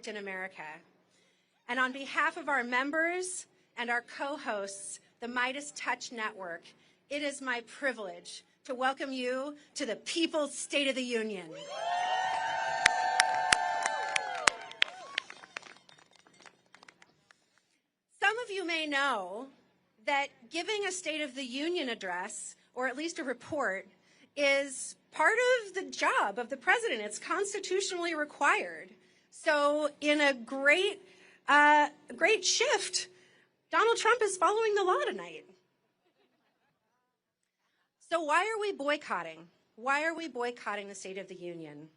conflict in America. And on behalf of our members and our co-hosts, the MeidasTouch Network, it is my privilege to welcome you to the People's State of the Union. Some of you may know that giving a State of the Union address, or at least a report, is part of the job of the president. It's constitutionally required. So in a great shift, Donald Trump is following the law tonight. So why are we boycotting? Why are we boycotting the State of the Union?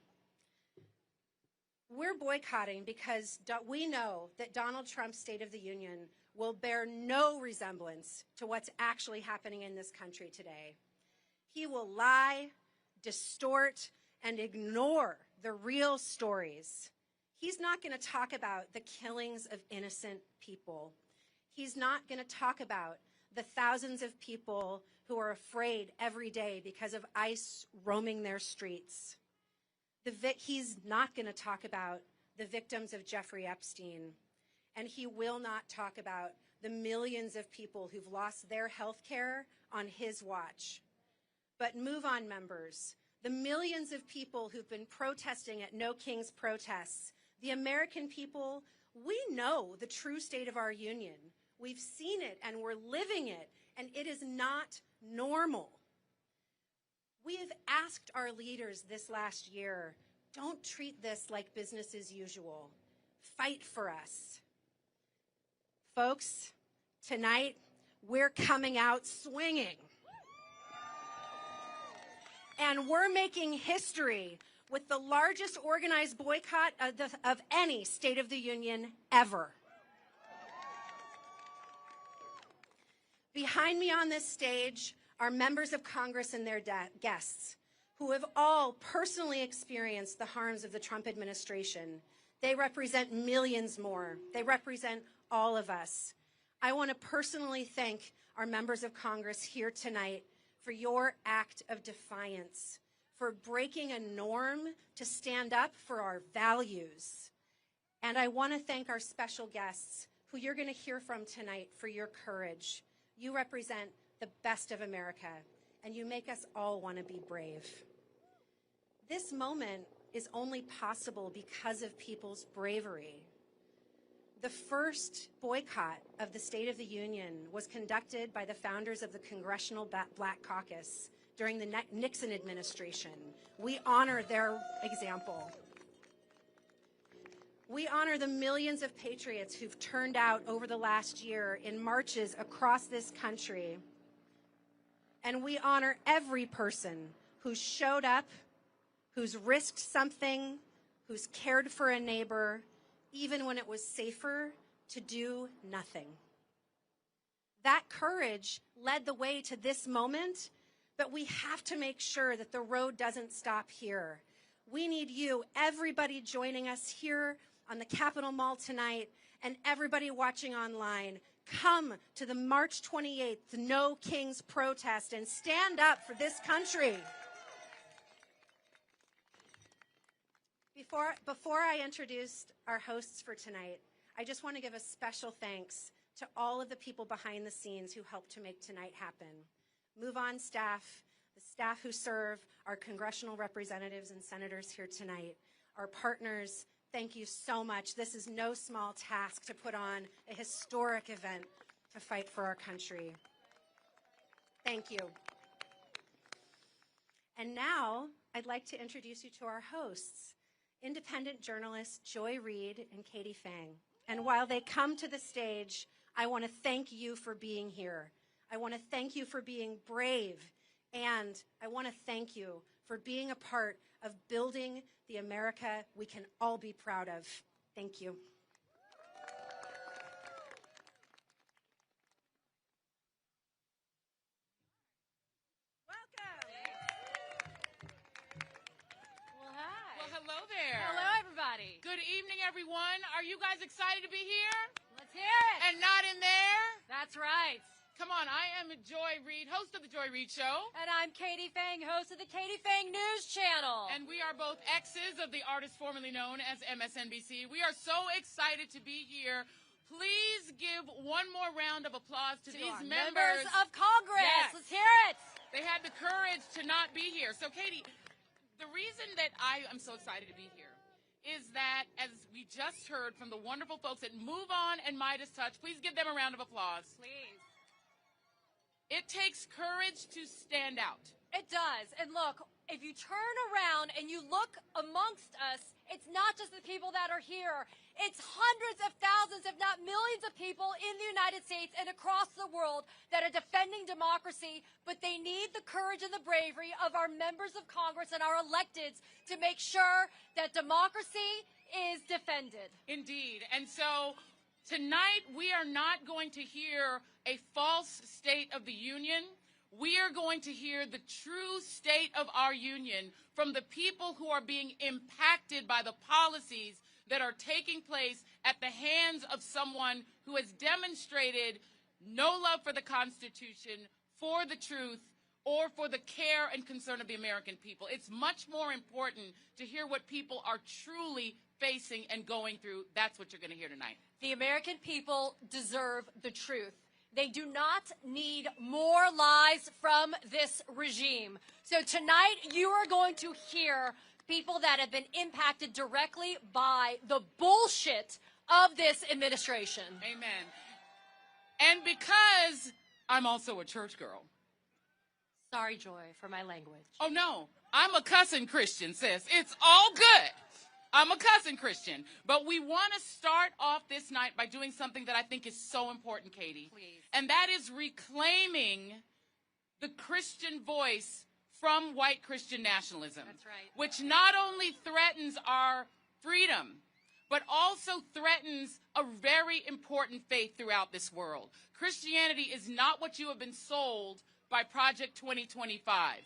We're boycotting because we know that Donald Trump's State of the Union will bear no resemblance to what's actually happening in this country today. He will lie, distort, and ignore the real stories. He's not going to talk about the killings of innocent people. He's not going to talk about the thousands of people who are afraid every day because of ICE roaming their streets. He's not going to talk about the victims of Jeffrey Epstein. And he will not talk about the millions of people who've lost their health care on his watch. But MoveOn members, the millions of people who've been protesting at No King's protests, the American people, we know the true state of our union. We've seen it and we're living it, and it is not normal. We have asked our leaders this last year, don't treat this like business as usual. Fight for us. Folks, tonight we're coming out swinging. And we're making history with the largest organized boycott of any State of the Union ever. Behind me on this stage are members of Congress and their guests who have all personally experienced the harms of the Trump administration. They represent millions more. They represent all of us. I want to personally thank our members of Congress here tonight for your act of defiance, for breaking a norm to stand up for our values. And I want to thank our special guests, who you're going to hear from tonight, for your courage. You represent the best of America, and you make us all want to be brave. This moment is only possible because of people's bravery. The first boycott of the State of the Union was conducted by the founders of the Congressional Black Caucus during the Nixon administration. We honor their example. We honor the millions of patriots who've turned out over the last year in marches across this country. And we honor every person who's showed up, who's risked something, who's cared for a neighbor, even when it was safer to do nothing. That courage led the way to this moment, but we have to make sure that the road doesn't stop here. We need you, everybody joining us here on the Capitol Mall tonight, and everybody watching online. Come to the March 28th No Kings protest and stand up for this country. Before I introduce our hosts for tonight, I just want to give a special thanks to all of the people behind the scenes who helped to make tonight happen. MoveOn staff, the staff who serve our congressional representatives and senators here tonight, our partners, thank you so much. This is no small task to put on a historic event to fight for our country. Thank you. And now, I'd like to introduce you to our hosts, independent journalists Joy Reid and Katie Fang. And while they come to the stage, I want to thank you for being here. I want to thank you for being brave, and I want to thank you for being a part of building the America we can all be proud of. Thank you. Good evening, everyone. Are you guys excited to be here? Let's hear it. And not in there? That's right. Come on, I am Joy Reid, host of The Joy Reid Show. And I'm Katie Fang, host of the Katie Fang News Channel. And we are both exes of the artist formerly known as MSNBC. We are so excited to be here. Please give one more round of applause to these members of Congress. Yes. Let's hear it. They had the courage to not be here. So, Katie, the reason that I am so excited to be here is that, as we just heard from the wonderful folks at MoveOn and MeidasTouch, please give them a round of applause. Please. It takes courage to stand out. It does. And look, if you turn around and you look amongst us, it's not just the people that are here. It's hundreds of thousands, if not millions of people in the United States and across the world that are defending democracy, but they need the courage and the bravery of our members of Congress and our electeds to make sure that democracy is defended. Indeed. And so tonight we are not going to hear a false state of the union. We are going to hear the true state of our union from the people who are being impacted by the policies that are taking place at the hands of someone who has demonstrated no love for the Constitution, for the truth, or for the care and concern of the American people. It's much more important to hear what people are truly facing and going through. That's what you're going to hear tonight. The American people deserve the truth. They do not need more lies from this regime. So tonight you are going to hear people that have been impacted directly by the bullshit of this administration. Amen. And because I'm also a church girl. Sorry, Joy, for my language. Oh, no. I'm a cussing Christian, sis. It's all good. I'm a cousin Christian. But we want to start off this night by doing something that I think is so important, Katie. Please. And that is reclaiming the Christian voice from white Christian nationalism. That's right. Which not only threatens our freedom, but also threatens a very important faith throughout this world. Christianity is not what you have been sold by Project 2025.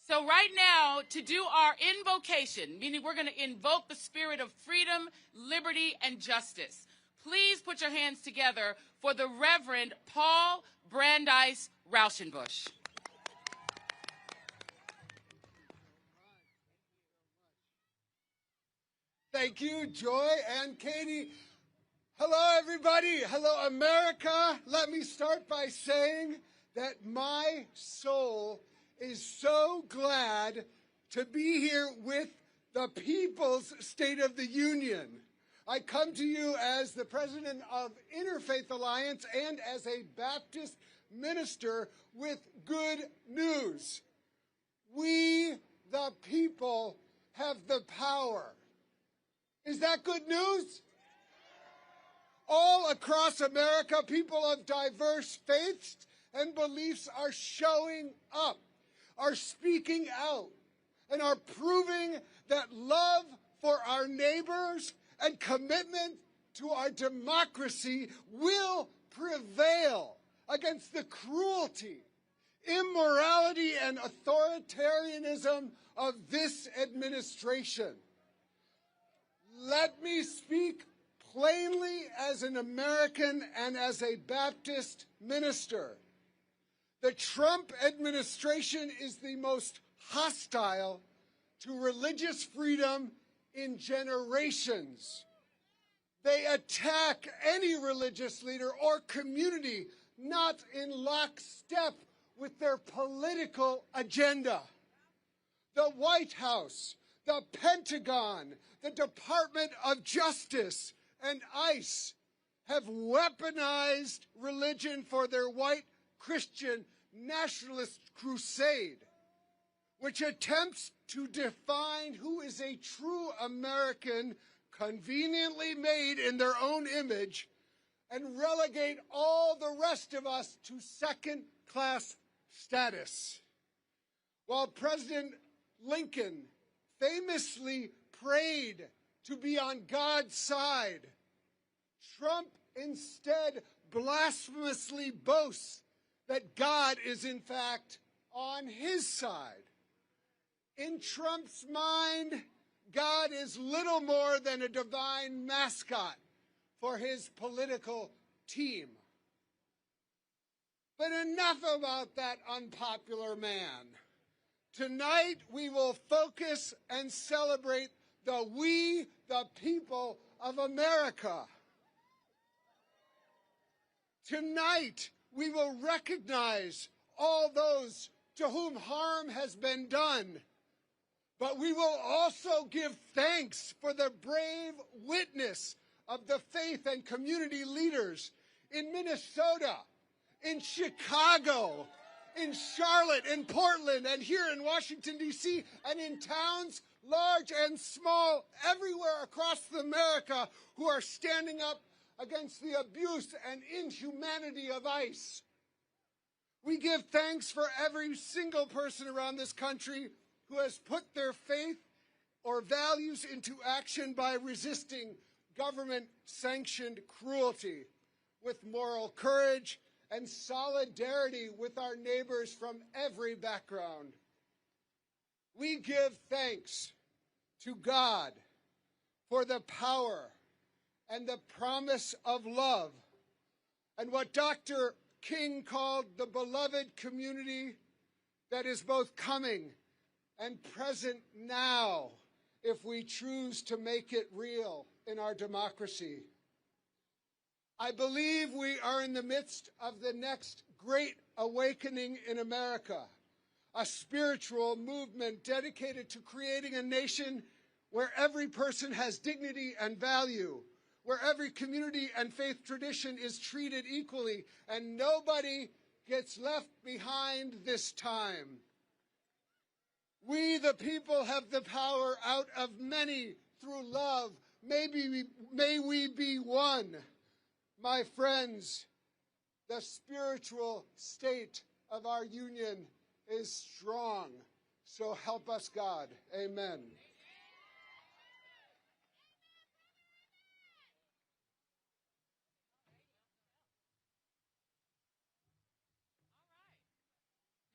So right now, to do our invocation, meaning we're going to invoke the spirit of freedom, liberty, and justice, please put your hands together for the Reverend Paul Brandeis Rousinbush. Thank you, Joy and Katie. Hello, everybody. Hello, America. Let me start by saying that my soul is so glad to be here with the People's State of the Union. I come to you as the president of Interfaith Alliance and as a Baptist minister with good news. We, the people, have the power. Is that good news? All across America, people of diverse faiths and beliefs are showing up, are speaking out, and are proving that love for our neighbors and commitment to our democracy will prevail against the cruelty, immorality, and authoritarianism of this administration. Let me speak plainly as an American and as a Baptist minister. The Trump administration is the most hostile to religious freedom in generations. They attack any religious leader or community not in lockstep with their political agenda. The White House, the Pentagon, the Department of Justice, and ICE have weaponized religion for their white Christian nationalist crusade, which attempts to define who is a true American, conveniently made in their own image, and relegate all the rest of us to second-class status. While President Lincoln famously prayed to be on God's side, Trump instead blasphemously boasts that God is in fact on his side. In Trump's mind, God is little more than a divine mascot for his political team. But enough about that unpopular man. Tonight we will focus and celebrate the we, the people of America. Tonight we will recognize all those to whom harm has been done. But we will also give thanks for the brave witness of the faith and community leaders in Minnesota, in Chicago, in Charlotte, in Portland, and here in Washington, D.C., and in towns large and small everywhere across America who are standing up against the abuse and inhumanity of ICE. We give thanks for every single person around this country who has put their faith or values into action by resisting government-sanctioned cruelty with moral courage and solidarity with our neighbors from every background. We give thanks to God for the power and the promise of love and what Dr. King called the beloved community that is both coming and present now if we choose to make it real in our democracy. I believe we are in the midst of the next great awakening in America, a spiritual movement dedicated to creating a nation where every person has dignity and value, where every community and faith tradition is treated equally, and nobody gets left behind this time. We, the people, have the power out of many through love. May we be one. My friends, the spiritual state of our union is strong. So help us God. Amen.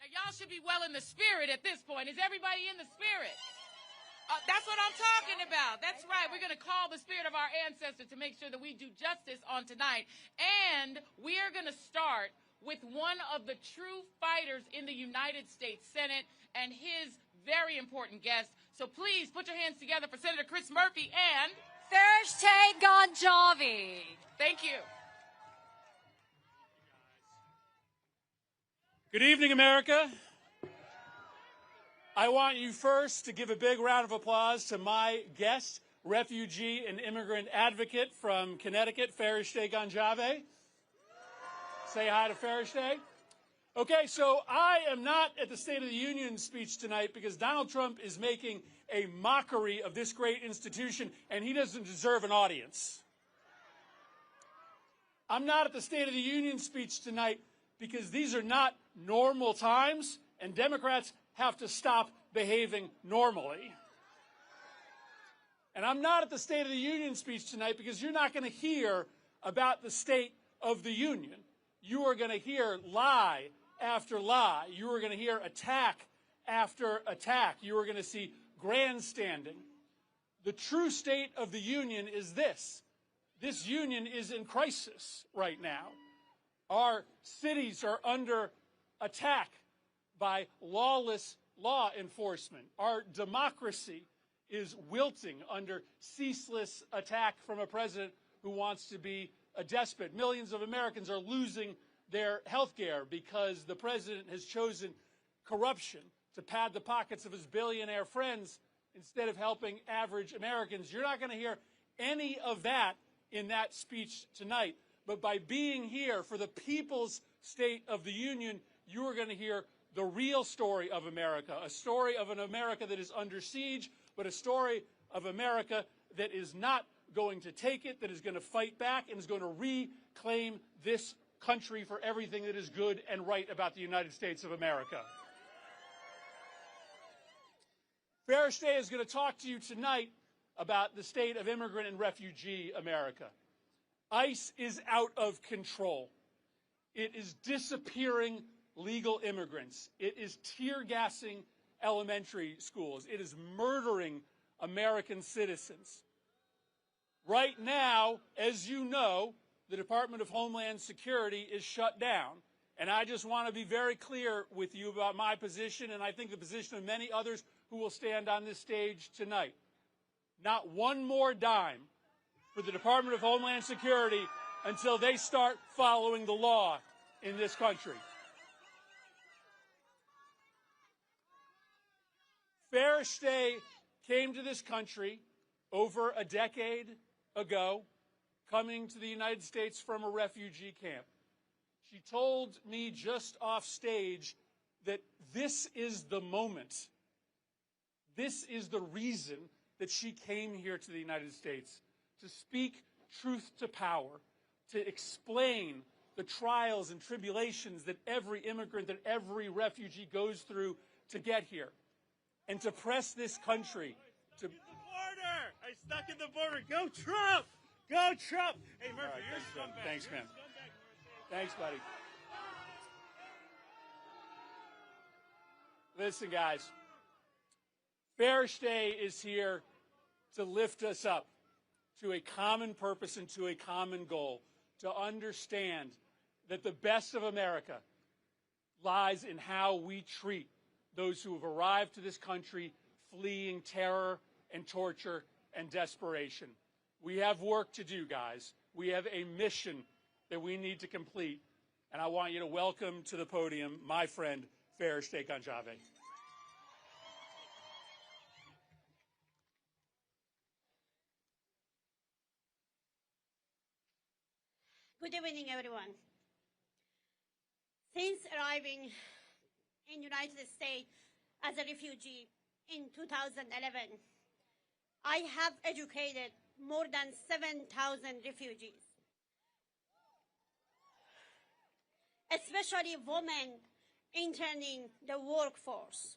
Y'all should be well in the spirit at this point. Is everybody in the spirit? That's what I'm talking about. That's right. We're going to call the spirit of our ancestors to make sure that we do justice on tonight. And we are going to start with one of the true fighters in the United States Senate and his very important guest. So please put your hands together for Senator Chris Murphy and Farishte Ganjavi. Thank you. Good evening, America. I want you first to give a big round of applause to my guest, refugee and immigrant advocate from Connecticut, Farishte Ganjavi. Say hi to Farishte. Okay, so I am not at the State of the Union speech tonight because Donald Trump is making a mockery of this great institution, and he doesn't deserve an audience. I'm not at the State of the Union speech tonight because these are not normal times, and Democrats have to stop behaving normally. And I'm not at the State of the Union speech tonight because you're not going to hear about the State of the Union. You are going to hear lie after lie. You are going to hear attack after attack. You are going to see grandstanding. The true State of the Union is this. This union is in crisis right now. Our cities are under attack by lawless law enforcement. Our democracy is wilting under ceaseless attack from a president who wants to be a despot. Millions of Americans are losing their health care because the president has chosen corruption to pad the pockets of his billionaire friends instead of helping average Americans. You're not going to hear any of that in that speech tonight. But by being here for the people's State of the Union, you are going to hear the real story of America, a story of an America that is under siege, but a story of America that is not going to take it, that is going to fight back, and is going to reclaim this country for everything that is good and right about the United States of America. Farishte is going to talk to you tonight about the state of immigrant and refugee America. ICE is out of control. It is disappearing legal immigrants. It is tear-gassing elementary schools. It is murdering American citizens. Right now, as you know, the Department of Homeland Security is shut down, And I just want to be very clear with you about my position, and I think the position of many others who will stand on this stage tonight. Not one more dime for the Department of Homeland Security until they start following the law in this country. Farishte came to this country over a decade ago, coming to the United States from a refugee camp. She told me just off stage that this is the moment. This is the reason that she came here to the United States, to speak truth to power, to explain the trials and tribulations that every immigrant, that every refugee goes through to get here, and to press this country to... The border! I stuck in the border. Go Trump! Go Trump! Hey, Murphy, Right, you're a scumbag. Thanks, man. Thanks, buddy. Listen, guys. Farishte is here to lift us up to a common purpose and to a common goal, to understand that the best of America lies in how we treat those who have arrived to this country fleeing terror and torture and desperation. We have work to do, guys. We have a mission that we need to complete. And I want you to welcome to the podium my friend, Farishte Ganjave. Good evening, everyone. Since arriving in the United States as a refugee in 2011, I have educated more than 7,000 refugees, especially women entering the workforce,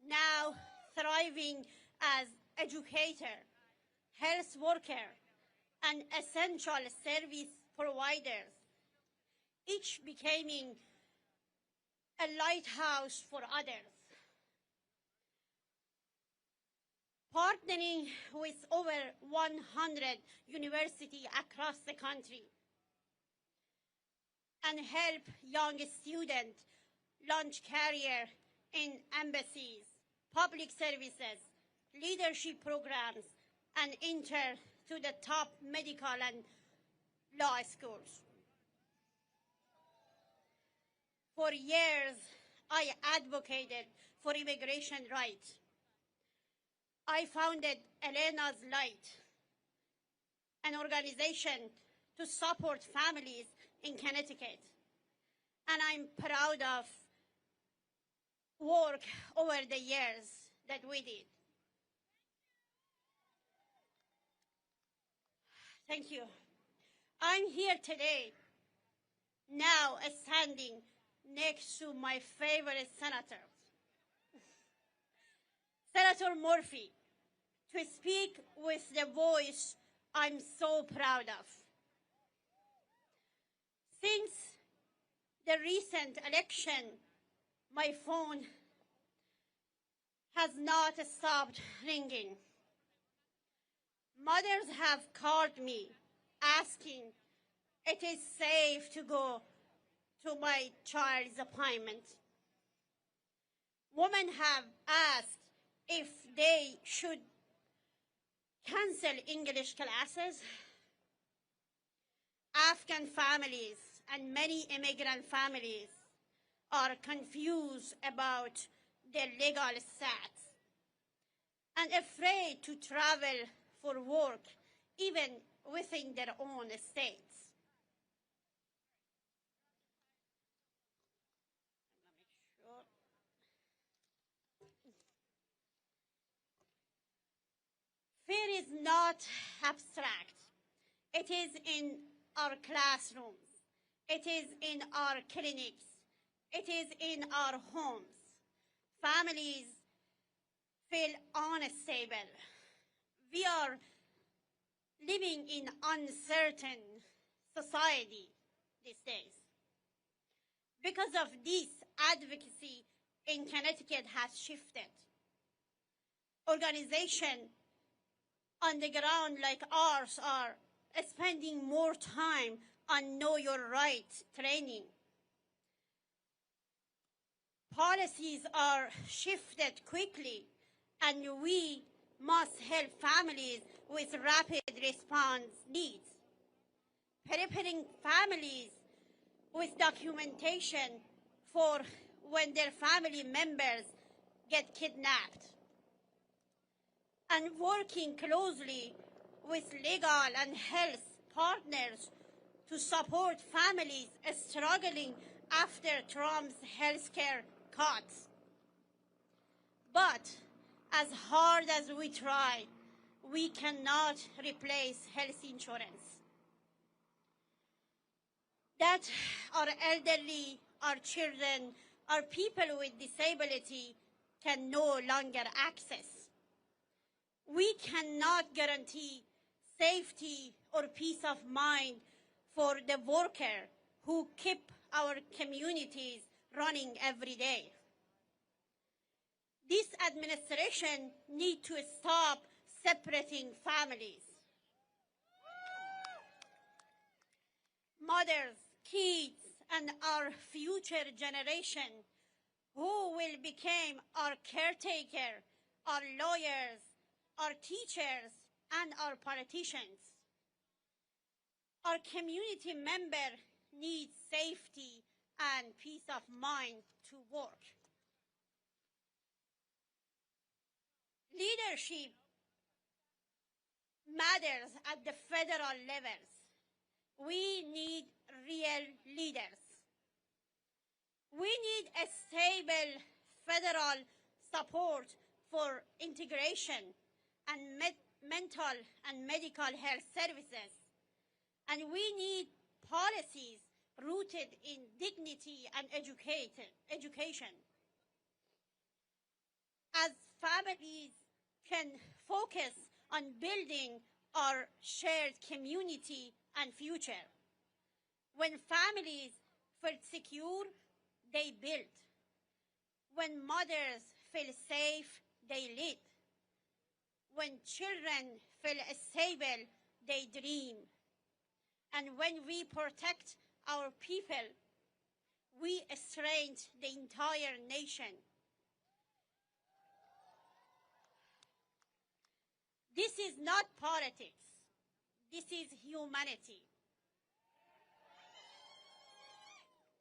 now thriving as educator, health worker, and essential service providers, each becoming a lighthouse for others. Partnering with over 100 universities across the country and help young students launch career in embassies, public services, leadership programs, and enter to the top medical and law schools. For years, I advocated for immigration rights. I founded Elena's Light, an organization to support families in Connecticut. And I'm proud of work over the years that we did. Thank you. I'm here today, now standing next to my favorite senator, Senator Murphy, to speak with the voice I'm so proud of. Since the recent election, my phone has not stopped ringing. Mothers have called me asking if it is safe to go to my child's appointment. Women have asked if they should cancel English classes. Afghan families and many immigrant families are confused about their legal status and afraid to travel for work, even within their own states. Fear is not abstract. It is in our classrooms. It is in our clinics. It is in our homes. Families feel unstable. We are living in uncertain society these days. Because of this, advocacy in Connecticut has shifted. Organizations on the ground like ours are spending more time on Know Your Rights training, policies are shifted quickly, and we must help families with rapid response needs. Preparing families with documentation for when their family members get kidnapped, and working closely with legal and health partners to support families struggling after Trump's healthcare cuts. But as hard as we try, we cannot replace health insurance. That our elderly, our children, our people with disability can no longer access. We cannot guarantee safety or peace of mind for the worker who keep our communities running every day. This administration needs to stop separating families. Mothers, kids, and our future generation who will become our caretaker, our lawyers, our teachers, and our politicians. Our community member needs safety and peace of mind to work. Leadership matters at the federal levels. We need real leaders. We need a stable federal support for integration and mental and medical health services. And we need policies rooted in dignity and education. As families can focus on building our shared community and future. When families feel secure, they build. When mothers feel safe, they lead. When children feel stable, they dream. And when we protect our people, we strengthen the entire nation. This is not politics. This is humanity.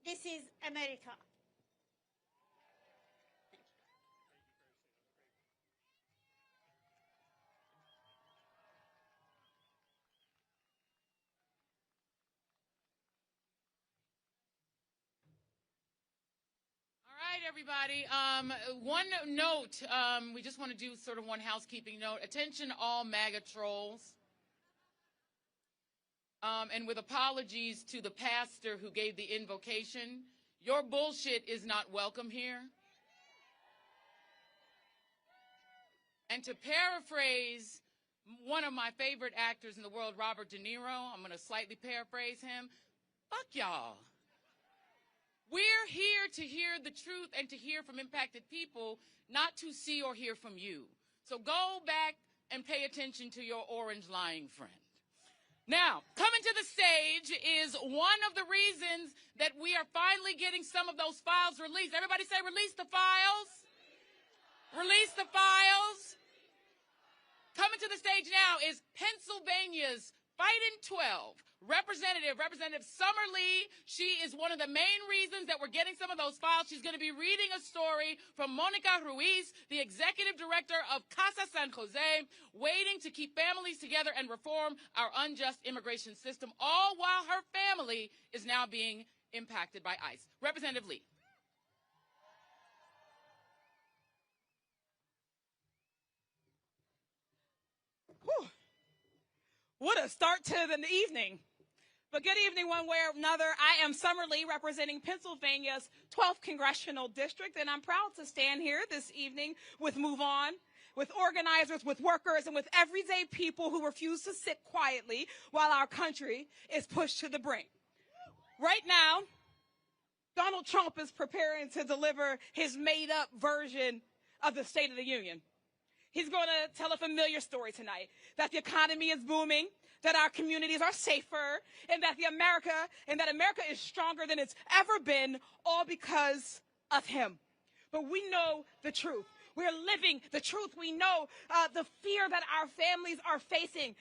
This is America. Everybody, one note, we just want to do sort of one housekeeping note. Attention all MAGA trolls. And with apologies to the pastor who gave the invocation, your bullshit is not welcome here. And to paraphrase one of my favorite actors in the world, Robert De Niro, I'm going to slightly paraphrase him. Fuck y'all. We're here to hear the truth and to hear from impacted people, not to see or hear from you. So go back and pay attention to your orange lying friend. Now, coming to the stage is one of the reasons that we are finally getting some of those files released. Everybody say, release the files. Release the files. Coming to the stage now is Pennsylvania's Fighting 12. Representative Summer Lee. She is one of the main reasons that we're getting some of those files. She's going to be reading a story from Monica Ruiz, the executive director of Casa San Jose, waiting to keep families together and reform our unjust immigration system, all while her family is now being impacted by ICE. Representative Lee. Whew. What a start to the evening. But good evening one way or another. I am Summer Lee representing Pennsylvania's 12th Congressional District, and I'm proud to stand here this evening with MoveOn, with organizers, with workers, and with everyday people who refuse to sit quietly while our country is pushed to the brink. Right now, Donald Trump is preparing to deliver his made-up version of the State of the Union. He's going to tell a familiar story tonight, that the economy is booming, that our communities are safer, and that America is stronger than it's ever been, all because of him. but we know the truth. We're living the truth. We know the fear that our families are facing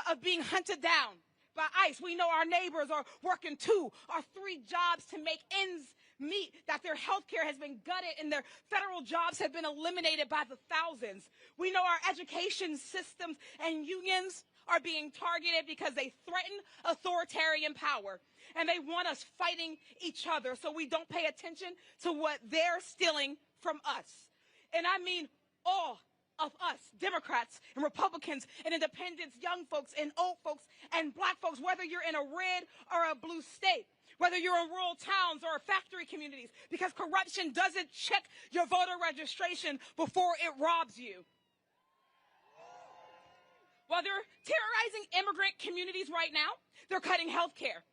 of being hunted down by ICE. We know our neighbors are working 2 or 3 jobs to make ends meet, that their health care has been gutted and their federal jobs have been eliminated by the thousands. We know our education systems and unions are being targeted because they threaten authoritarian power. And they want us fighting each other so we don't pay attention to what they're stealing from us. And I mean all of us, Democrats and Republicans and independents, young folks and old folks and black folks, whether you're in a red or a blue state, whether you're in rural towns or factory communities, because corruption doesn't check your voter registration before it robs you. While they're terrorizing immigrant communities right now, they're cutting health care.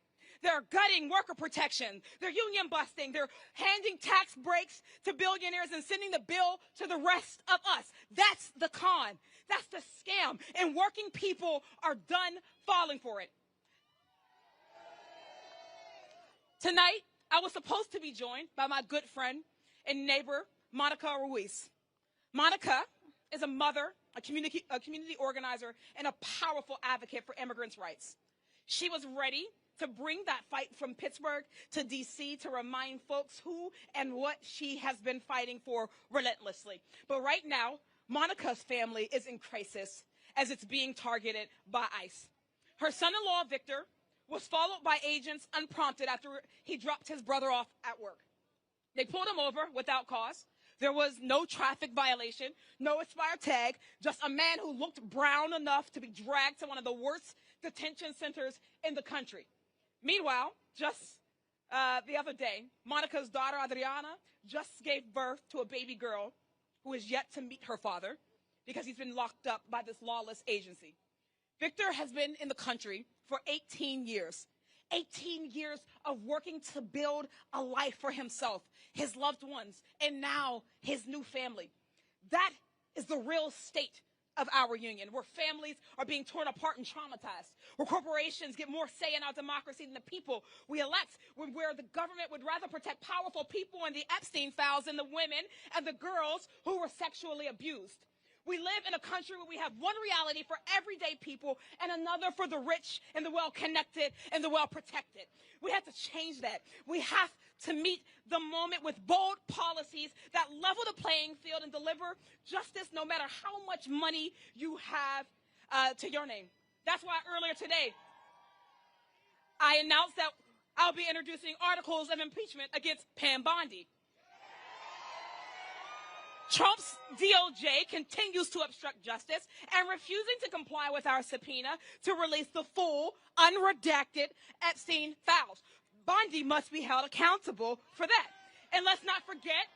They're gutting worker protection. They're union busting. They're handing tax breaks to billionaires and sending the bill to the rest of us. That's the con. That's the scam. And working people are done falling for it. Tonight, I was supposed to be joined by my good friend and neighbor, Monica Ruiz. Monica is a mother, a community organizer, and a powerful advocate for immigrants' rights. She was ready to bring that fight from Pittsburgh to D.C. to remind folks who and what she has been fighting for relentlessly. But right now, Monica's family is in crisis as it's being targeted by ICE. Her son-in-law, Victor, was followed by agents unprompted after he dropped his brother off at work. They pulled him over without cause. There was no traffic violation, no expired tag, just a man who looked brown enough to be dragged to one of the worst detention centers in the country. Meanwhile, just the other day, Monica's daughter, Adriana, just gave birth to a baby girl who is yet to meet her father because he's been locked up by this lawless agency. Victor has been in the country for 18 years. 18 years of working to build a life for himself, his loved ones, and now his new family. That is the real state of our union, where families are being torn apart and traumatized, where corporations get more say in our democracy than the people we elect, where the government would rather protect powerful people in the Epstein files than the women and the girls who were sexually abused. We live in a country where we have one reality for everyday people and another for the rich and the well-connected and the well-protected. We have to change that. We have to meet the moment with bold policies that level the playing field and deliver justice no matter how much money you have to your name. That's why earlier today, I announced that I'll be introducing articles of impeachment against Pam Bondi. Trump's DOJ continues to obstruct justice and refusing to comply with our subpoena to release the full, unredacted Epstein files. Bondi must be held accountable for that. And let's not forget,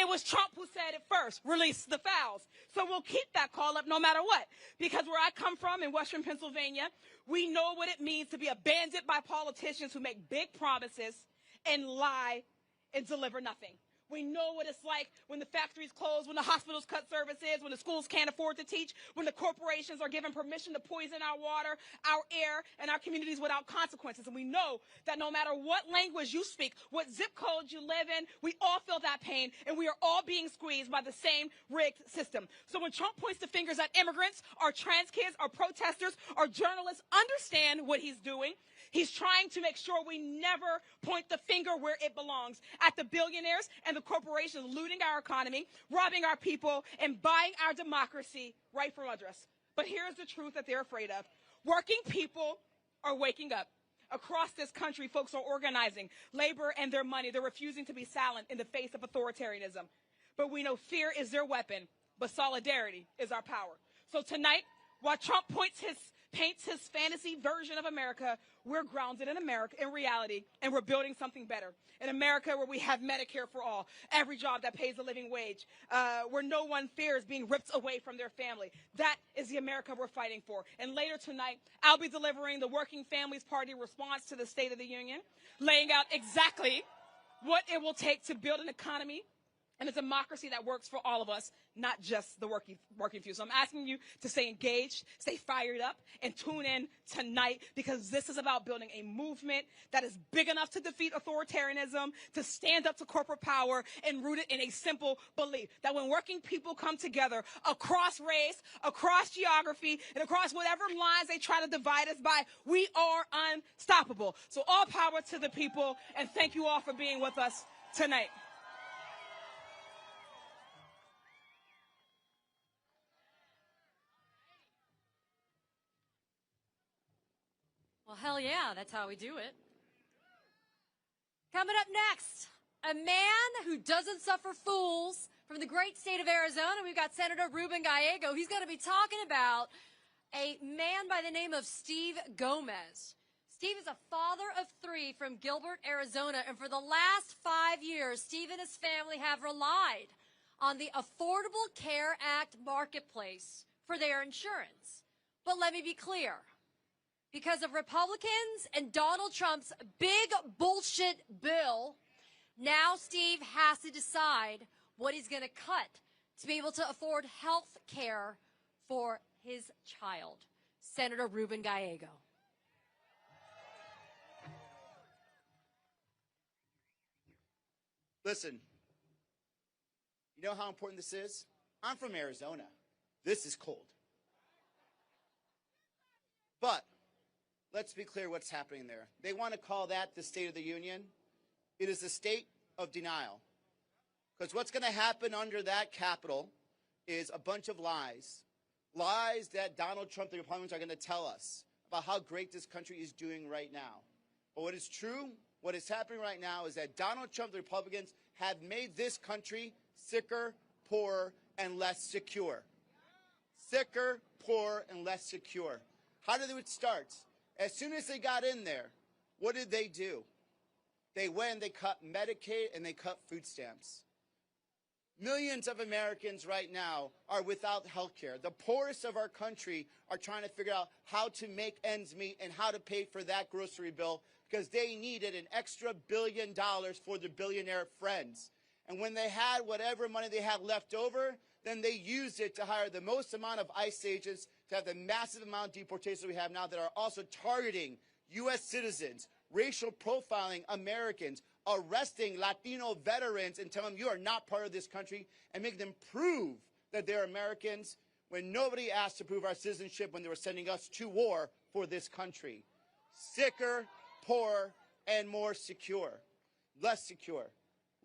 it was Trump who said it first, release the files. So we'll keep that call up no matter what. Because where I come from in Western Pennsylvania, we know what it means to be abandoned by politicians who make big promises and lie and deliver nothing. We know what it's like when the factories close, when the hospitals cut services, when the schools can't afford to teach, when the corporations are given permission to poison our water, our air, and our communities without consequences. And we know that no matter what language you speak, what zip code you live in, we all feel that pain, and we are all being squeezed by the same rigged system. So when Trump points the fingers at immigrants, or trans kids, or protesters, or journalists, understand what he's doing. He's trying to make sure we never point the finger where it belongs, at the billionaires and the corporations looting our economy, robbing our people, and buying our democracy right from under us. But here's the truth that they're afraid of. Working people are waking up. Across this country, folks are organizing labor and their money. They're refusing to be silent in the face of authoritarianism. But we know fear is their weapon, but solidarity is our power. So tonight, while Trump paints his fantasy version of America, we're grounded in America, in reality, and we're building something better. In America, where we have Medicare for all, every job that pays a living wage, where no one fears being ripped away from their family. That is the America we're fighting for. And later tonight, I'll be delivering the Working Families Party response to the State of the Union, laying out exactly what it will take to build an economy and a democracy that works for all of us. not just the working few. So I'm asking you to stay engaged, stay fired up, and tune in tonight, because this is about building a movement that is big enough to defeat authoritarianism, to stand up to corporate power, and rooted in a simple belief that when working people come together across race, across geography, and across whatever lines they try to divide us by, we are unstoppable. So all power to the people, and thank you all for being with us tonight. Well, hell yeah, that's how we do it. Coming up next, a man who doesn't suffer fools from the great state of Arizona. We've got Senator Ruben Gallego. He's going to be talking about a man by the name of Steve Gomez. Steve is a father of 3 from Gilbert, Arizona, and for the last 5 years, Steve and his family have relied on the Affordable Care Act marketplace for their insurance. But let me be clear. Because of Republicans and Donald Trump's big bullshit bill, now Steve has to decide what he's going to cut to be able to afford health care for his child. Senator Ruben Gallego. Listen, you know how important this is? I'm from Arizona. This is cold. But let's be clear what's happening there. They want to call that the State of the Union. It is a state of denial. Because what's going to happen under that Capitol is a bunch of lies. Lies that Donald Trump, the Republicans, are going to tell us about how great this country is doing right now. But what is true, what is happening right now, is that Donald Trump, the Republicans, have made this country sicker, poorer, and less secure. Sicker, poorer, and less secure. How did it start? As soon as they got in there, what did they do? They went and they cut Medicaid and they cut food stamps. Millions of Americans right now are without health care. The poorest of our country are trying to figure out how to make ends meet and how to pay for that grocery bill, because they needed an extra $1 billion for their billionaire friends. And when they had whatever money they had left over, then they used it to hire the most amount of ICE agents, to have the massive amount of deportations we have now that are also targeting U.S. citizens, racial profiling Americans, arresting Latino veterans and telling them you are not part of this country, and making them prove that they're Americans when nobody asked to prove our citizenship when they were sending us to war for this country. Sicker, poorer, and more secure. Less secure.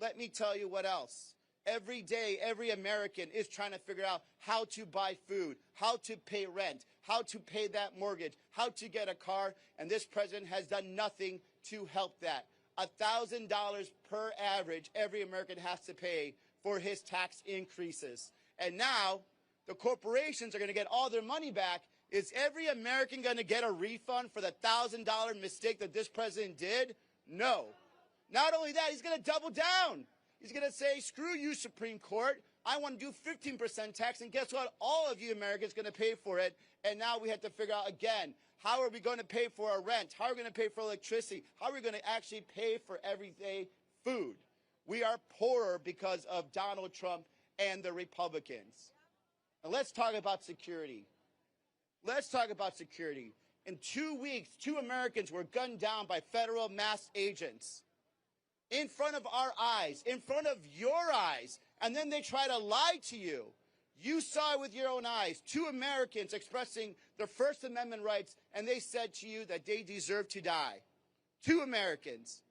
Let me tell you what else. Every day, every American is trying to figure out how to buy food, how to pay rent, how to pay that mortgage, how to get a car, and this president has done nothing to help that. $1,000 per average every American has to pay for his tax increases. And now the corporations are going to get all their money back. Is every American going to get a refund for the $1,000 mistake that this president did? No. Not only that, he's going to double down. He's going to say, screw you, Supreme Court. I want to do 15% tax, and guess what? All of you Americans are going to pay for it. And now we have to figure out again, how are we going to pay for our rent? How are we going to pay for electricity? How are we going to actually pay for everyday food? We are poorer because of Donald Trump and the Republicans. Now let's talk about security. Let's talk about security. In 2 weeks, 2 Americans were gunned down by federal masked agents. In front of our eyes, in front of your eyes, and then they try to lie to you. You saw it with your own eyes. 2 Americans expressing their First Amendment rights, and they said to you that they deserve to die. 2 Americans.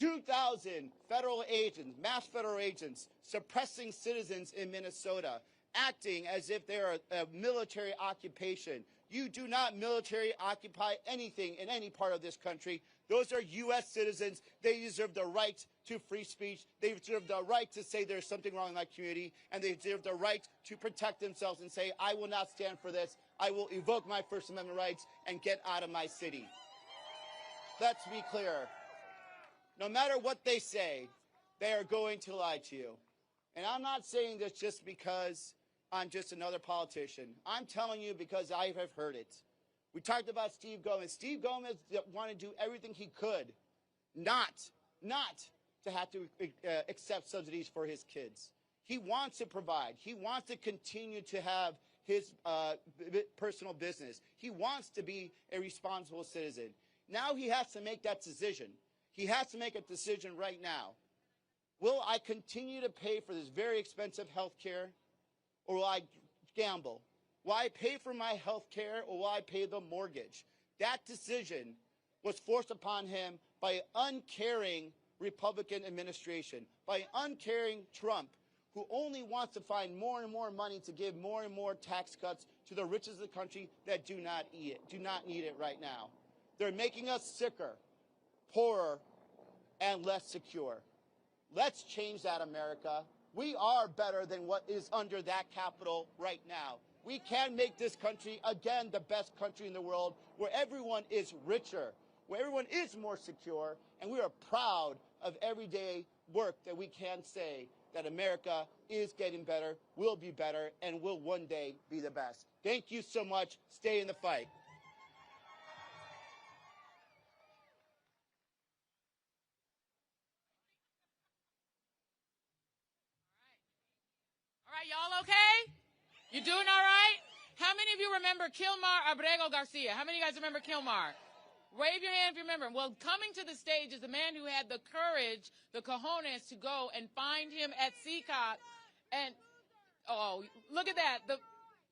2,000 federal agents, masked federal agents, suppressing citizens in Minnesota, acting as if they're a military occupation. You do not military occupy anything in any part of this country. Those are U.S. citizens. They deserve the right to free speech. They deserve the right to say there's something wrong in my community, and they deserve the right to protect themselves and say, I will not stand for this. I will evoke my First Amendment rights and get out of my city. Let's be clear. No matter what they say, they are going to lie to you. And I'm not saying this just because I'm just another politician. I'm telling you because I have heard it. We talked about Steve Gomez. Steve Gomez wanted to do everything he could not to have to accept subsidies for his kids. He wants to provide. He wants to continue to have his personal business. He wants to be a responsible citizen. Now he has to make that decision. He has to make a decision right now. Will I continue to pay for this very expensive health care, or will I gamble? Will I pay for my health care, or will I pay the mortgage? That decision was forced upon him by an uncaring Republican administration, by an uncaring Trump, who only wants to find more and more money to give more and more tax cuts to the richest of the country that do not need it right now. They're making us sicker, poorer, and less secure. Let's change that, America. We are better than what is under that Capitol right now. We can make this country, again, the best country in the world, where everyone is richer, where everyone is more secure, and we are proud of everyday work that we can say that America is getting better, will be better, and will one day be the best. Thank you so much. Stay in the fight. All right, y'all okay? You doing all right? How many of you remember Kilmar Abrego Garcia? How many of you guys remember Kilmar? Wave your hand if you remember. Well, coming to the stage is the man who had the courage, the cojones, to go and find him at CCOP. And, oh, look at that.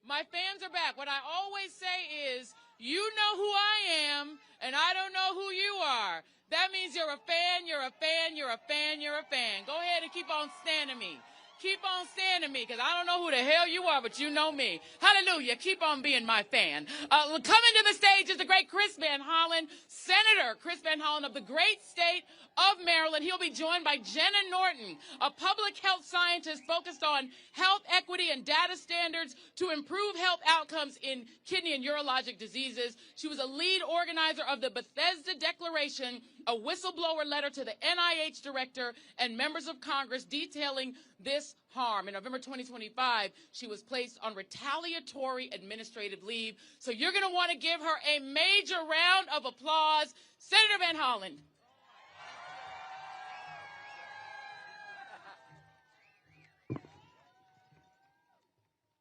My fans are back. What I always say is, you know who I am, and I don't know who you are. That means you're a fan, you're a fan, you're a fan, you're a fan. Go ahead and keep on standing me. Keep on standing me, because I don't know who the hell you are, but you know me. Hallelujah. Keep on being my fan. Coming to the stage is the great Chris Van Hollen, Senator Chris Van Hollen of the great state of Maryland. He'll be joined by Jenna Norton, a public health scientist focused on health equity and data standards to improve health outcomes in kidney and urologic diseases. She was a lead organizer of the Bethesda Declaration, a whistleblower letter to the NIH director and members of Congress detailing this harm. In November 2025, she was placed on retaliatory administrative leave. So you're going to want to give her a major round of applause. Senator Van Hollen.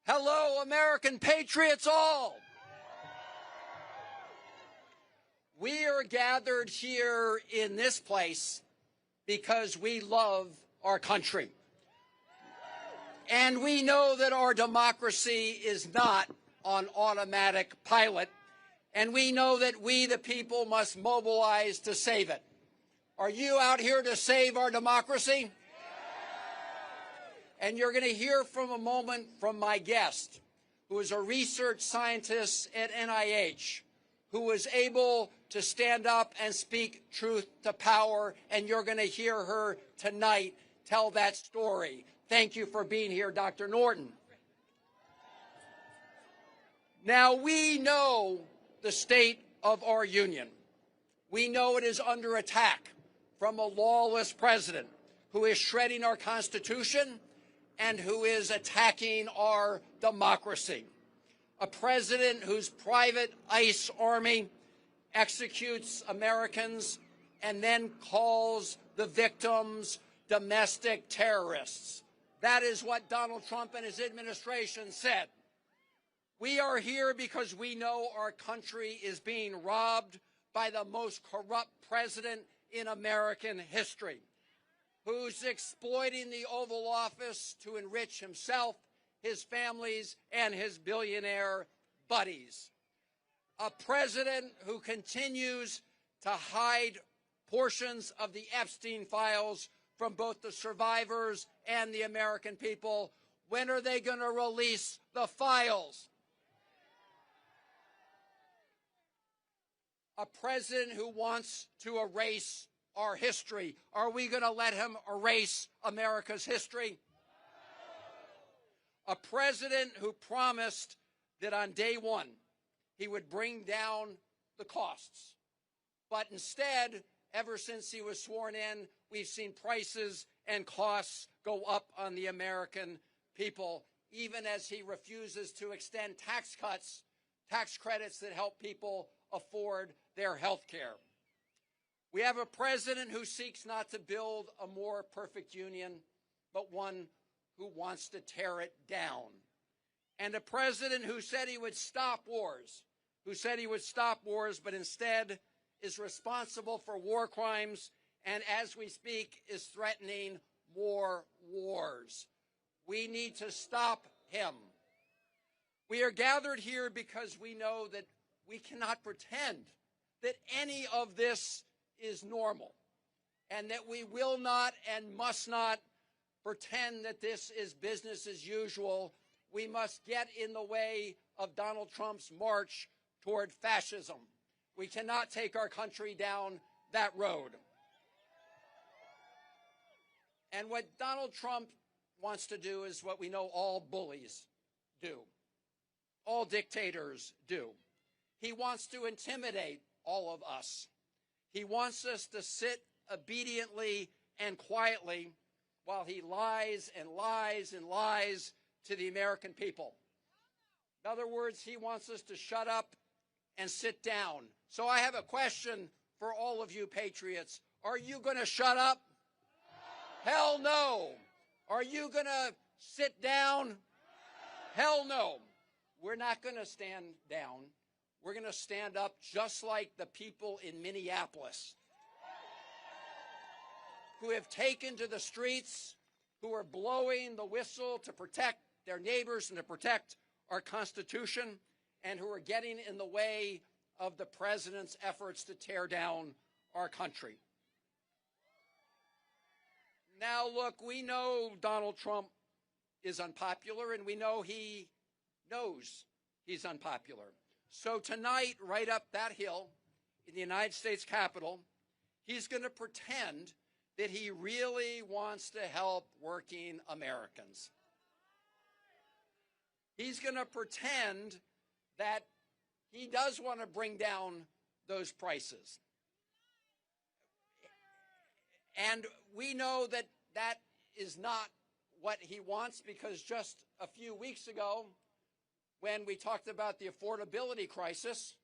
Hello, American patriots all. We are gathered here in this place because we love our country. And we know that our democracy is not on automatic pilot. And we know that we, the people, must mobilize to save it. Are you out here to save our democracy? And you're going to hear from a moment from my guest, who is a research scientist at NIH, who was able to stand up and speak truth to power, and you're going to hear her tonight tell that story. Thank you for being here, Dr. Norton. Now, we know the state of our union. We know it is under attack from a lawless president who is shredding our Constitution and who is attacking our democracy. A president whose private ICE army executes Americans and then calls the victims domestic terrorists. That is what Donald Trump and his administration said. We are here because we know our country is being robbed by the most corrupt president in American history, who's exploiting the Oval Office to enrich himself, his families, and his billionaire buddies. A president who continues to hide portions of the Epstein files from both the survivors and the American people. When are they going to release the files? A president who wants to erase our history. Are we going to let him erase America's history? A president who promised that on day one he would bring down the costs. But instead, ever since he was sworn in, we've seen prices and costs go up on the American people, even as he refuses to extend tax cuts, tax credits that help people afford their health care. We have a president who seeks not to build a more perfect union, but one who wants to tear it down. And a president who said he would stop wars, but instead is responsible for war crimes and, as we speak, is threatening more wars. We need to stop him. We are gathered here because we know that we cannot pretend that any of this is normal, and that we will not and must not pretend that this is business as usual. We must get in the way of Donald Trump's march toward fascism. We cannot take our country down that road. And what Donald Trump wants to do is what we know all bullies do, all dictators do. He wants to intimidate all of us. He wants us to sit obediently and quietly while he lies and lies and lies to the American people. In other words, he wants us to shut up and sit down. So I have a question for all of you patriots. Are you going to shut up? Hell no. Are you going to sit down? Hell no. We're not going to stand down. We're going to stand up just like the people in Minneapolis who have taken to the streets, who are blowing the whistle to protect their neighbors and to protect our Constitution, and who are getting in the way of the president's efforts to tear down our country. Now, look, we know Donald Trump is unpopular, and we know he knows he's unpopular. So tonight, right up that hill in the United States Capitol, he's going to pretend that he really wants to help working Americans. He's going to pretend that he does want to bring down those prices. And we know that that is not what he wants, because just a few weeks ago, when we talked about the affordability crisis,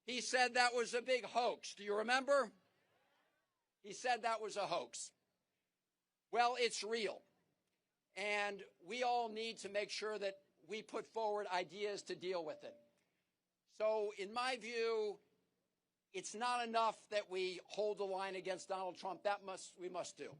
he said that was a big hoax. Do you remember? He said that was a hoax. Well, it's real. And we all need to make sure that we put forward ideas to deal with it. So in my view, it's not enough that we hold the line against Donald Trump. We must do.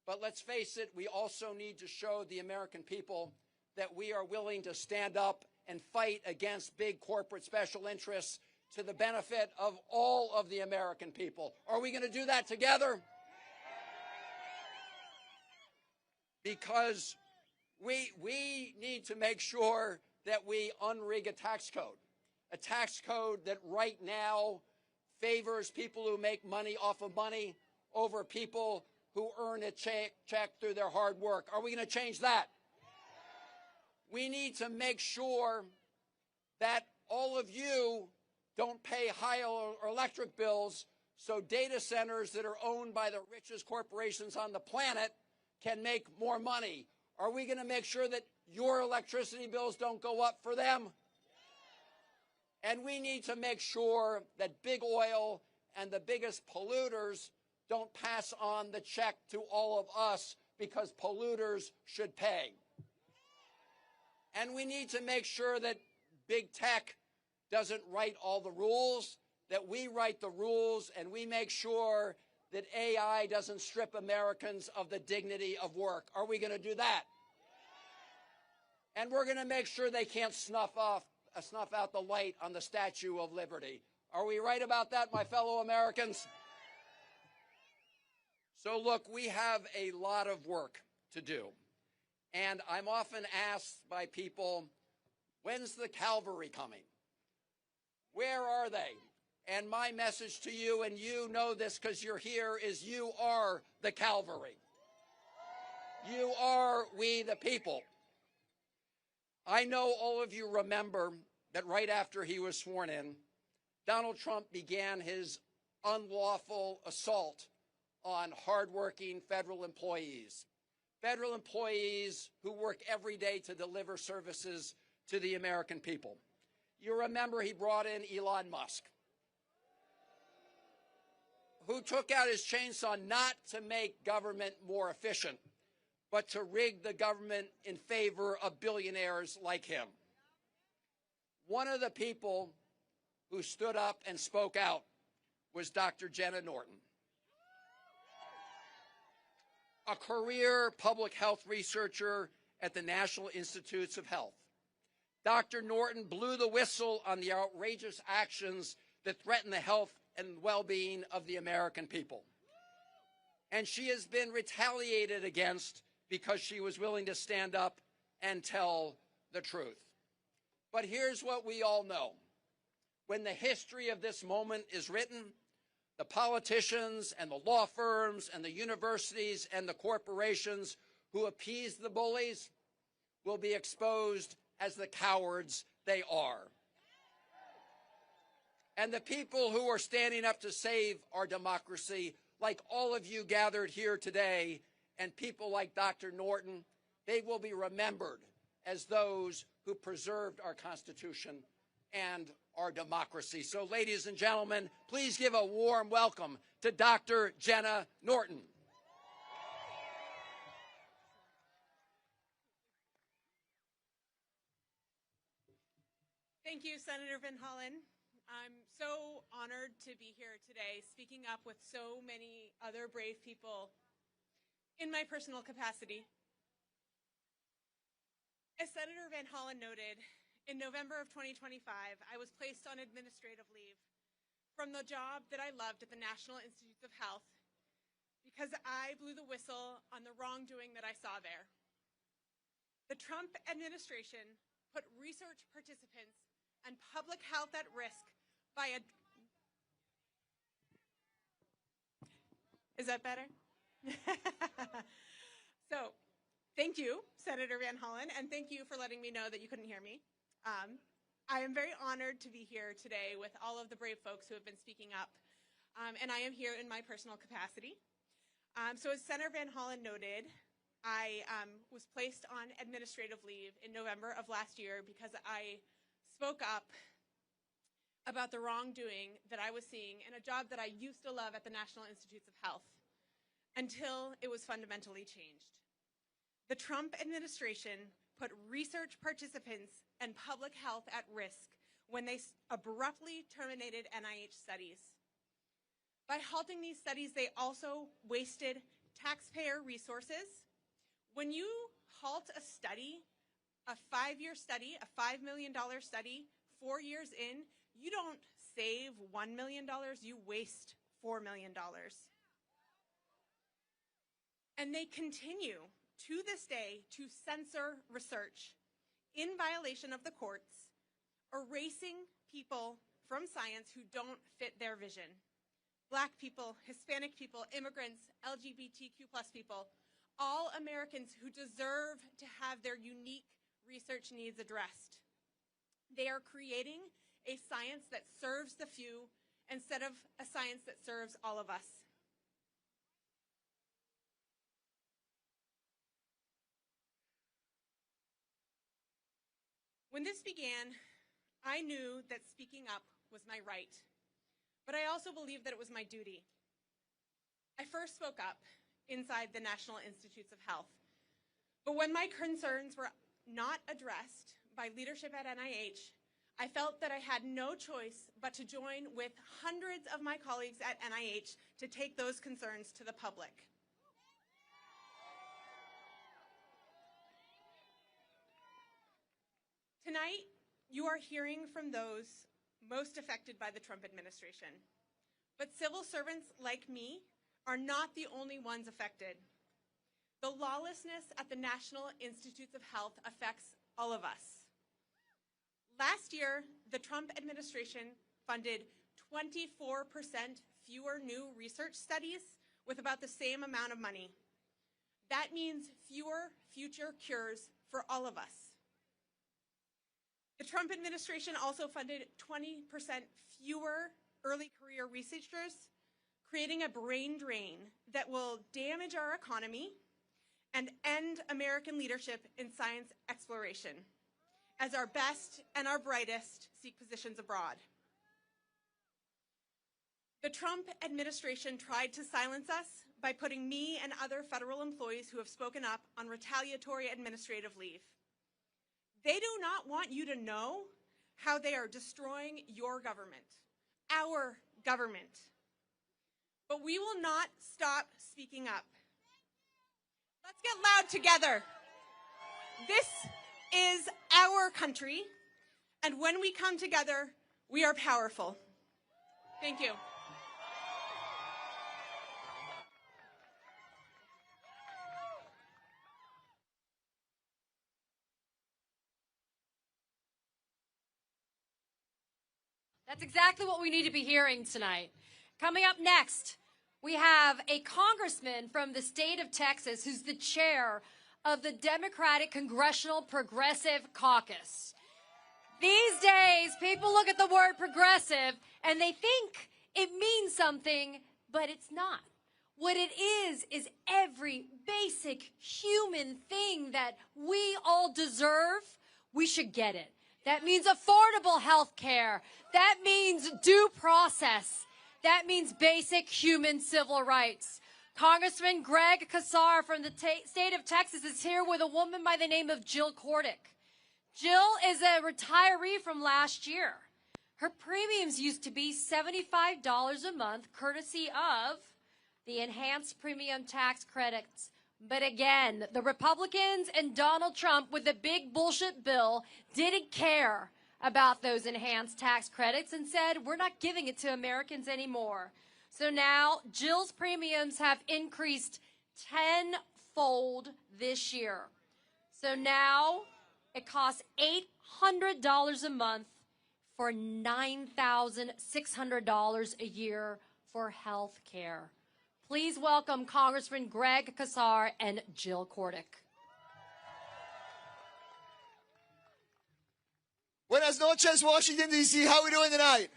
But let's face it, we also need to show the American people that we are willing to stand up and fight against big corporate special interests to the benefit of all of the American people. Are we going to do that together? Because we need to make sure that we unrig a tax code that right now favors people who make money off of money over people who earn a check through their hard work. Are we going to change that? We need to make sure that all of you don't pay higher electric bills so data centers that are owned by the richest corporations on the planet can make more money. Are we going to make sure that your electricity bills don't go up for them? And we need to make sure that big oil and the biggest polluters don't pass on the check to all of us, because polluters should pay. And we need to make sure that big tech doesn't write all the rules, that we write the rules, and we make sure that AI doesn't strip Americans of the dignity of work. Are we going to do that? And we're going to make sure they can't snuff out the light on the Statue of Liberty. Are we right about that, my fellow Americans? So look, we have a lot of work to do. And I'm often asked by people, when's the cavalry coming? Where are they? And my message to you, and you know this because you're here, is you are the cavalry. You are we the people. I know all of you remember that right after he was sworn in, Donald Trump began his unlawful assault on hardworking federal employees who work every day to deliver services to the American people. You remember he brought in Elon Musk, who took out his chainsaw not to make government more efficient, but to rig the government in favor of billionaires like him. One of the people who stood up and spoke out was Dr. Jenna Norton, a career public health researcher at the National Institutes of Health. Dr. Norton blew the whistle on the outrageous actions that threaten the health and well-being of the American people. And she has been retaliated against because she was willing to stand up and tell the truth. But here's what we all know. When the history of this moment is written, the politicians and the law firms and the universities and the corporations who appease the bullies will be exposed as the cowards they are. And the people who are standing up to save our democracy, like all of you gathered here today, and people like Dr. Norton, they will be remembered as those who preserved our Constitution and our democracy. So, ladies and gentlemen, please give a warm welcome to Dr. Jenna Norton. Thank you, Senator Van Hollen. I'm so honored to be here today, speaking up with so many other brave people in my personal capacity. As Senator Van Hollen noted, in November of 2025, I was placed on administrative leave from the job that I loved at the National Institutes of Health because I blew the whistle on the wrongdoing that I saw there. The Trump administration put research participants and public health at risk by a... Is that better? So, thank you, Senator Van Hollen, and thank you for letting me know that you couldn't hear me. I am very honored to be here today with all of the brave folks who have been speaking up, and I am here in my personal capacity. So as Senator Van Hollen noted, I was placed on administrative leave in November of last year because I spoke up about the wrongdoing that I was seeing in a job that I used to love at the National Institutes of Health until it was fundamentally changed. The Trump administration put research participants and public health at risk when they abruptly terminated NIH studies. By halting these studies, they also wasted taxpayer resources. When you halt a study, a 5-year study, a $5 million study, 4 years in, you don't save $1 million, you waste $4 million. And they continue to this day to censor research in violation of the courts, erasing people from science who don't fit their vision. Black people, Hispanic people, immigrants, LGBTQ+ people, all Americans who deserve to have their unique research needs addressed. They are creating a science that serves the few instead of a science that serves all of us. When this began, I knew that speaking up was my right, but I also believed that it was my duty. I first spoke up inside the National Institutes of Health, but when my concerns were not addressed by leadership at NIH, I felt that I had no choice but to join with hundreds of my colleagues at NIH to take those concerns to the public. Tonight, you are hearing from those most affected by the Trump administration. But civil servants like me are not the only ones affected. The lawlessness at the National Institutes of Health affects all of us. Last year, the Trump administration funded 24% fewer new research studies with about the same amount of money. That means fewer future cures for all of us. The Trump administration also funded 20% fewer early career researchers, creating a brain drain that will damage our economy and end American leadership in science exploration, as our best and our brightest seek positions abroad. The Trump administration tried to silence us by putting me and other federal employees who have spoken up on retaliatory administrative leave. They do not want you to know how they are destroying your government, our government. But we will not stop speaking up. Let's get loud together. This is our country, and when we come together, we are powerful. Thank you. That's exactly what we need to be hearing tonight. Coming up next, we have a congressman from the state of Texas who's the chair of the Democratic Congressional Progressive Caucus. These days, people look at the word progressive and they think it means something, but it's not. What it is every basic human thing that we all deserve, we should get it. That means affordable health care. That means due process. That means basic human civil rights. Congressman Greg Casar from the state of Texas is here with a woman by the name of Jill Cordic. Jill is a retiree from last year. Her premiums used to be $75 a month, courtesy of the enhanced premium tax credits. But again, the Republicans and Donald Trump with the big bullshit bill didn't care about those enhanced tax credits and said, we're not giving it to Americans anymore. So now Jill's premiums have increased tenfold this year. So now it costs $800 a month for $9,600 a year for health care. Please welcome Congressman Greg Casar and Jill Cordic. Buenas noches, Washington, D.C. How are we doing tonight?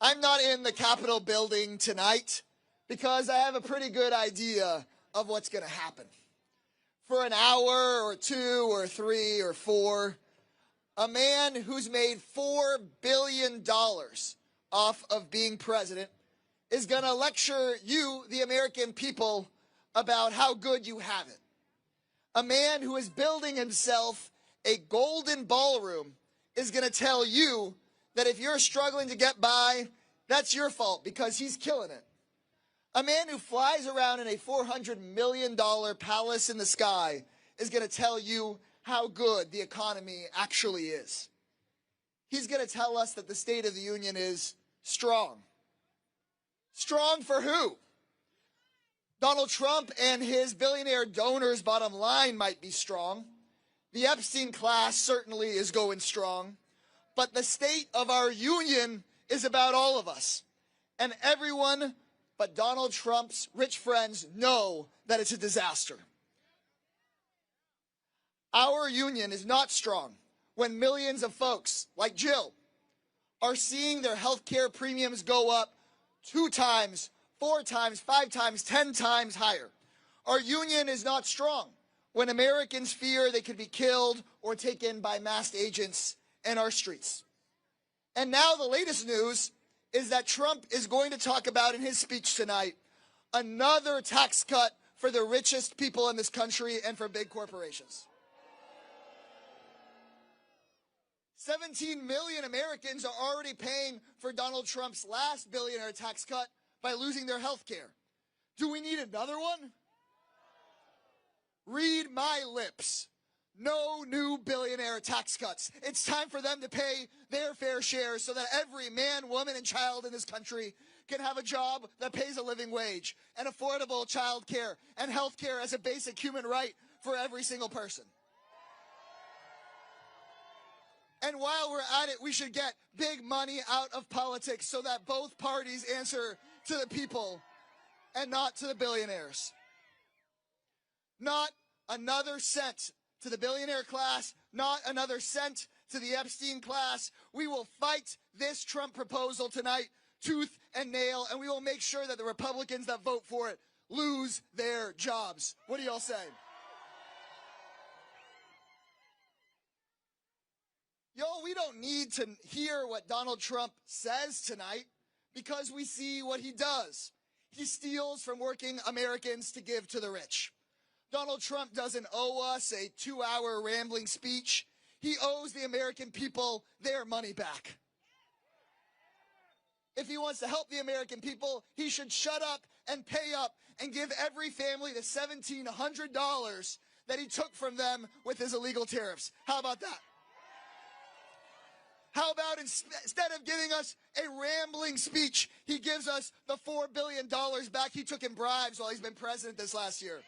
I'm not in the Capitol building tonight because I have a pretty good idea of what's going to happen. For an hour or two or three or four, a man who's made $4 billion off of being president is going to lecture you, the American people, about how good you have it. A man who is building himself a golden ballroom is going to tell you that if you're struggling to get by, that's your fault because he's killing it. A man who flies around in a $400 million palace in the sky is going to tell you how good the economy actually is. He's going to tell us that the State of the Union is strong. Strong for who? Donald Trump and his billionaire donors' bottom line might be strong. The Epstein class certainly is going strong. But the state of our union is about all of us. And everyone but Donald Trump's rich friends know that it's a disaster. Our union is not strong when millions of folks like Jill are seeing their health care premiums go up 2 times, 4 times, 5 times, 10 times higher. Our union is not strong when Americans fear they could be killed or taken by masked agents in our streets. And now the latest news is that Trump is going to talk about in his speech tonight another tax cut for the richest people in this country and for big corporations. 17 million Americans are already paying for Donald Trump's last billionaire tax cut by losing their health care. Do we need another one? Read my lips. No new billionaire tax cuts. It's time for them to pay their fair share so that every man, woman, and child in this country can have a job that pays a living wage and affordable child care and health care as a basic human right for every single person. And while we're at it, we should get big money out of politics so that both parties answer to the people and not to the billionaires. Not another cent to the billionaire class, not another cent to the Epstein class. We will fight this Trump proposal tonight, tooth and nail, and we will make sure that the Republicans that vote for it lose their jobs. What do y'all say? Y'all, we don't need to hear what Donald Trump says tonight because we see what he does. He steals from working Americans to give to the rich. Donald Trump doesn't owe us a 2-hour rambling speech. He owes the American people their money back. If he wants to help the American people, he should shut up and pay up and give every family the $1,700 that he took from them with his illegal tariffs. How about that? How about instead of giving us a rambling speech, he gives us the $4 billion back he took in bribes while he's been president this last year?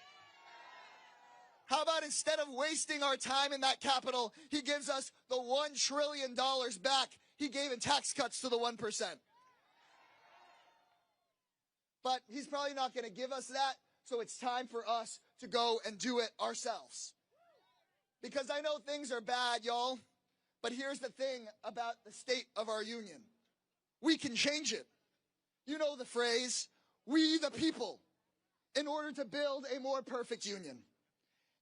How about instead of wasting our time in that Capitol, he gives us the $1 trillion back he gave in tax cuts to the 1%? But he's probably not going to give us that, so it's time for us to go and do it ourselves. Because I know things are bad, y'all, but here's the thing about the state of our union. We can change it. You know the phrase, we the people, in order to build a more perfect union.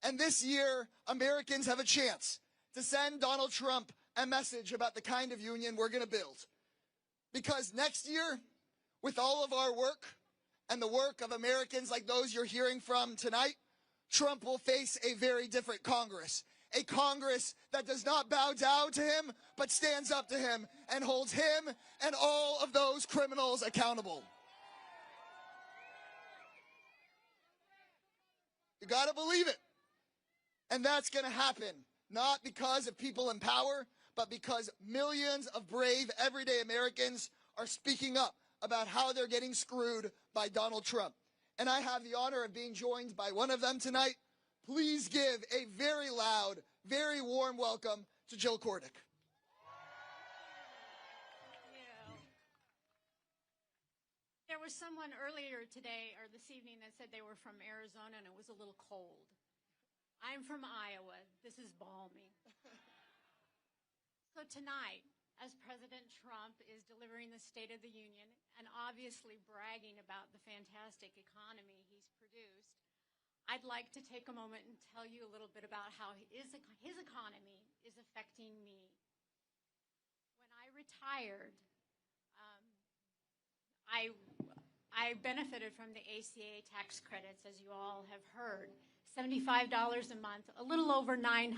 And this year, Americans have a chance to send Donald Trump a message about the kind of union we're going to build. Because next year, with all of our work and the work of Americans like those you're hearing from tonight, Trump will face a very different Congress. A Congress that does not bow down to him, but stands up to him and holds him and all of those criminals accountable. You got to believe it. And that's going to happen, not because of people in power, but because millions of brave, everyday Americans are speaking up about how they're getting screwed by Donald Trump. And I have the honor of being joined by one of them tonight. Please give a very loud, very warm welcome to Jill Cordic. There was someone earlier today or this evening that said they were from Arizona and it was a little cold. I'm from Iowa. This is balmy. So tonight, as President Trump is delivering the State of the Union and obviously bragging about the fantastic economy he's produced, I'd like to take a moment and tell you a little bit about how his economy is affecting me. When I retired, I benefited from the ACA tax credits, as you all have heard. $75 a month, a little over $900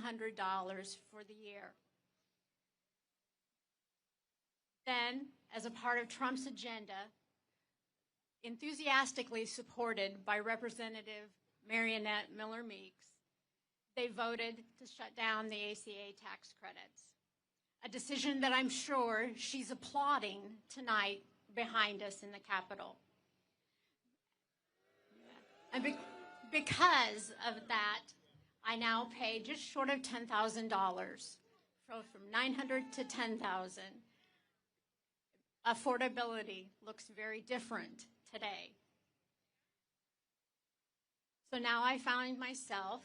for the year. Then, as a part of Trump's agenda, enthusiastically supported by Representative Marionette Miller Meeks, they voted to shut down the ACA tax credits. A decision that I'm sure she's applauding tonight behind us in the Capitol. And because of that, I now pay just short of $10,000, from $900 to $10,000. Affordability looks very different today. So now I find myself,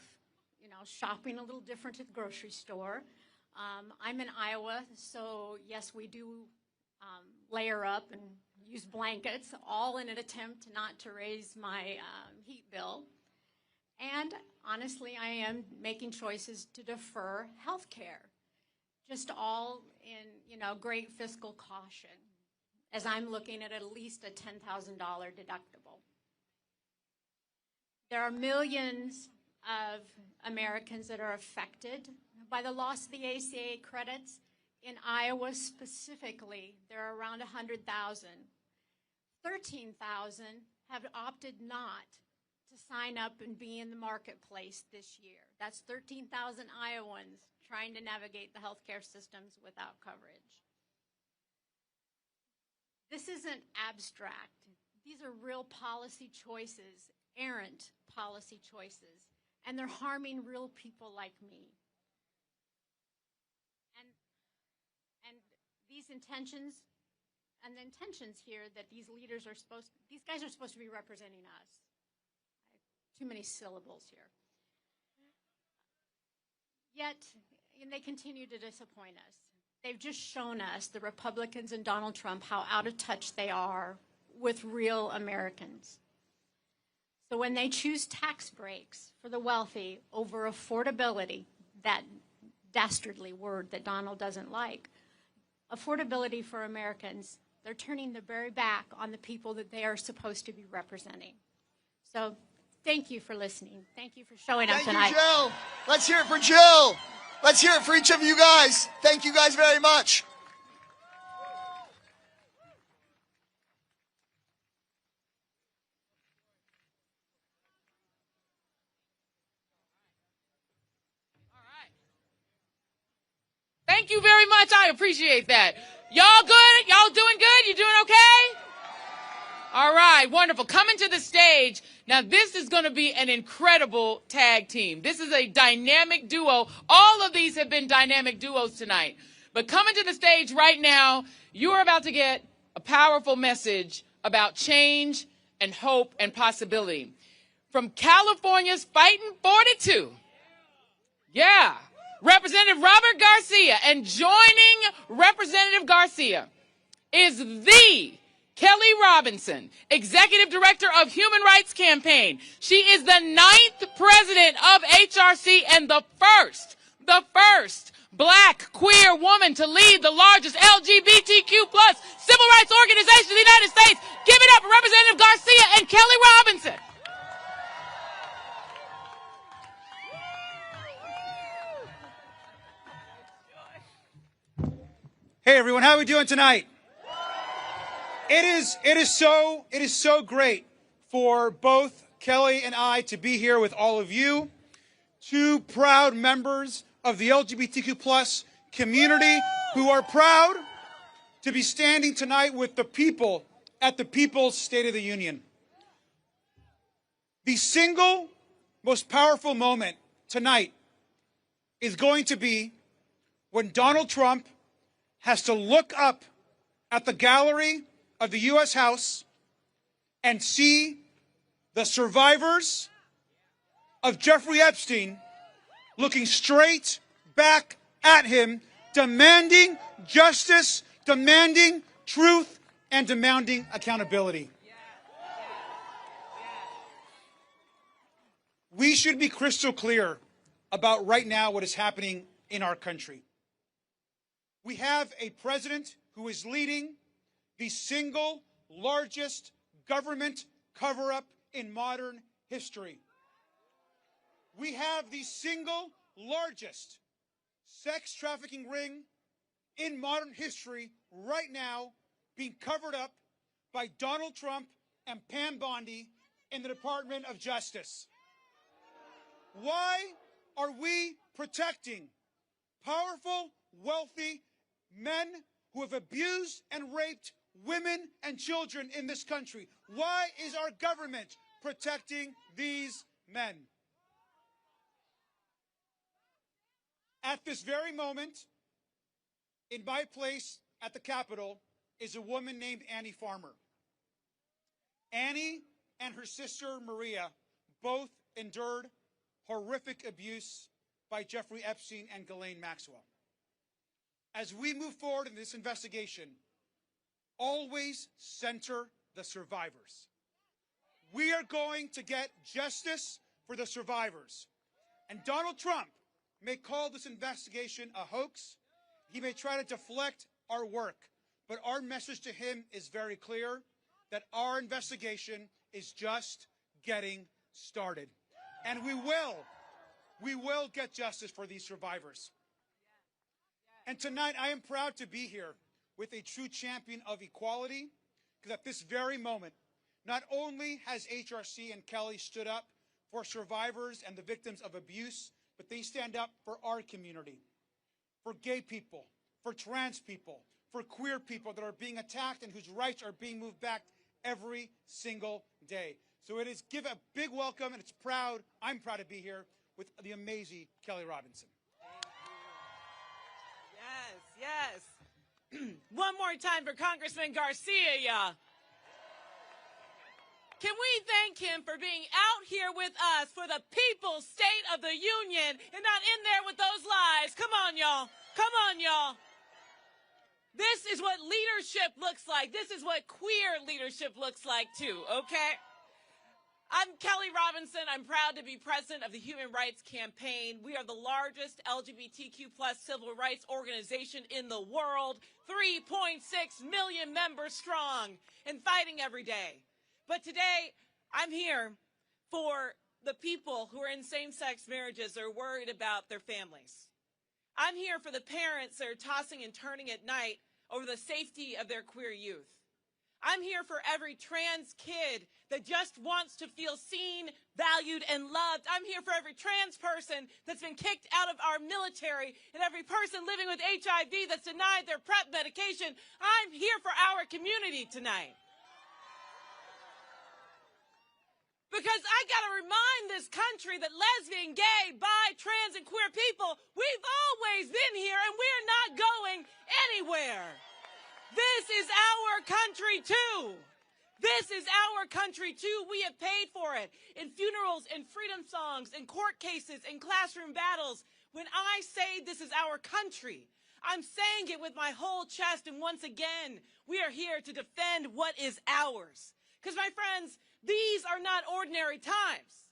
shopping a little different at the grocery store. I'm in Iowa, so yes, we do layer up and use blankets, all in an attempt not to raise my heat bill. And honestly, I am making choices to defer health care, just all in, great fiscal caution, as I'm looking at least a $10,000 deductible. There are millions of Americans that are affected by the loss of the ACA credits. In Iowa specifically, there are around 100,000. 13,000 have opted not to sign up and be in the marketplace this year. That's 13,000 Iowans trying to navigate the healthcare systems without coverage. This isn't abstract. These are real policy choices, errant policy choices, and they're harming real people like me. And these intentions and the intentions here that these leaders are these guys are supposed to be representing us. Too many syllables here. Yet, they continue to disappoint us. They've just shown us, the Republicans and Donald Trump, how out of touch they are with real Americans. So when they choose tax breaks for the wealthy over affordability, that dastardly word that Donald doesn't like, affordability for Americans They're turning their very back on the people that they are supposed to be representing. So thank you for listening. Thank you for showing up tonight. Thank you, Jill. Let's hear it for Jill. Let's hear it for each of you guys. Thank you guys very much. Thank you very much. I appreciate that. Y'all good? Y'all doing good? You doing okay? All right, wonderful. Coming to the stage. Now, this is going to be an incredible tag team. This is a dynamic duo. All of these have been dynamic duos tonight. But coming to the stage right now, you are about to get a powerful message about change and hope and possibility. From California's Fighting 42. Yeah. Representative Robert Garcia, and joining Representative Garcia is the Kelly Robinson, Executive Director of Human Rights Campaign. She is the 9th president of HRC and the first black queer woman to lead the largest LGBTQ plus civil rights organization in the United States. Give it up for Representative Garcia and Kelly Robinson. Hey everyone, how are we doing tonight? It is so great for both Kelly and I to be here with all of you, two proud members of the LGBTQ plus community who are proud to be standing tonight with the people at the People's State of the Union. The single most powerful moment tonight is going to be when Donald Trump has to look up at the gallery of the U.S. House and see the survivors of Jeffrey Epstein looking straight back at him, demanding justice, demanding truth, and demanding accountability. We should be crystal clear about right now what is happening in our country. We have a president who is leading the single largest government cover-up in modern history. We have the single largest sex trafficking ring in modern history right now being covered up by Donald Trump and Pam Bondi in the Department of Justice. Why are we protecting powerful, wealthy men who have abused and raped women and children in this country? Why is our government protecting these men? At this very moment, in my place at the Capitol, is a woman named Annie Farmer. Annie and her sister Maria both endured horrific abuse by Jeffrey Epstein and Ghislaine Maxwell. As we move forward in this investigation, always center the survivors. We are going to get justice for the survivors. And Donald Trump may call this investigation a hoax. He may try to deflect our work. But our message to him is very clear, that our investigation is just getting started. And we will get justice for these survivors. And tonight, I am proud to be here with a true champion of equality, because at this very moment, not only has HRC and Kelly stood up for survivors and the victims of abuse, but they stand up for our community, for gay people, for trans people, for queer people that are being attacked and whose rights are being moved back every single day. So it is give a big welcome, and I'm proud to be here with the amazing Kelly Robinson. Yes. One more time for Congressman Garcia, y'all. Can we thank him for being out here with us for the People's State of the Union and not in there with those lies? Come on, y'all. Come on, y'all. This is what leadership looks like. This is what queer leadership looks like, too, okay? I'm Kelly Robinson. I'm proud to be president of the Human Rights Campaign. We are the largest LGBTQ plus civil rights organization in the world, 3.6 million members strong and fighting every day. But today, I'm here for the people who are in same-sex marriages or are worried about their families. I'm here for the parents that are tossing and turning at night over the safety of their queer youth. I'm here for every trans kid that just wants to feel seen, valued, and loved. I'm here for every trans person that's been kicked out of our military and every person living with HIV that's denied their PrEP medication. I'm here for our community tonight. Because I gotta remind this country that lesbian, gay, bi, trans, and queer people, we've always been here and we're not going anywhere. This is our country too. This is our country too. We have paid for it in funerals, in freedom songs, in court cases, in classroom battles. When I say this is our country, I'm saying it with my whole chest. And once again, we are here to defend what is ours. Because my friends, these are not ordinary times.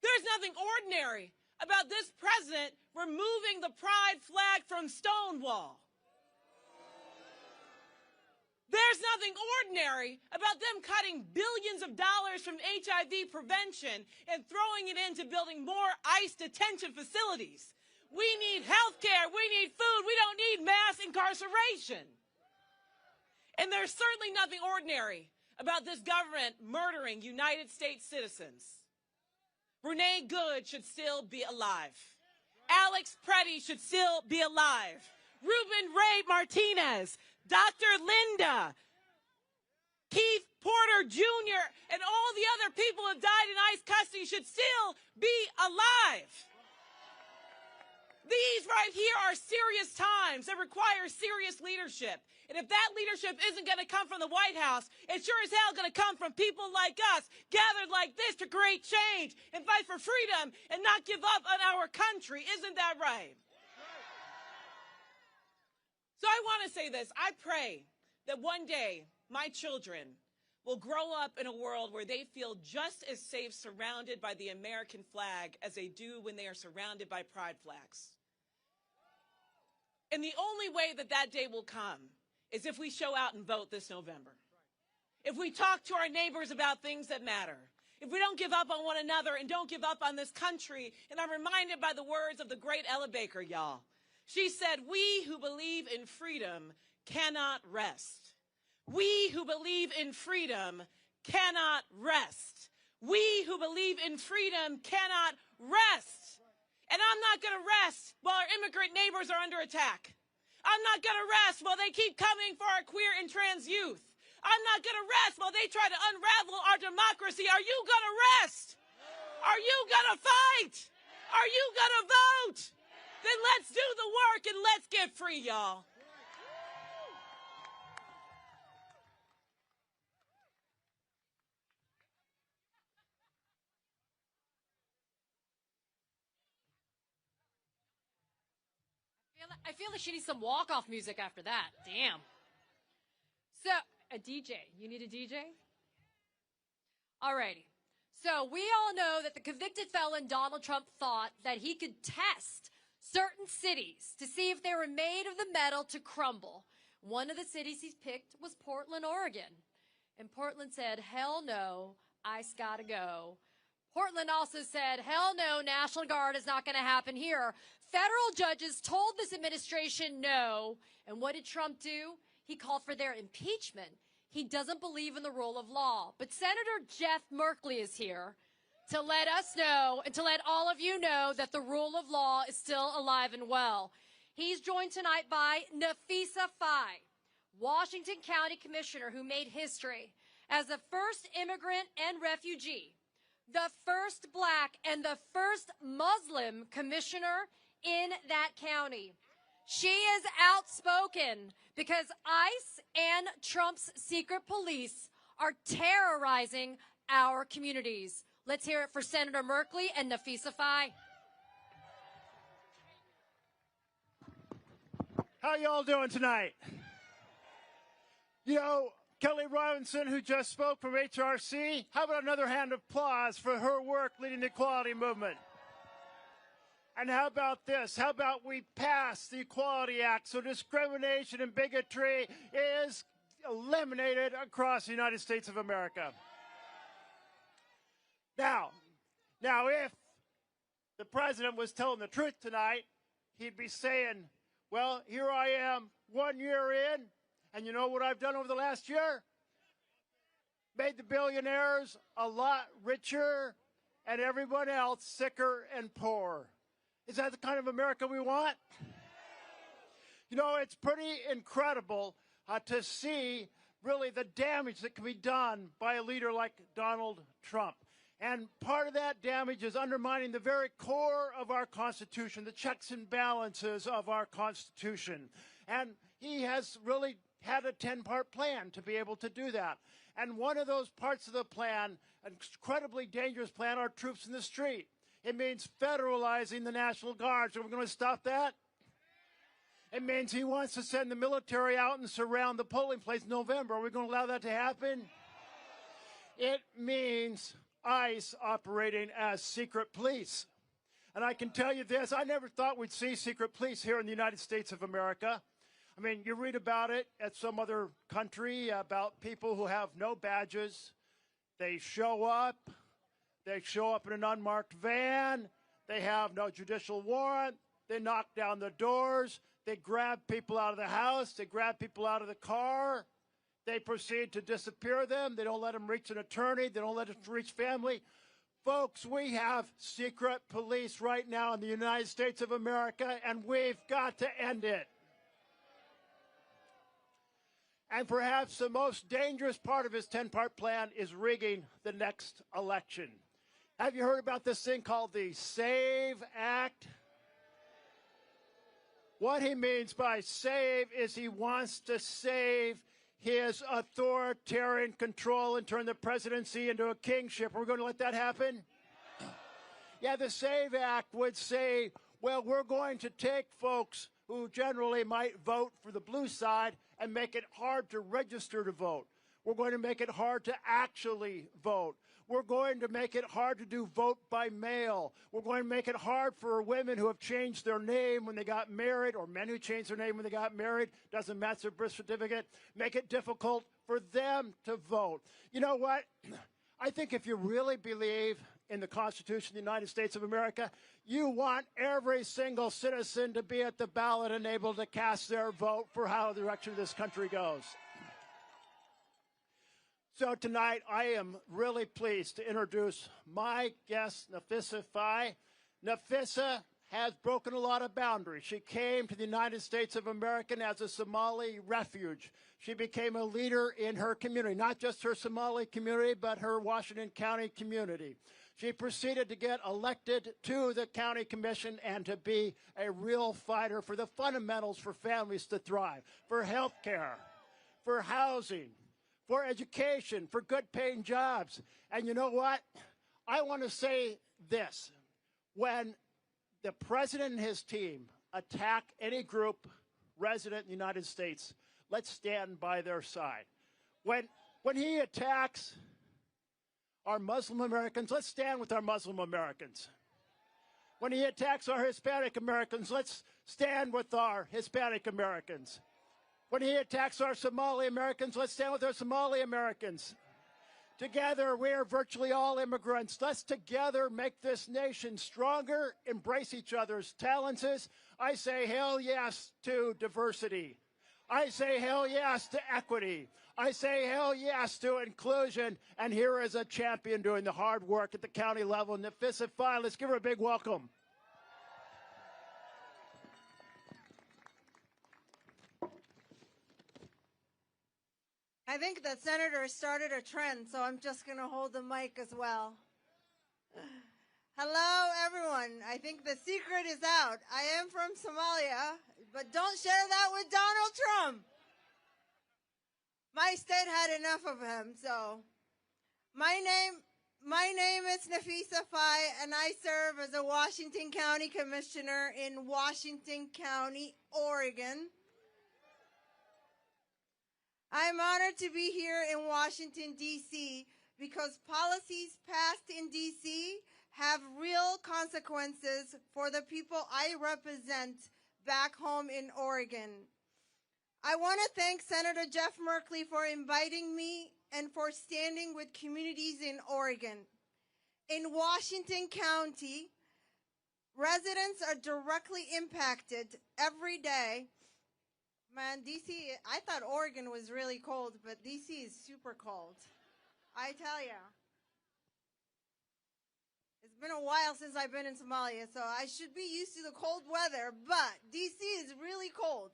There's nothing ordinary about this president removing the pride flag from Stonewall. There's nothing ordinary about them cutting billions of dollars from HIV prevention and throwing it into building more ICE detention facilities. We need health care. We need food. We don't need mass incarceration. And there's certainly nothing ordinary about this government murdering United States citizens. Renee Good should still be alive. Alex Preddy should still be alive. Ruben Ray Martinez, Dr. Linda, Keith Porter Jr., and all the other people who have died in ICE custody should still be alive. These right here are serious times that require serious leadership. And if that leadership isn't going to come from the White House, it's sure as hell going to come from people like us, gathered like this to create change and fight for freedom and not give up on our country. Isn't that right? So I want to say this. I pray that one day my children will grow up in a world where they feel just as safe surrounded by the American flag as they do when they are surrounded by pride flags. And the only way that that day will come is if we show out and vote this November. If we talk to our neighbors about things that matter. If we don't give up on one another and don't give up on this country. And I'm reminded by the words of the great Ella Baker, y'all. She said, "We who believe in freedom cannot rest. We who believe in freedom cannot rest. We who believe in freedom cannot rest." And I'm not going to rest while our immigrant neighbors are under attack. I'm not going to rest while they keep coming for our queer and trans youth. I'm not going to rest while they try to unravel our democracy. Are you going to rest? Are you going to fight? Are you going to vote? Then let's do the work and let's get free, y'all. I feel like she needs some walk-off music after that. Damn. So, a DJ. You need a DJ? Alrighty. So, we all know that the convicted felon Donald Trump thought that he could test certain cities to see if they were made of the metal to crumble. One of the cities he's picked was Portland, Oregon. And Portland said, hell no, ICE gotta go. Portland also said, hell no, National Guard is not going to happen here. Federal judges told this administration no. And what did Trump do? He called for their impeachment. He doesn't believe in the rule of law. But Senator Jeff Merkley is here to let us know and to let all of you know that the rule of law is still alive and well. He's joined tonight by Nafisa, Washington County Commissioner, who made history as the first immigrant and refugee, the first black and the first Muslim commissioner in that county. She is outspoken because ICE and Trump's secret police are terrorizing our communities. Let's hear it for Senator Merkley and Nafisa. How y'all doing tonight? You know, Kelly Robinson, who just spoke from HRC. How about another hand of applause for her work leading the equality movement? And how about this? How about we pass the Equality Act so discrimination and bigotry is eliminated across the United States of America? Now, if the president was telling the truth tonight, he'd be saying, well, here I am 1 year in, and you know what I've done over the last year? Made the billionaires a lot richer and everyone else sicker and poorer. Is that the kind of America we want? You know, it's pretty incredible to see really the damage that can be done by a leader like Donald Trump. And part of that damage is undermining the very core of our Constitution, the checks and balances of our Constitution. And he has really had a 10-part plan to be able to do that. And one of those parts of the plan, an incredibly dangerous plan, are troops in the street. It means federalizing the National Guard. So we're going to stop that? It means he wants to send the military out and surround the polling place in November. Are we going to allow that to happen? It means ICE operating as secret police. And I can tell you this, I never thought we'd see secret police here in the United States of America. I mean, you read about it at some other country, about people who have no badges. They show up in an unmarked van, they have no judicial warrant, they knock down the doors, they grab people out of the house, they grab people out of the car, they proceed to disappear them, they don't let them reach an attorney, they don't let them reach family. Folks, we have secret police right now in the United States of America, and we've got to end it. And perhaps the most dangerous part of his 10-part plan is rigging the next election. Have you heard about this thing called the SAVE Act? What he means by save is he wants to save his authoritarian control and turn the presidency into a kingship. Are we going to let that happen? Yeah, the SAVE Act would say, well, we're going to take folks who generally might vote for the blue side and make it hard to register to vote. We're going to make it hard to actually vote. We're going to make it hard to do vote by mail. We're going to make it hard for women who have changed their name when they got married, or men who changed their name when they got married, doesn't match their birth certificate, make it difficult for them to vote. You know what? I think if you really believe in the Constitution of the United States of America, you want every single citizen to be at the ballot and able to cast their vote for how the direction of this country goes. So tonight, I am really pleased to introduce my guest, Nafisa Faye. Nafisa has broken a lot of boundaries. She came to the United States of America as a Somali refuge. She became a leader in her community, not just her Somali community, but her Washington County community. She proceeded to get elected to the county commission and to be a real fighter for the fundamentals for families to thrive, for health care, for housing, for education, for good paying jobs. And you know what? I want to say this. When the president and his team attack any group resident in the United States, let's stand by their side. When he attacks our Muslim Americans, let's stand with our Muslim Americans. When he attacks our Hispanic Americans, let's stand with our Hispanic Americans. When he attacks our Somali Americans, let's stand with our Somali Americans. Together, we are virtually all immigrants. Let's together make this nation stronger, embrace each other's talents. I say hell yes to diversity. I say hell yes to equity. I say hell yes to inclusion. And here is a champion doing the hard work at the county level, Nafisa Faye. Let's give her a big welcome. I think the senator started a trend, so I'm just going to hold the mic as well. Hello, everyone. I think the secret is out. I am from Somalia, but don't share that with Donald Trump. My state had enough of him, so. My name is Nafisa Faye, and I serve as a Washington County Commissioner in Washington County, Oregon. I'm honored to be here in Washington, D.C., because policies passed in D.C. have real consequences for the people I represent back home in Oregon. I want to thank Senator Jeff Merkley for inviting me and for standing with communities in Oregon. In Washington County, residents are directly impacted every day. Man, D.C., I thought Oregon was really cold, but D.C. is super cold. I tell ya. It's been a while since I've been in Somalia, so I should be used to the cold weather, but D.C. is really cold.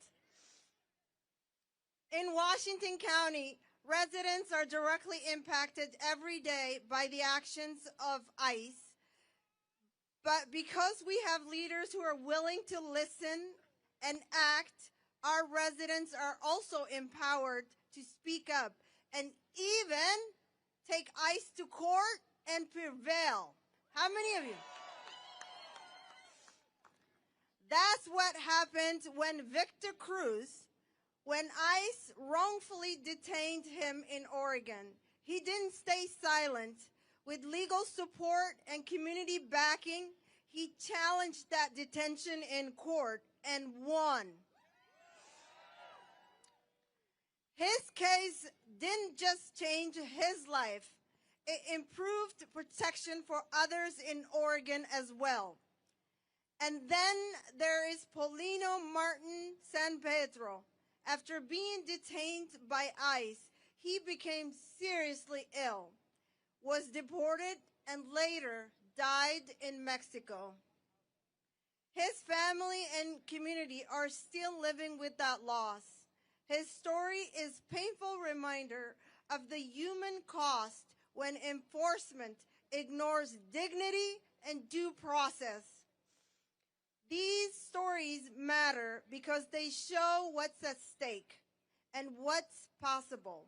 In Washington County, residents are directly impacted every day by the actions of ICE. But because we have leaders who are willing to listen and act, our residents are also empowered to speak up and even take ICE to court and prevail. How many of you? That's what happened when Victor Cruz, when ICE wrongfully detained him in Oregon. He didn't stay silent. With legal support and community backing, he challenged that detention in court and won. His case didn't just change his life, it improved protection for others in Oregon as well. And then there is Paulino Martin San Pedro. After being detained by ICE, he became seriously ill, was deported, and later died in Mexico. His family and community are still living with that loss. His story is a painful reminder of the human cost when enforcement ignores dignity and due process. These stories matter because they show what's at stake and what's possible.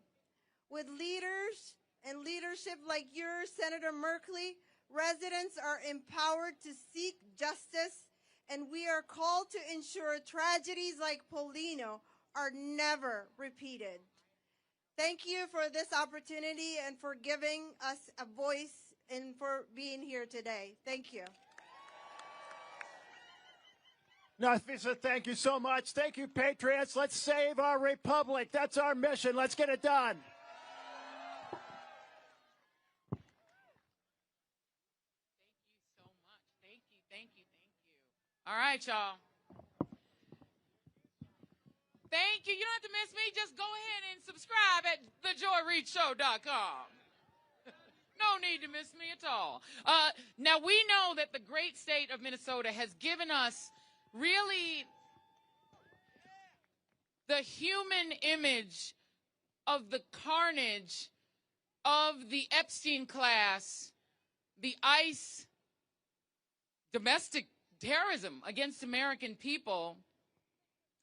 With leaders and leadership like yours, Senator Merkley, residents are empowered to seek justice, and we are called to ensure tragedies like Paulino are never repeated. Thank you for this opportunity and for giving us a voice and for being here today. Thank you. Nafisa, thank you so much. Thank you, Patriots. Let's save our republic. That's our mission. Let's get it done. All right, y'all. Thank you. You don't have to miss me. Just go ahead and subscribe at thejoyreadshow.com. No need to miss me at all. Now, we know that the great state of Minnesota has given us really the human image of the carnage of the Epstein class, the ICE domestic terrorism against American people,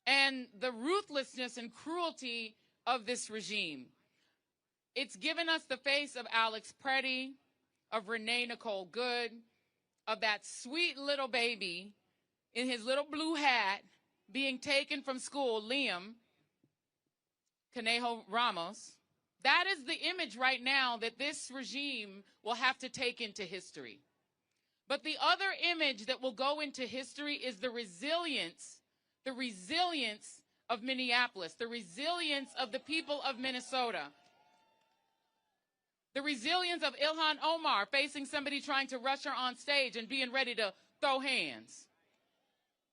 and the ruthlessness and cruelty of this regime. It's given us the face of Alex Preddy, of Renee Nicole Good, of that sweet little baby in his little blue hat being taken from school, Liam Conejo Ramos. That is the image right now that this regime will have to take into history. But the other image that will go into history is the resilience of Minneapolis, the resilience of the people of Minnesota, the resilience of Ilhan Omar facing somebody trying to rush her on stage and being ready to throw hands.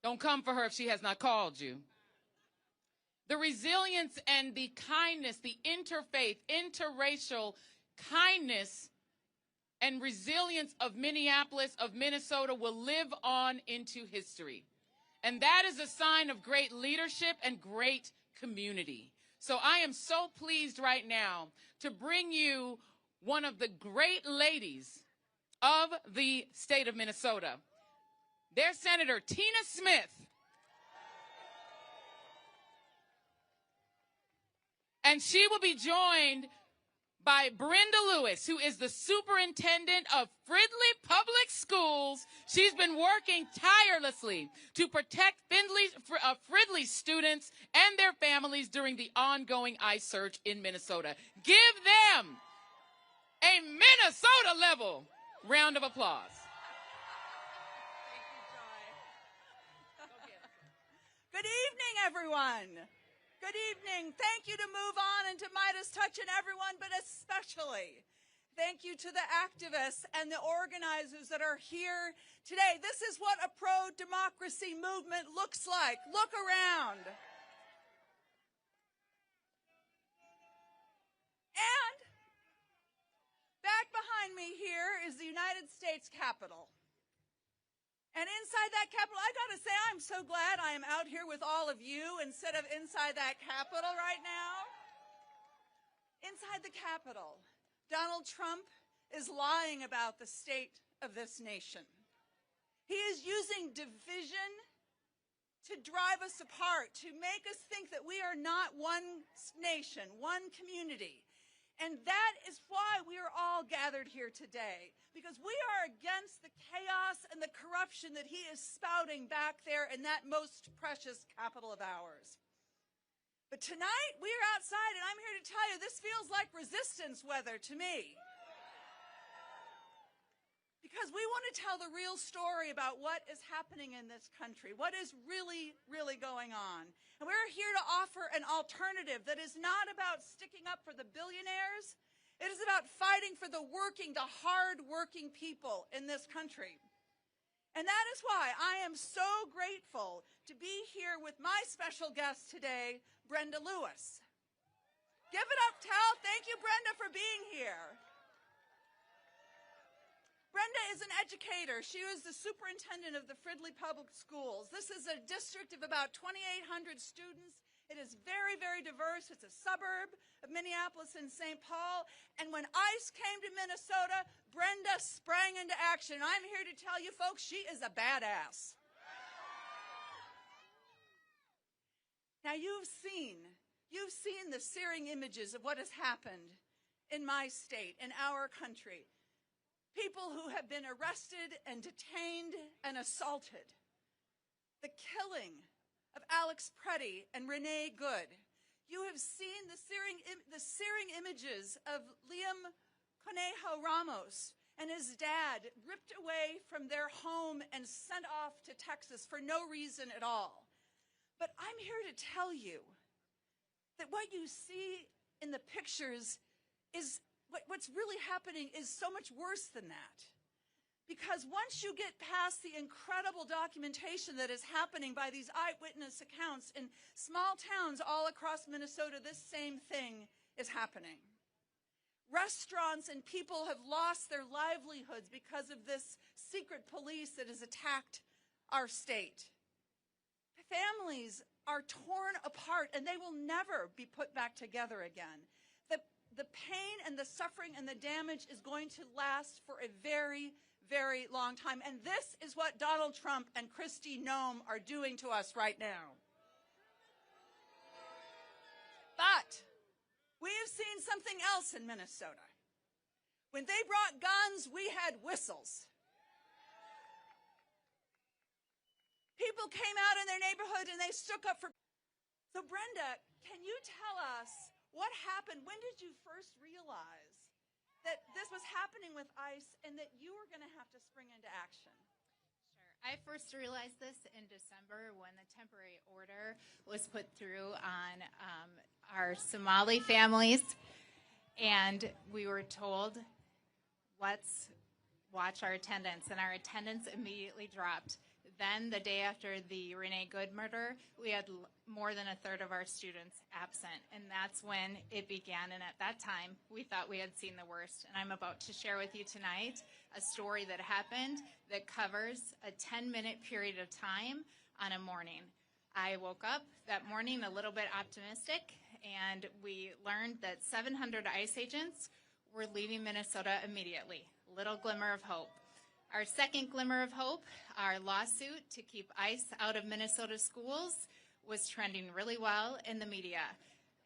Don't come for her if she has not called you. The resilience and the kindness, the interfaith, interracial kindness and resilience of Minneapolis, of Minnesota, will live on into history. And that is a sign of great leadership and great community. So I am so pleased right now to bring you one of the great ladies of the state of Minnesota, their Senator Tina Smith. And she will be joined by Brenda Lewis, who is the superintendent of Fridley Public Schools. She's been working tirelessly to protect Fridley students and their families during the ongoing ICE search in Minnesota. Give them a Minnesota-level round of applause. Good evening, everyone. Good evening. Thank you to MoveOn and to MeidasTouch and everyone, but especially thank you to the activists and the organizers that are here today. This is what a pro-democracy movement looks like. Look around. And back behind me here is the United States Capitol. And inside that Capitol, I gotta say, I'm so glad I am out here with all of you instead of inside that Capitol right now. Inside the Capitol, Donald Trump is lying about the state of this nation. He is using division to drive us apart, to make us think that we are not one nation, one community. And that is why we are all gathered here today, because we are against the chaos and the corruption that he is spouting back there in that most precious capital of ours. But tonight, we are outside, and I'm here to tell you, this feels like resistance weather to me. Because we want to tell the real story about what is happening in this country, what is really, really going on. And we're here to offer an alternative that is not about sticking up for the billionaires. It is about fighting for the working, the hard-working people in this country. And that is why I am so grateful to be here with my special guest today, Brenda Lewis. Give it up, Tal. Thank you, Brenda, for being here. Brenda is an educator. She was the superintendent of the Fridley Public Schools. This is a district of about 2,800 students. It is very, very diverse. It's a suburb of Minneapolis and St. Paul. And when ICE came to Minnesota, Brenda sprang into action. I'm here to tell you, folks, she is a badass. Now, you've seen the searing images of what has happened in my state, in our country. People who have been arrested and detained and assaulted. The killing of Alex Preddy and Renee Good. You have seen the searing images of Liam Conejo Ramos and his dad ripped away from their home and sent off to Texas for no reason at all. But I'm here to tell you that what you see in the pictures is what's really happening is so much worse than that. Because once you get past the incredible documentation that is happening by these eyewitness accounts in small towns all across Minnesota, this same thing is happening. Restaurants and people have lost their livelihoods because of this secret police that has attacked our state. Families are torn apart and they will never be put back together again. The pain and the suffering and the damage is going to last for a very, very long time. And this is what Donald Trump and Kristi Noem are doing to us right now. But we have seen something else in Minnesota. When they brought guns, we had whistles. People came out in their neighborhood and they stood up for... So Brenda, can you tell us what happened? When did you first realize that this was happening with ICE and that you were going to have to spring into action? Sure. I first realized this in December when the temporary order was put through on our Somali families. And we were told, let's watch our attendance. And our attendance immediately dropped. Then, the day after the Renee Good murder, we had more than a third of our students absent. And that's when it began. And at that time, we thought we had seen the worst. And I'm about to share with you tonight a story that happened that covers a 10-minute period of time on a morning. I woke up that morning a little bit optimistic, and we learned that 700 ICE agents were leaving Minnesota immediately. Little glimmer of hope. Our second glimmer of hope, our lawsuit to keep ICE out of Minnesota schools, was trending really well in the media.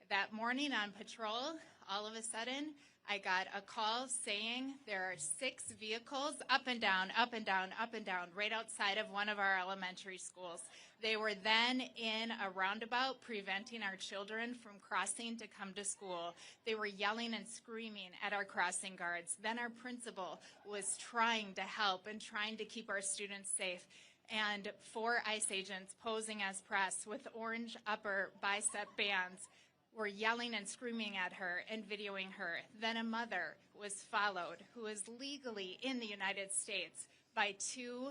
That morning on patrol, all of a sudden, I got a call saying there are 6 vehicles up and down, up and down, up and down, right outside of one of our elementary schools. They were then in a roundabout preventing our children from crossing to come to school. They were yelling and screaming at our crossing guards. Then our principal was trying to help and trying to keep our students safe. And 4 ICE agents posing as press with orange upper bicep bands were yelling and screaming at her and videoing her. Then a mother was followed who is legally in the United States by 2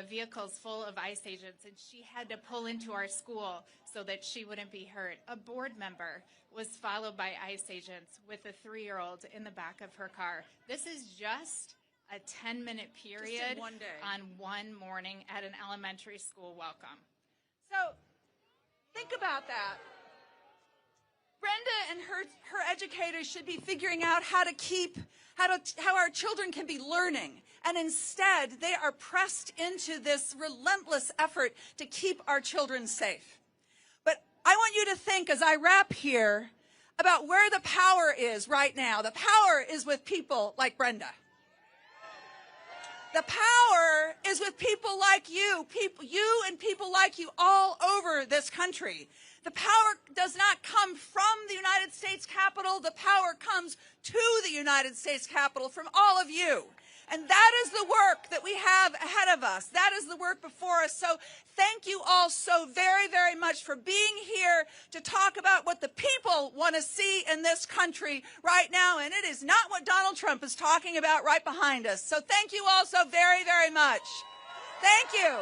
vehicles full of ICE agents, and she had to pull into our school so that she wouldn't be hurt. A board member was followed by ICE agents with a 3-year-old in the back of her car. This is just a 10-minute period one day. on one morning at an elementary school welcome. So think about that. Brenda and her educators should be figuring out how our children can be learning. And instead, they are pressed into this relentless effort to keep our children safe. But I want you to think, as I wrap here, about where the power is right now. The power is with people like Brenda. The power is with people like you and people like you all over this country. The power does not come from the United States Capitol. The power comes to the United States Capitol from all of you. And that is the work that we have ahead of us. That is the work before us. So thank you all so very, very much for being here to talk about what the people want to see in this country right now. And it is not what Donald Trump is talking about right behind us. So thank you all so very, very much. Thank you.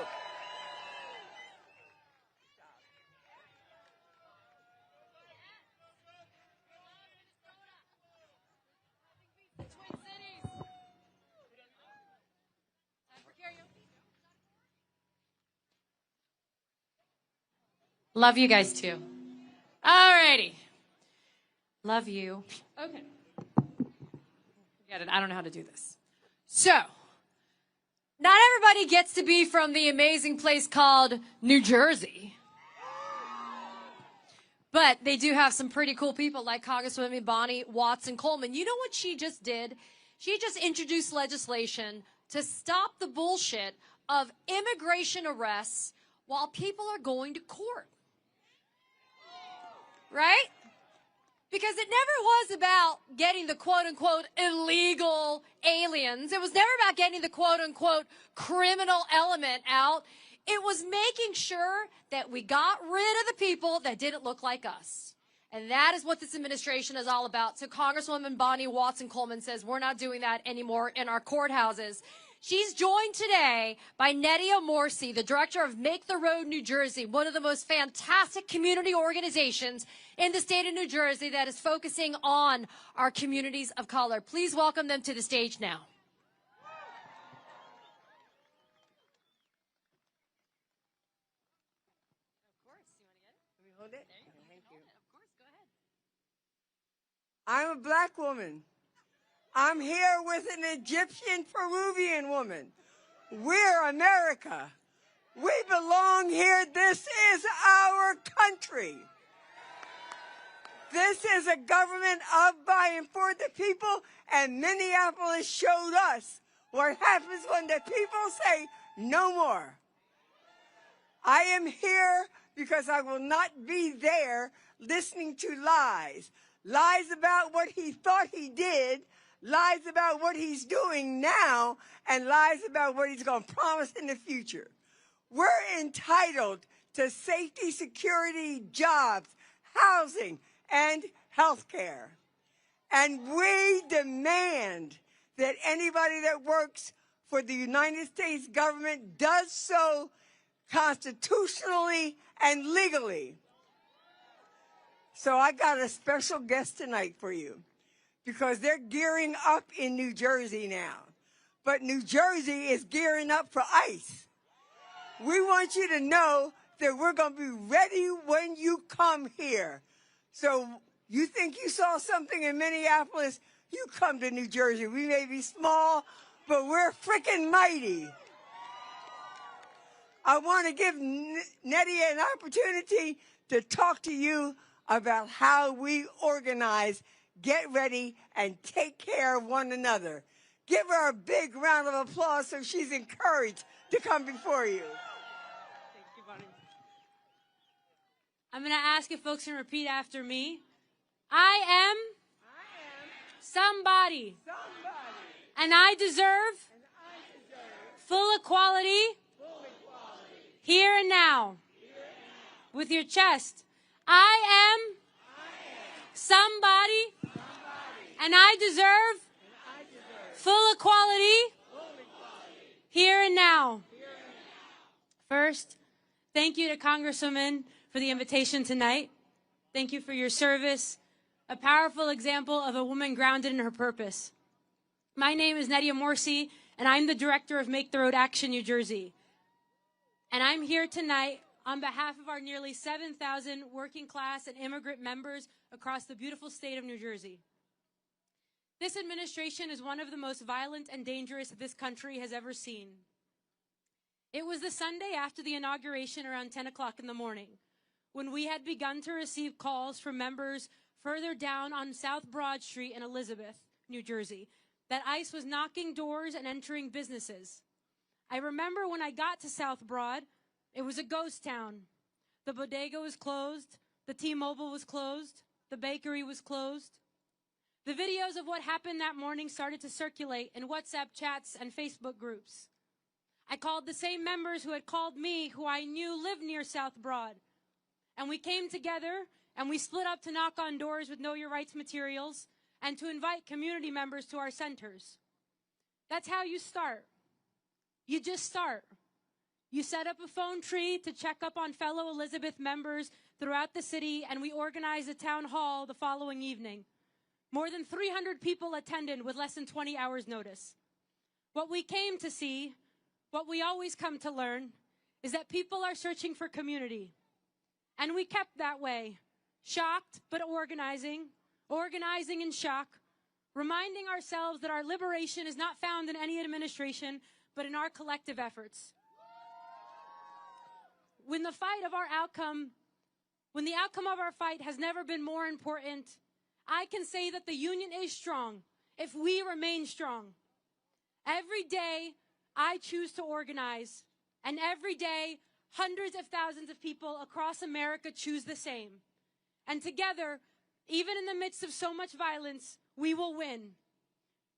Love you guys too. Alrighty. Love you. Okay. Forget it. I don't know how to do this. So, not everybody gets to be from the amazing place called New Jersey. But they do have some pretty cool people like Congresswoman Bonnie Watson Coleman. You know what she just did? She just introduced legislation to stop the bullshit of immigration arrests while people are going to court. Right? Because it never was about getting the quote-unquote illegal aliens. It was never about getting the quote-unquote criminal element out. It was making sure that we got rid of the people that didn't look like us. And that is what this administration is all about. So Congresswoman Bonnie Watson Coleman says we're not doing that anymore in our courthouses. She's joined today by Netti, the director of Make the Road New Jersey, one of the most fantastic community organizations in the state of New Jersey that is focusing on our communities of color. Please welcome them to the stage now. I'm a black woman. I'm here with an Egyptian Peruvian woman. We're America. We belong here. This is our country. This is a government of, by, and for the people, and Minneapolis showed us what happens when the people say no more. I am here because I will not be there listening to lies. Lies about what he thought he did, lies about what he's doing now, and lies about what he's going to promise in the future. We're entitled to safety, security, jobs, housing, and health care. And we demand that anybody that works for the United States government does so constitutionally and legally. So I got a special guest tonight for you because they're gearing up in New Jersey now. But New Jersey is gearing up for ICE. We want you to know that we're going to be ready when you come here. So you think you saw something in Minneapolis, you come to New Jersey. We may be small, but we're freaking mighty. I want to give Netti an opportunity to talk to you about how we organize get ready, and take care of one another. Give her a big round of applause so she's encouraged to come before you. Thank you, Bonnie. I'm going to ask if folks can repeat after me. I am somebody. And I deserve full equality here and now. With your chest. I am somebody and I deserve full equality here and now. First, thank you to Congresswoman for the invitation tonight. Thank you for your service, a powerful example of a woman grounded in her purpose. My name is Netti, and I'm the director of Make the Road Action New Jersey. And I'm here tonight on behalf of our nearly 7,000 working class and immigrant members across the beautiful state of New Jersey. This administration is one of the most violent and dangerous this country has ever seen. It was the Sunday after the inauguration around 10 o'clock in the morning when we had begun to receive calls from members further down on South Broad Street in Elizabeth, New Jersey, that ICE was knocking doors and entering businesses. I remember when I got to South Broad, it was a ghost town. The bodega was closed, the T-Mobile was closed, the bakery was closed. The videos of what happened that morning started to circulate in WhatsApp chats and Facebook groups. I called the same members who had called me, who I knew lived near South Broad. And we came together and we split up to knock on doors with Know Your Rights materials and to invite community members to our centers. That's how you start. You just start. You set up a phone tree to check up on fellow Elizabeth members throughout the city, and we organized a town hall the following evening. More than 300 people attended with less than 20 hours notice. What we came to see, what we always come to learn, is that people are searching for community. And we kept that way, shocked but organizing in shock, reminding ourselves that our liberation is not found in any administration, but in our collective efforts. When the outcome of our fight has never been more important, I can say that the union is strong if we remain strong. Every day, I choose to organize, and every day, hundreds of thousands of people across America choose the same. And together, even in the midst of so much violence, we will win.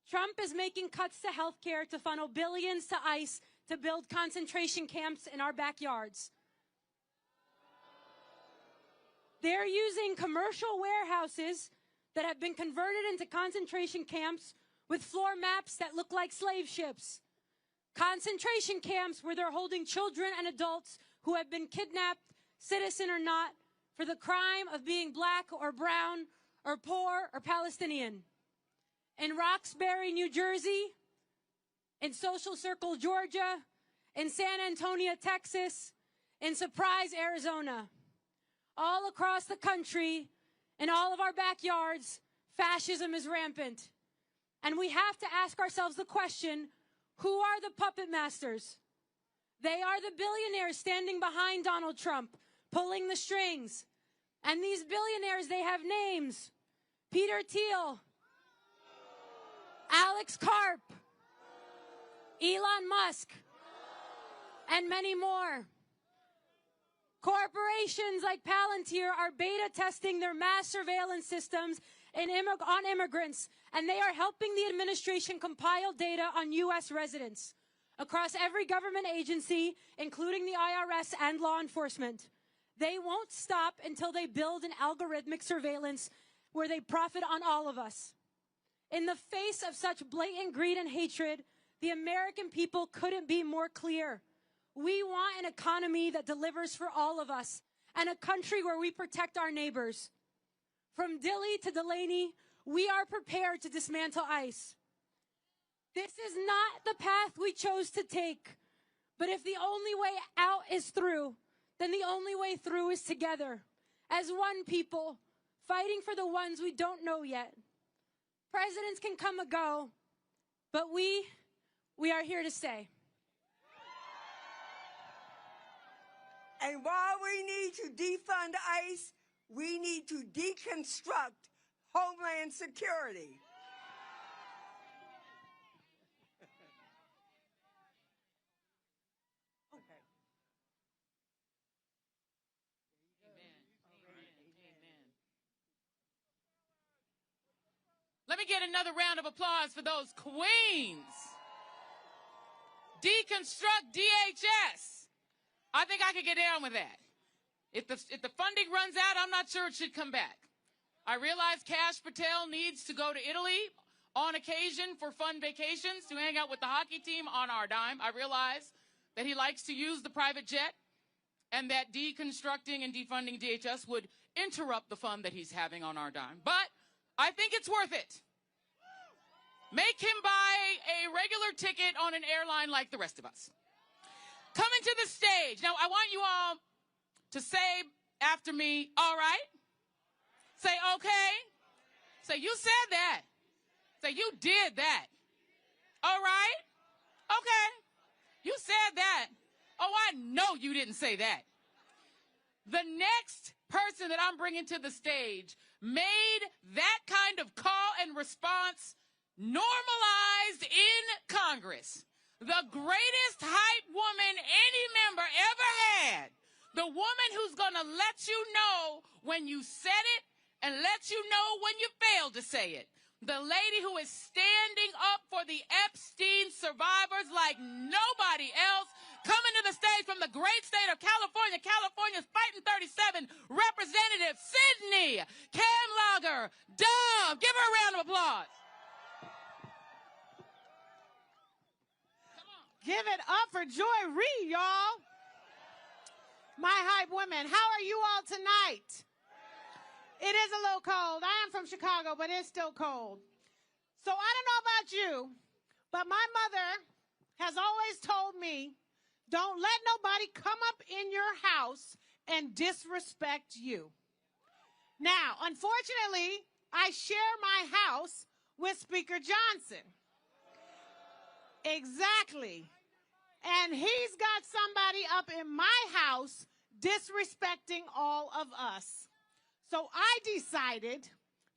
Trump is making cuts to healthcare to funnel billions to ICE to build concentration camps in our backyards. They're using commercial warehouses that have been converted into concentration camps with floor maps that look like slave ships. Concentration camps where they're holding children and adults who have been kidnapped, citizen or not, for the crime of being black or brown or poor or Palestinian. In Roxbury, New Jersey, in Social Circle, Georgia, in San Antonio, Texas, in Surprise, Arizona. All across the country, in all of our backyards, fascism is rampant. And we have to ask ourselves the question, who are the puppet masters? They are the billionaires standing behind Donald Trump, pulling the strings. And these billionaires, they have names. Peter Thiel, Alex Karp, Elon Musk, and many more. Corporations like Palantir are beta testing their mass surveillance systems on immigrants, and they are helping the administration compile data on U.S. residents across every government agency, including the IRS and law enforcement. They won't stop until they build an algorithmic surveillance where they profit on all of us. In the face of such blatant greed and hatred, the American people couldn't be more clear. We want an economy that delivers for all of us and a country where we protect our neighbors. From Dilley to Delaney, we are prepared to dismantle ICE. This is not the path we chose to take, but if the only way out is through, then the only way through is together, as one people, fighting for the ones we don't know yet. Presidents can come and go, but we are here to stay. And while we need to defund ICE, we need to deconstruct Homeland Security. Let me get another round of applause for those queens. Deconstruct DHS. I think I could get down with that. If the funding runs out, I'm not sure it should come back. I realize Kash Patel needs to go to Italy on occasion for fun vacations to hang out with the hockey team on our dime. I realize that he likes to use the private jet and that deconstructing and defunding DHS would interrupt the fun that he's having on our dime. But I think it's worth it. Make him buy a regular ticket on an airline like the rest of us. Coming to the stage. Now, I want you all to say after me, all right? Say, okay. Say, you said that. Say, you did that. All right? Okay. You said that. Oh, I know you didn't say that. The next person that I'm bringing to the stage made that kind of call and response normalized in Congress. The greatest hype woman any member ever had. The woman who's going to let you know when you said it and let you know when you failed to say it. The lady who is standing up for the Epstein survivors like nobody else. Coming to the stage from the great state of California, California's Fighting 37, Representative Sydney Kamlager-Dove. Give her a round of applause. Give it up for Joy Reid, y'all. My hype women, how are you all tonight? It is a little cold. I am from Chicago, but it's still cold. So I don't know about you, but my mother has always told me, don't let nobody come up in your house and disrespect you. Now, unfortunately, I share my house with Speaker Johnson. Exactly. And he's got somebody up in my house disrespecting all of us. So I decided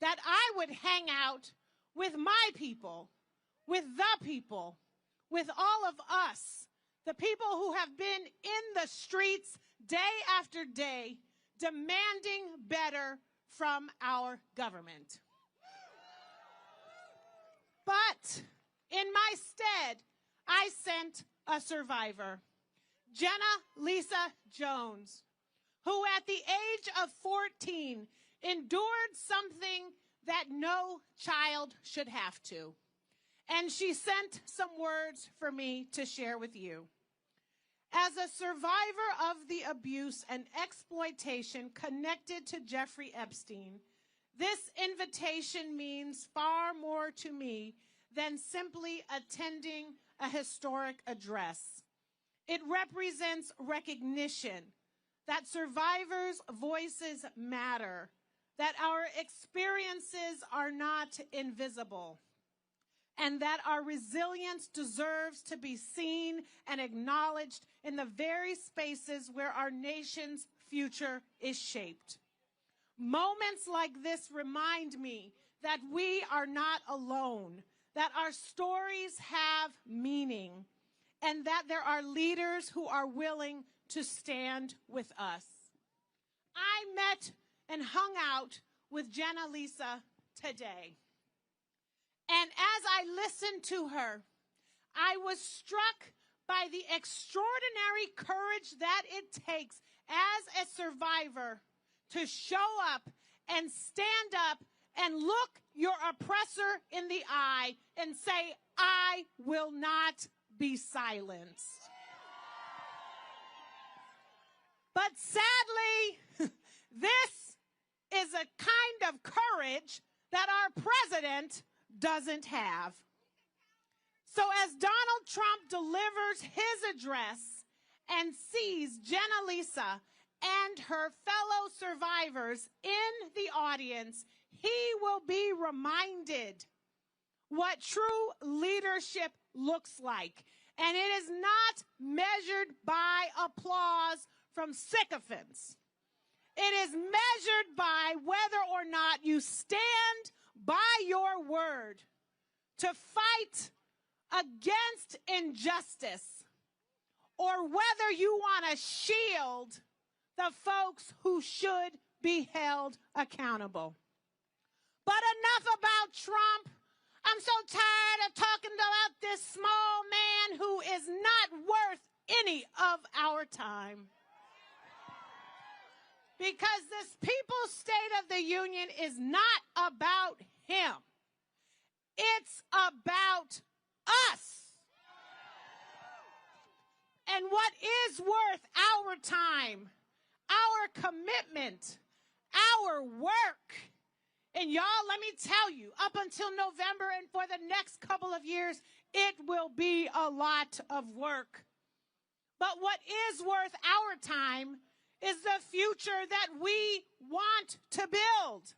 that I would hang out with my people, with the people, with all of us, the people who have been in the streets day after day demanding better from our government. But in my stead, I sent a survivor, Jenna Lisa Jones, who at the age of 14 endured something that no child should have to. And she sent some words for me to share with you. As a survivor of the abuse and exploitation connected to Jeffrey Epstein, this invitation means far more to me than simply attending a historic address. It represents recognition that survivors' voices matter, that our experiences are not invisible, and that our resilience deserves to be seen and acknowledged in the very spaces where our nation's future is shaped. Moments like this remind me that we are not alone, that our stories have meaning, and that there are leaders who are willing to stand with us. I met and hung out with Jenna Lisa today. And as I listened to her, I was struck by the extraordinary courage that it takes as a survivor to show up and stand up and look your oppressor in the eye and say, I will not be silenced. But sadly, this is a kind of courage that our president doesn't have. So as Donald Trump delivers his address and sees Jenna Lisa and her fellow survivors in the audience, he will be reminded what true leadership looks like. And it is not measured by applause from sycophants. It is measured by whether or not you stand by your word to fight against injustice, or whether you want to shield the folks who should be held accountable. But enough about Trump. I'm so tired of talking about this small man who is not worth any of our time. Because this People's State of the Union is not about him. It's about us. And what is worth our time, our commitment, our work. And y'all, let me tell you, up until November and for the next couple of years, it will be a lot of work. But what is worth our time is the future that we want to build.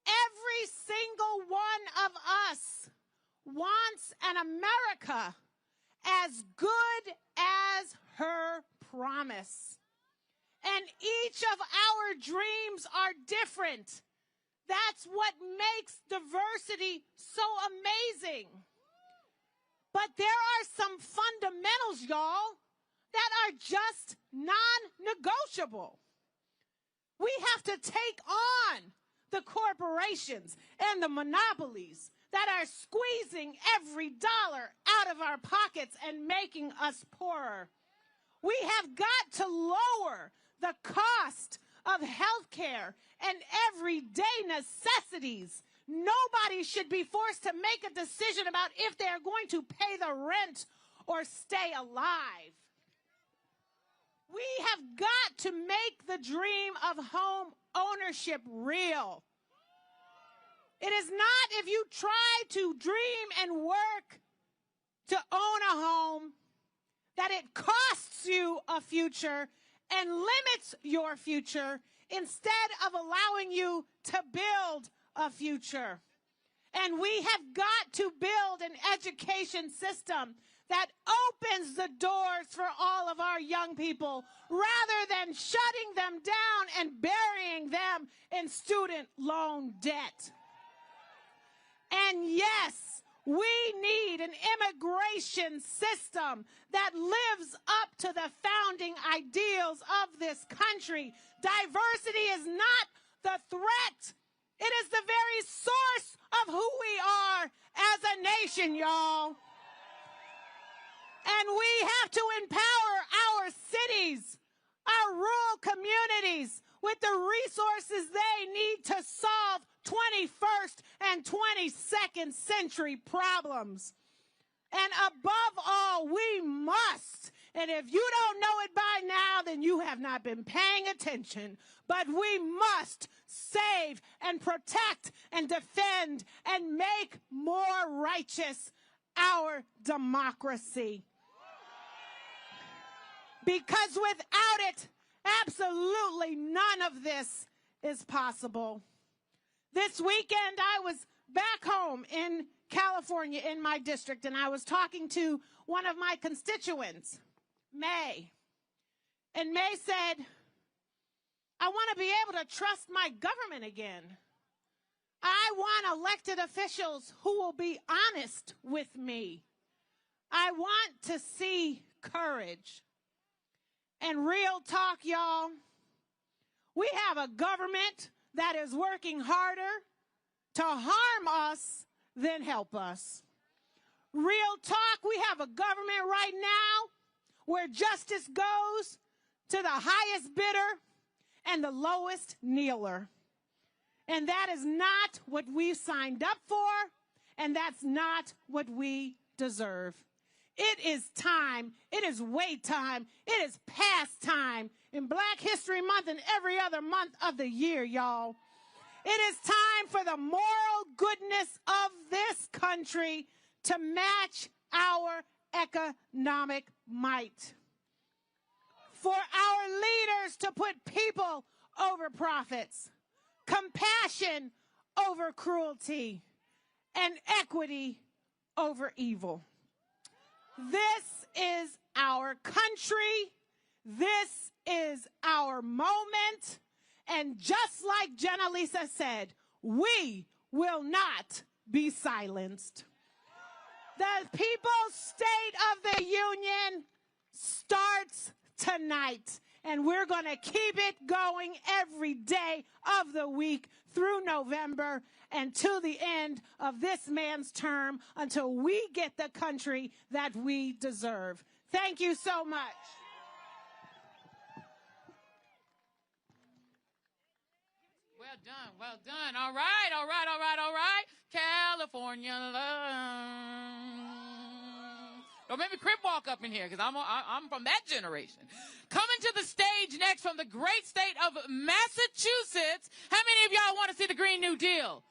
Every single one of us wants an America as good as her promise. And each of our dreams are different. That's what makes diversity so amazing. But there are some fundamentals, y'all, that are just non-negotiable. We have to take on the corporations and the monopolies that are squeezing every dollar out of our pockets and making us poorer. We have got to lower the cost of health care and everyday necessities. Nobody should be forced to make a decision about if they're going to pay the rent or stay alive. We have got to make the dream of home ownership real. It is not if you try to dream and work to own a home that it costs you a future and limits your future instead of allowing you to build a future. And we have got to build an education system that opens the doors for all of our young people rather than shutting them down and burying them in student loan debt. And yes, we need an immigration system that lives up to the founding ideals of this country. Diversity is not the threat. It is the very source of who we are as a nation, y'all. And we have to empower our cities, our rural communities with the resources they need to solve 21st and 22nd century problems. And above all, we must, and if you don't know it by now, then you have not been paying attention, but we must save and protect and defend and make more righteous our democracy. Because without it, absolutely none of this is possible. This weekend, I was back home in California in my district, and I was talking to one of my constituents, May. And May said, I want to be able to trust my government again. I want elected officials who will be honest with me. I want to see courage. And real talk, y'all, we have a government that is working harder to harm us than help us. Real talk, we have a government right now where justice goes to the highest bidder and the lowest kneeler. And that is not what we've signed up for, and that's not what we deserve. It is time. It is wait time. It is past time in Black History Month and every other month of the year, y'all. It is time for the moral goodness of this country to match our economic might. For our leaders to put people over profits, compassion over cruelty, and equity over evil. This is our country. This is our moment. And just like Jenna Lisa said, we will not be silenced. The People's State of the Union starts tonight, and we're going to keep it going every day of the week through November and to the end of this man's term until we get the country that we deserve. Thank you so much. Well done, well done. All right, all right, all right, all right. California love. Don't make me crip walk up in here because I'm from that generation. Coming to the stage next from the great state of Massachusetts. How many of y'all want to see the Green New Deal?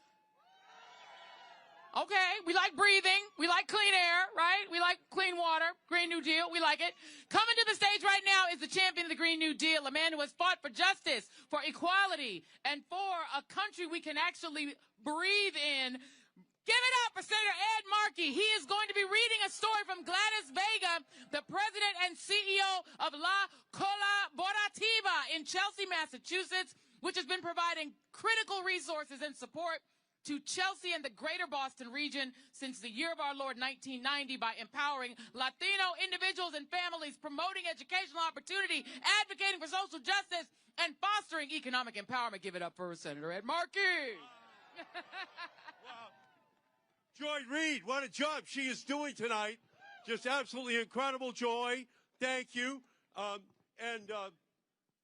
Okay, we like breathing. We like clean air, right? We like clean water. Green New Deal, we like it. Coming to the stage right now is the champion of the Green New Deal, a man who has fought for justice, for equality, and for a country we can actually breathe in. Give it up for Senator Ed Markey. He is going to be reading a story from Gladys Vega, the president and CEO of La Colaborativa in Chelsea, Massachusetts, which has been providing critical resources and support to Chelsea and the greater Boston region since the year of our Lord 1990 by empowering Latino individuals and families, promoting educational opportunity, advocating for social justice, and fostering economic empowerment. Give it up for Senator Ed Markey. Wow. Joy Reid, what a job she is doing tonight. Just absolutely incredible, Joy. Thank you.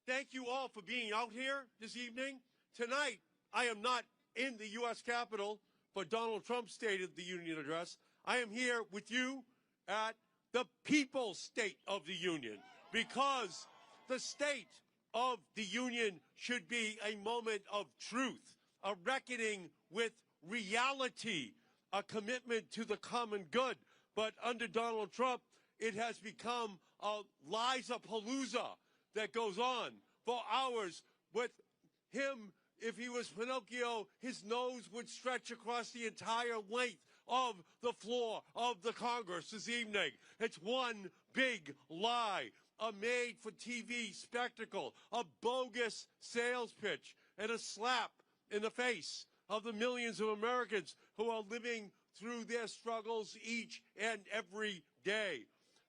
Thank you all for being out here this evening. Tonight, I am not in the U.S. Capitol for Donald Trump's State of the Union address. I am here with you at the People's State of the Union because the State of the Union should be a moment of truth, a reckoning with reality, a commitment to the common good. But under Donald Trump, it has become a lies-a-palooza that goes on for hours with him. If he was Pinocchio, his nose would stretch across the entire length of the floor of the Congress this evening. It's one big lie, a made-for-TV spectacle, a bogus sales pitch, and a slap in the face of the millions of Americans who are living through their struggles each and every day.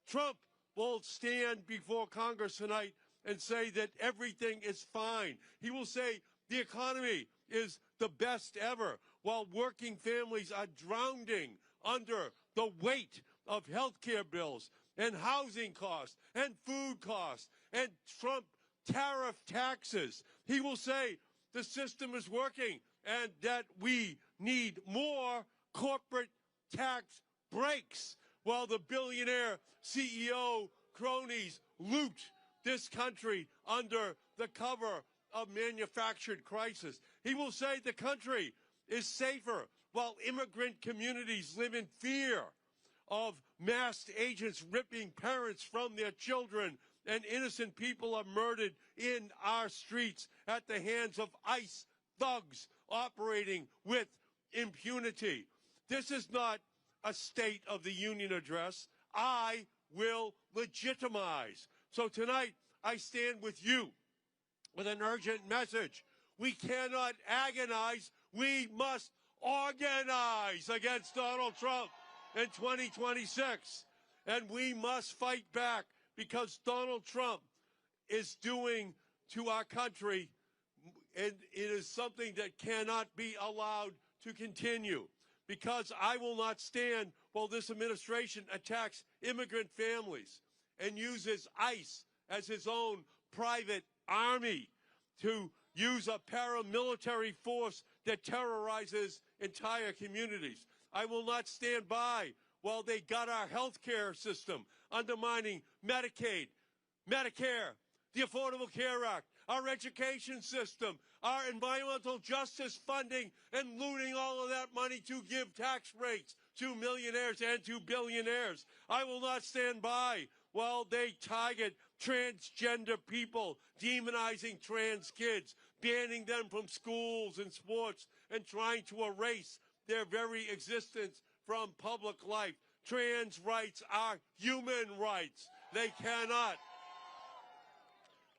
Trump will stand before Congress tonight and say that everything is fine. He will say the economy is the best ever, while working families are drowning under the weight of health care bills and housing costs and food costs and Trump tariff taxes. He will say the system is working and that we need more corporate tax breaks, while the billionaire CEO cronies loot this country under the cover of manufactured crisis. He will say the country is safer while immigrant communities live in fear of masked agents ripping parents from their children and innocent people are murdered in our streets at the hands of ICE thugs operating with impunity. This is not a State of the Union address. I will legitimize. So tonight I stand with you with an urgent message. We cannot agonize. We must organize against Donald Trump in 2026. And we must fight back because Donald Trump is doing to our country, and it is something that cannot be allowed to continue. Because I will not stand while this administration attacks immigrant families and uses ICE as his own private army to use a paramilitary force that terrorizes entire communities. I will not stand by while they gut our health care system, undermining Medicaid, Medicare, the Affordable Care Act, our education system, our environmental justice funding, and looting all of that money to give tax breaks to millionaires and to billionaires. I will not stand by while they target transgender people, demonizing trans kids, banning them from schools and sports, and trying to erase their very existence from public life. Trans rights are human rights. They cannot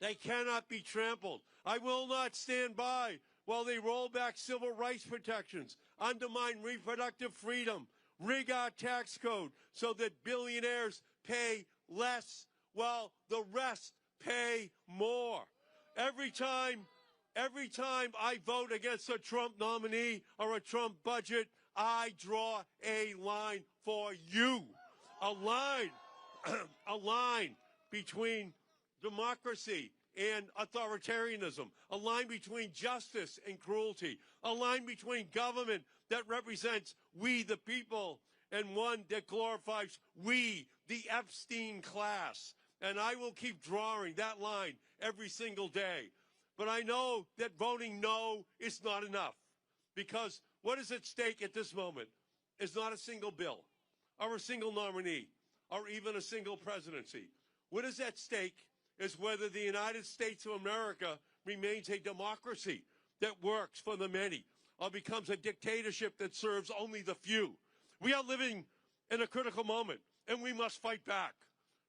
They cannot be trampled. I will not stand by while they roll back civil rights protections, undermine reproductive freedom, rig our tax code so that billionaires pay less while the rest pay more. Every time I vote against a Trump nominee or a Trump budget, I draw a line for you. A line, a line between democracy and authoritarianism, a line between justice and cruelty, a line between government that represents we the people and one that glorifies we, the Epstein class. And I will keep drawing that line every single day. But I know that voting no is not enough, because what is at stake at this moment is not a single bill or a single nominee or even a single presidency. What is at stake is whether the United States of America remains a democracy that works for the many or becomes a dictatorship that serves only the few. We are living in a critical moment, and we must fight back.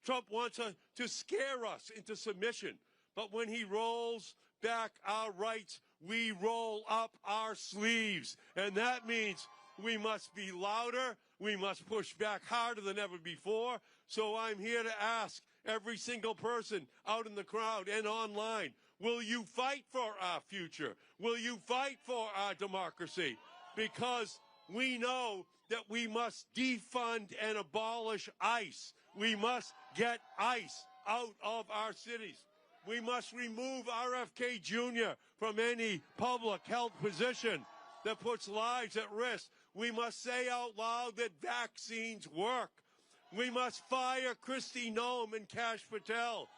Trump wants to scare us into submission, but when he rolls back our rights, we roll up our sleeves. And that means we must be louder, we must push back harder than ever before. So I'm here to ask every single person out in the crowd and online, will you fight for our future? Will you fight for our democracy? Because we know that we must defund and abolish ICE. We must get ICE out of our cities. We must remove RFK Jr. from any public health position that puts lives at risk. We must say out loud that vaccines work. We must fire Kristi Noem and Kash Patel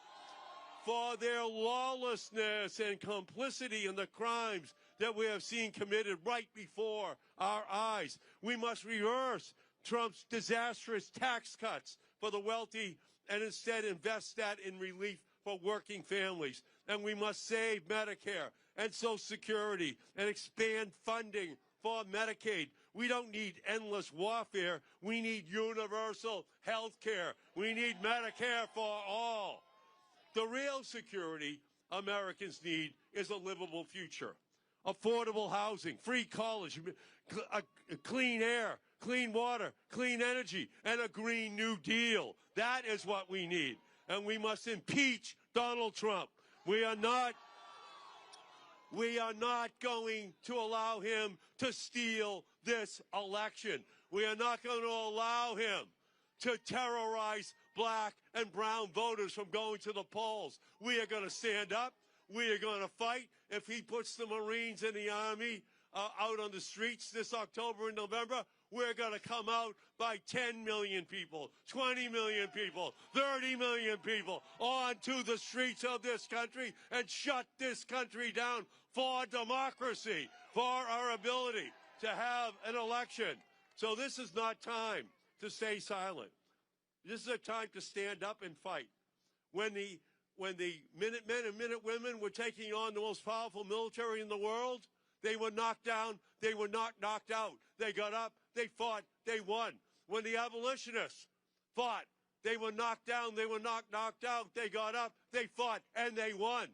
for their lawlessness and complicity in the crimes that we have seen committed right before our eyes. We must reverse Trump's disastrous tax cuts for the wealthy and instead invest that in relief for working families. And we must save Medicare and Social Security and expand funding for Medicaid. We don't need endless warfare. We need universal health care. We need Medicare for all. The real security Americans need is a livable future. Affordable housing, free college, clean air, clean water, clean energy, and a Green New Deal. That is what we need. And we must impeach Donald Trump. We are not going to allow him to steal this election. We are not going to allow him to terrorize black and brown voters from going to the polls. We are going to stand up. We are going to fight. If he puts the Marines and the Army out on the streets this October and November, we're going to come out by 10 million people, 20 million people, 30 million people onto the streets of this country and shut this country down for democracy, for our ability to have an election. So this is not time to stay silent. This is a time to stand up and fight. When the Minutemen and Minutewomen were taking on the most powerful military in the world, they were knocked down, they were not knocked out. They got up, they fought, they won. When the abolitionists fought, they were knocked down, they were not knocked out. They got up, they fought, and they won.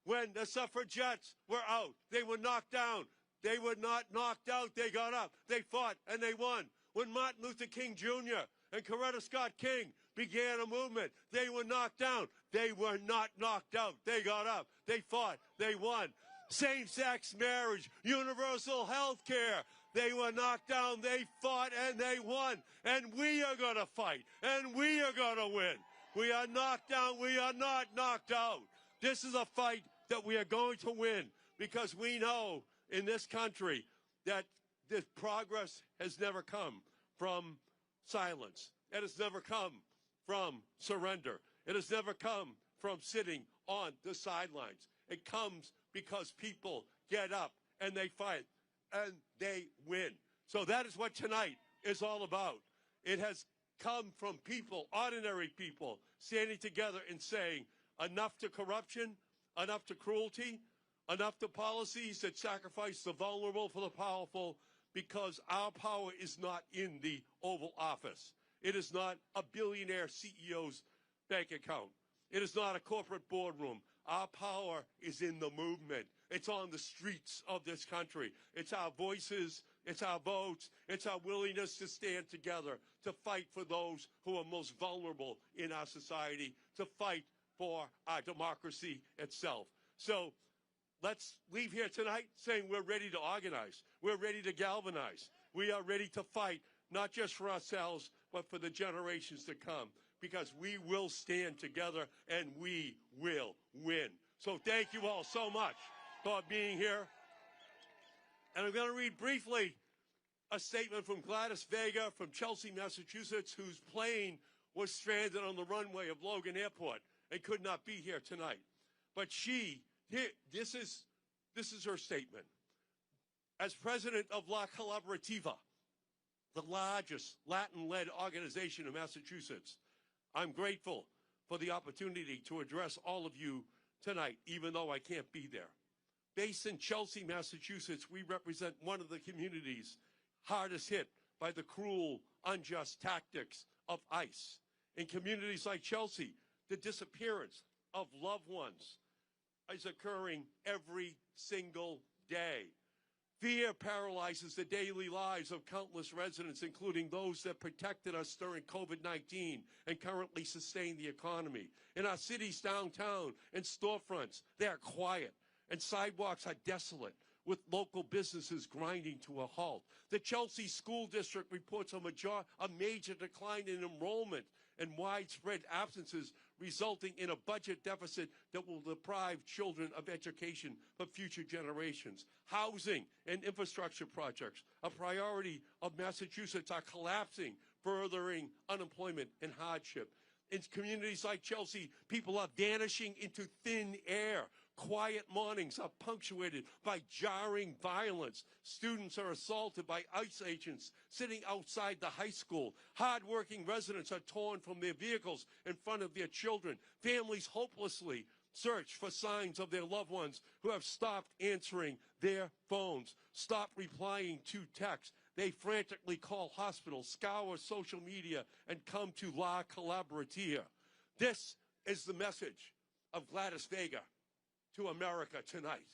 When the suffragettes were out, they were knocked down. They were not knocked out, they got up, they fought, and they won. When Martin Luther King Jr. and Coretta Scott King began a movement, they were knocked down. They were not knocked out. They got up, they fought, they won. Same-sex marriage, universal health care. They were knocked down, they fought, and they won. And we are going to fight, and we are going to win. We are knocked down, we are not knocked out. This is a fight that we are going to win, because we know in this country that this progress has never come from silence. It has never come from surrender. It has never come from sitting on the sidelines. It comes because people get up and they fight and they win. So that is what tonight is all about. It has come from people, ordinary people, standing together and saying, enough to corruption, enough to cruelty, enough to policies that sacrifice the vulnerable for the powerful, because our power is not in the Oval Office. It is not a billionaire CEO's bank account. It is not a corporate boardroom. Our power is in the movement. It's on the streets of this country. It's our voices, it's our votes, it's our willingness to stand together, to fight for those who are most vulnerable in our society, to fight for our democracy itself. So let's leave here tonight saying we're ready to organize. We're ready to galvanize. We are ready to fight, not just for ourselves, but for the generations to come, because we will stand together and we will win. So thank you all so much for being here. And I'm going to read briefly a statement from Gladys Vega from Chelsea, Massachusetts, whose plane was stranded on the runway of Logan Airport and could not be here tonight. But this is her statement. As president of La Collaborativa, the largest Latin-led organization in Massachusetts, I'm grateful for the opportunity to address all of you tonight, even though I can't be there. Based in Chelsea, Massachusetts, we represent one of the communities hardest hit by the cruel, unjust tactics of ICE. In communities like Chelsea, the disappearance of loved ones is occurring every single day. Fear paralyzes the daily lives of countless residents, including those that protected us during COVID-19 and currently sustain the economy. In our cities downtown and storefronts, they are quiet, and sidewalks are desolate, with local businesses grinding to a halt. The Chelsea School District reports a major decline in enrollment and widespread absences, resulting in a budget deficit that will deprive children of education for future generations. Housing and infrastructure projects, a priority of Massachusetts, are collapsing, furthering unemployment and hardship. In communities like Chelsea, people are vanishing into thin air. Quiet mornings are punctuated by jarring violence. Students are assaulted by ICE agents sitting outside the high school. Hard-working residents are torn from their vehicles in front of their children. Families hopelessly search for signs of their loved ones who have stopped answering their phones, stopped replying to texts. They frantically call hospitals, scour social media, and come to La Collaborativa. This is the message of Gladys Vega to America tonight.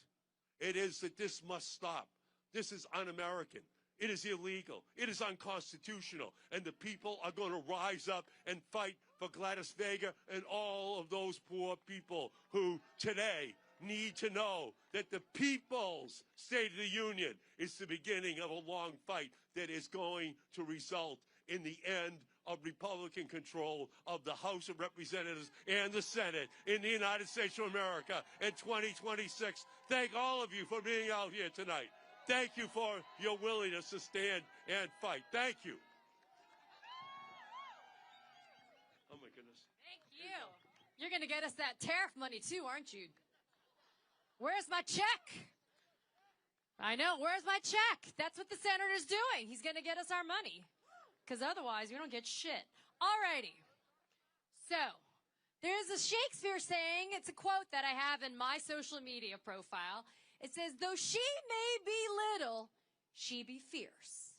It is that this must stop. This is un-American. It is illegal. It is unconstitutional. And the people are going to rise up and fight for Gladys Vega and all of those poor people who today need to know that the People's State of the Union is the beginning of a long fight that is going to result in the end of Republican control of the House of Representatives and the Senate in the United States of America in 2026. Thank all of you for being out here tonight. Thank you for your willingness to stand and fight. Thank you. Oh, my goodness. Thank you. You're going to get us that tariff money, too, aren't you? Where's my check? I know. Where's my check? That's what the senator's doing. He's going to get us our money. Because otherwise, we don't get shit. Alrighty. So, there's a Shakespeare saying, it's a quote that I have in my social media profile. It says, though she may be little, she be fierce.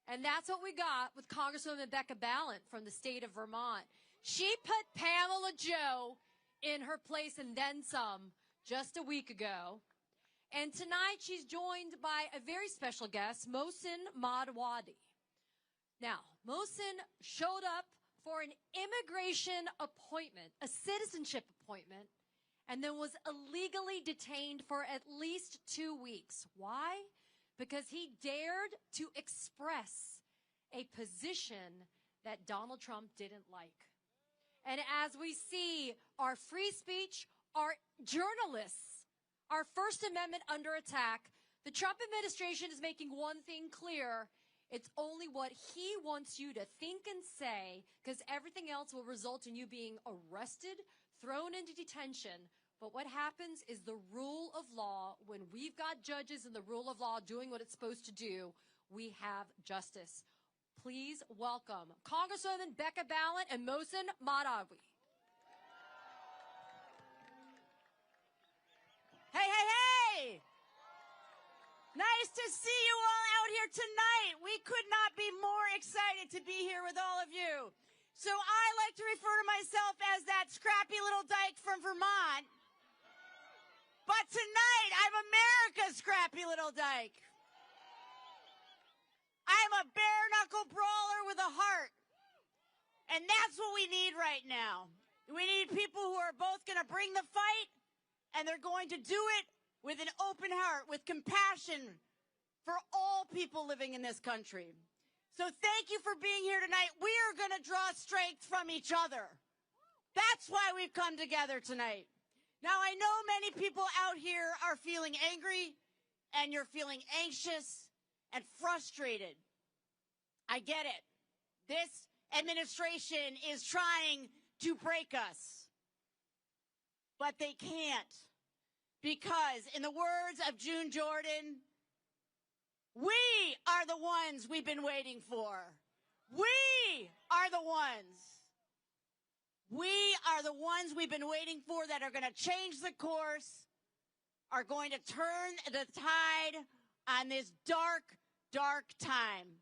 And that's what we got with Congresswoman Becca Balint from the state of Vermont. She put Pamela Joe in her place and then some just a week ago. And tonight she's joined by a very special guest, Mosen Madi. Now, Mosen showed up for an immigration appointment, a citizenship appointment, and then was illegally detained for at least 2 weeks. Why? Because he dared to express a position that Donald Trump didn't like. And as we see our free speech, our journalists, our First Amendment under attack, the Trump administration is making one thing clear. It's only what he wants you to think and say, because everything else will result in you being arrested, thrown into detention. But what happens is the rule of law, when we've got judges and the rule of law doing what it's supposed to do, we have justice. Please welcome Congresswoman Becca Balint and Mosen Madi. Hey, hey, hey! Nice to see you all out here tonight. We could not be more excited to be here with all of you. So I like to refer to myself as that scrappy little dyke from Vermont. But tonight, I'm America's scrappy little dyke. I'm a bare-knuckle brawler with a heart. And that's what we need right now. We need people who are both going to bring the fight, and they're going to do it with an open heart, with compassion for all people living in this country. So thank you for being here tonight. We are going to draw strength from each other. That's why we've come together tonight. Now, I know many people out here are feeling angry, and you're feeling anxious and frustrated. I get it. This administration is trying to break us. But they can't. Because, in the words of June Jordan, we are the ones we've been waiting for. We are the ones. We are the ones we've been waiting for that are going to change the course, are going to turn the tide on this dark, dark time.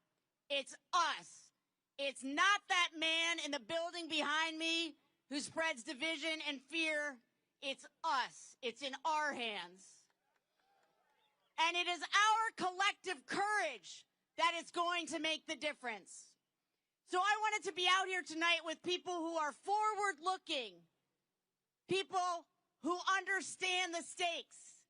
It's us. It's not that man in the building behind me who spreads division and fear. It's us. It's in our hands. And it is our collective courage that is going to make the difference. So I wanted to be out here tonight with people who are forward-looking, people who understand the stakes,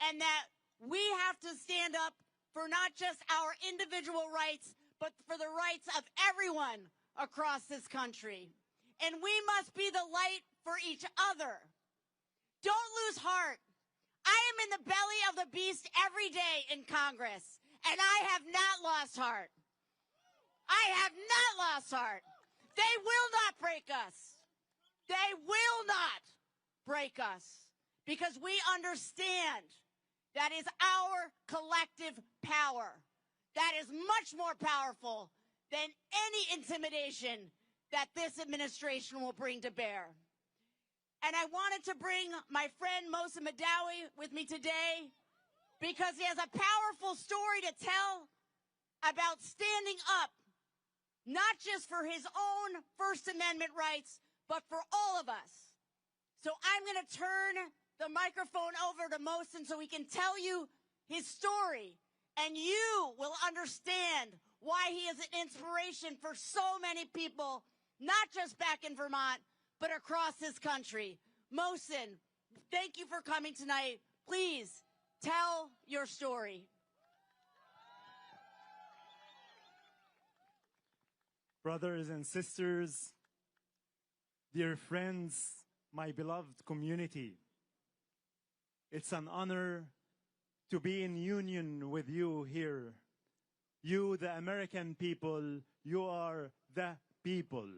and that we have to stand up for not just our individual rights, but for the rights of everyone across this country. And we must be the light for each other. Don't lose heart. I am in the belly of the beast every day in Congress, and I have not lost heart. I have not lost heart. They will not break us. They will not break us, because we understand that is our collective power. That is much more powerful than any intimidation that this administration will bring to bear. And I wanted to bring my friend Mosen with me today because he has a powerful story to tell about standing up, not just for his own First Amendment rights, but for all of us. So I'm going to turn the microphone over to Mosen so he can tell you his story, and you will understand why he is an inspiration for so many people, not just back in Vermont, but across this country. Mosen, thank you for coming tonight. Please tell your story. Brothers and sisters, dear friends, my beloved community, it's an honor to be in union with you here. You, the American people, you are the people.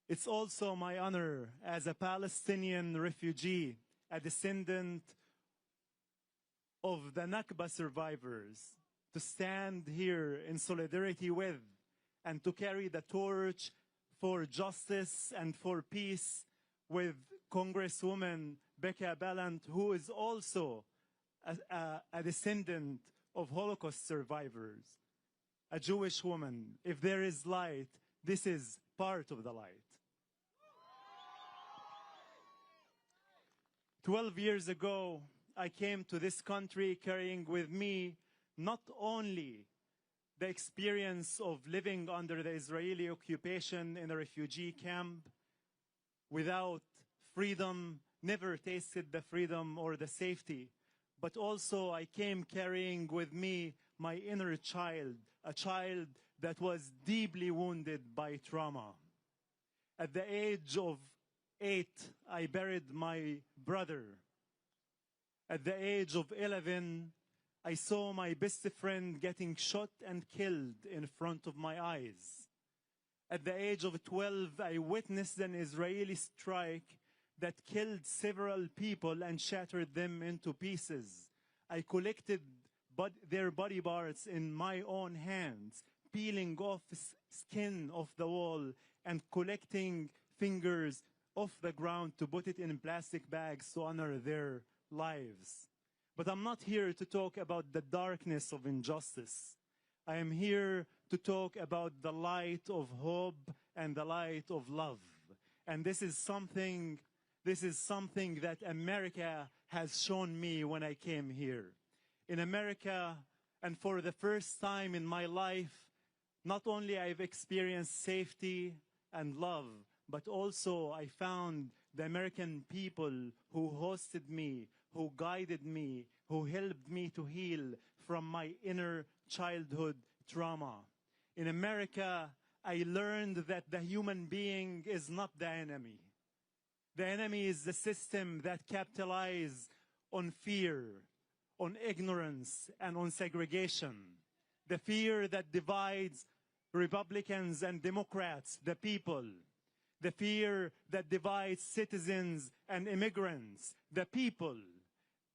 It's also my honor as a Palestinian refugee, a descendant of the Nakba survivors, to stand here in solidarity with and to carry the torch for justice and for peace with Congresswoman Balint, who is also a descendant of Holocaust survivors, a Jewish woman. If there is light, this is part of the light. 12 years ago, I came to this country carrying with me not only the experience of living under the Israeli occupation in a refugee camp without freedom, never tasted the freedom or the safety, but also I came carrying with me my inner child, a child that was deeply wounded by trauma. At the age of 8, I buried my brother. At the age of 11, I saw my best friend getting shot and killed in front of my eyes. At the age of 12, I witnessed an Israeli strike that killed several people and shattered them into pieces. I collected their body parts in my own hands, peeling off skin off the wall and collecting fingers off the ground to put it in plastic bags to honor their lives. But I'm not here to talk about the darkness of injustice. I am here to talk about the light of hope and the light of love. And this is This is something that America has shown me when I came here. In America, and for the first time in my life, not only I've experienced safety and love, but also I found the American people who hosted me, who guided me, who helped me to heal from my inner childhood trauma. In America, I learned that the human being is not the enemy. The enemy is the system that capitalizes on fear, on ignorance, and on segregation. The fear that divides Republicans and Democrats, the people. The fear that divides citizens and immigrants, the people.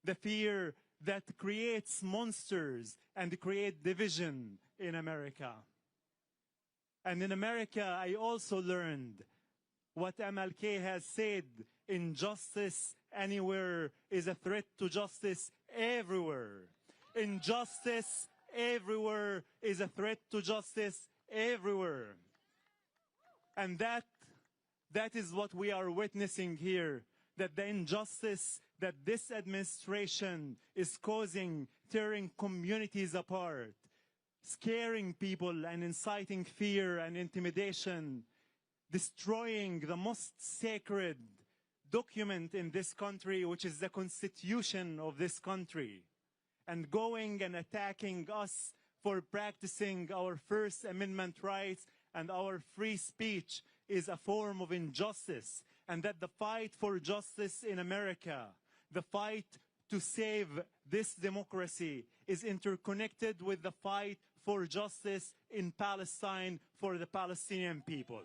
The fear that creates monsters and creates division in America. And in America, I also learned what MLK has said, injustice anywhere is a threat to justice everywhere. Injustice everywhere is a threat to justice everywhere. And that is what we are witnessing here, that the injustice that this administration is causing, tearing communities apart, scaring people and inciting fear and intimidation, destroying the most sacred document in this country, which is the Constitution of this country, and going and attacking us for practicing our First Amendment rights and our free speech is a form of injustice, and that the fight for justice in America, the fight to save this democracy, is interconnected with the fight for justice in Palestine for the Palestinian people.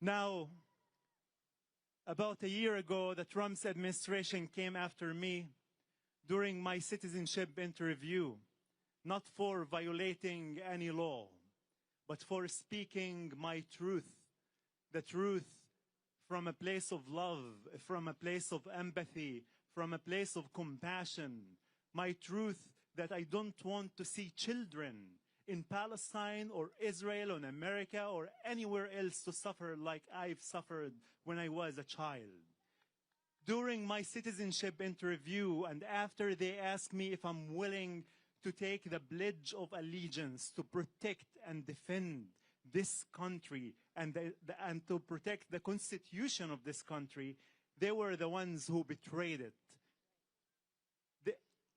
Now, about a year ago, the Trump's administration came after me during my citizenship interview, not for violating any law, but for speaking my truth, the truth from a place of love, from a place of empathy, from a place of compassion, my truth that I don't want to see children in Palestine or Israel or in America or anywhere else to suffer like I've suffered when I was a child. During my citizenship interview and after they asked me if I'm willing to take the pledge of allegiance to protect and defend this country and to protect the constitution of this country, they were the ones who betrayed it.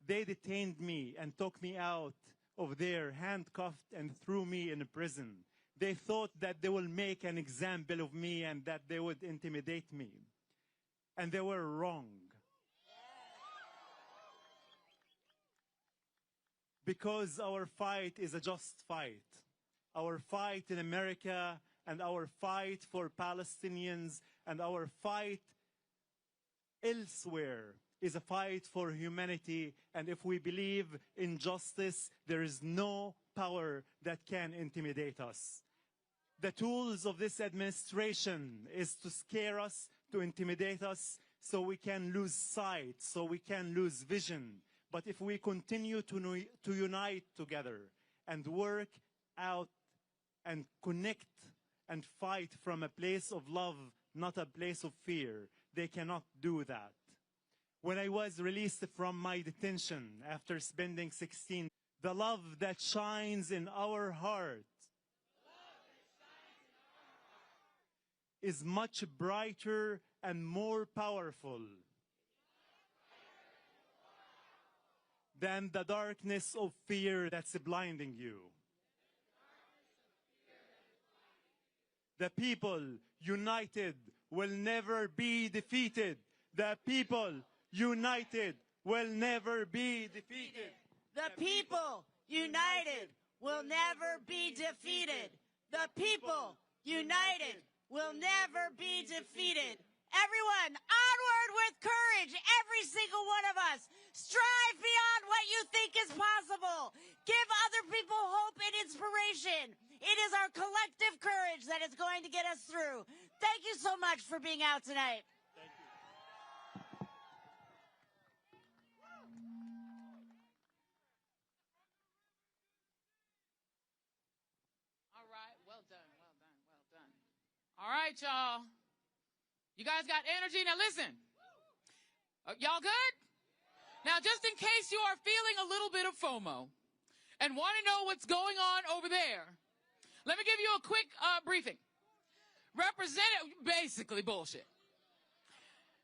They detained me and took me out of there, handcuffed, and threw me in prison. They thought that they will make an example of me and that they would intimidate me. And they were wrong. Because our fight is a just fight. Our fight in America and our fight for Palestinians and our fight elsewhere is a fight for humanity, and if we believe in justice, there is no power that can intimidate us. The tools of this administration is to scare us, to intimidate us, so we can lose sight, so we can lose vision. But if we continue to unite together and work out and connect and fight from a place of love, not a place of fear, they cannot do that. When I was released from my detention after spending 16, the love that shines in our heart is much brighter and more powerful than the darkness of fear that's blinding you. The people united will never be defeated. The people united will never be defeated. The people united will never be defeated. The people united will never be defeated. Everyone, onward with courage, every single one of us. Strive beyond what you think is possible. Give other people hope and inspiration. It is our collective courage that is going to get us through. Thank you so much for being out tonight. All right, well done, well done, well done. All right, y'all. You guys got energy? Now listen. Y'all good? Now, just in case you are feeling a little bit of FOMO and want to know what's going on over there, let me give you a quick briefing. Basically bullshit.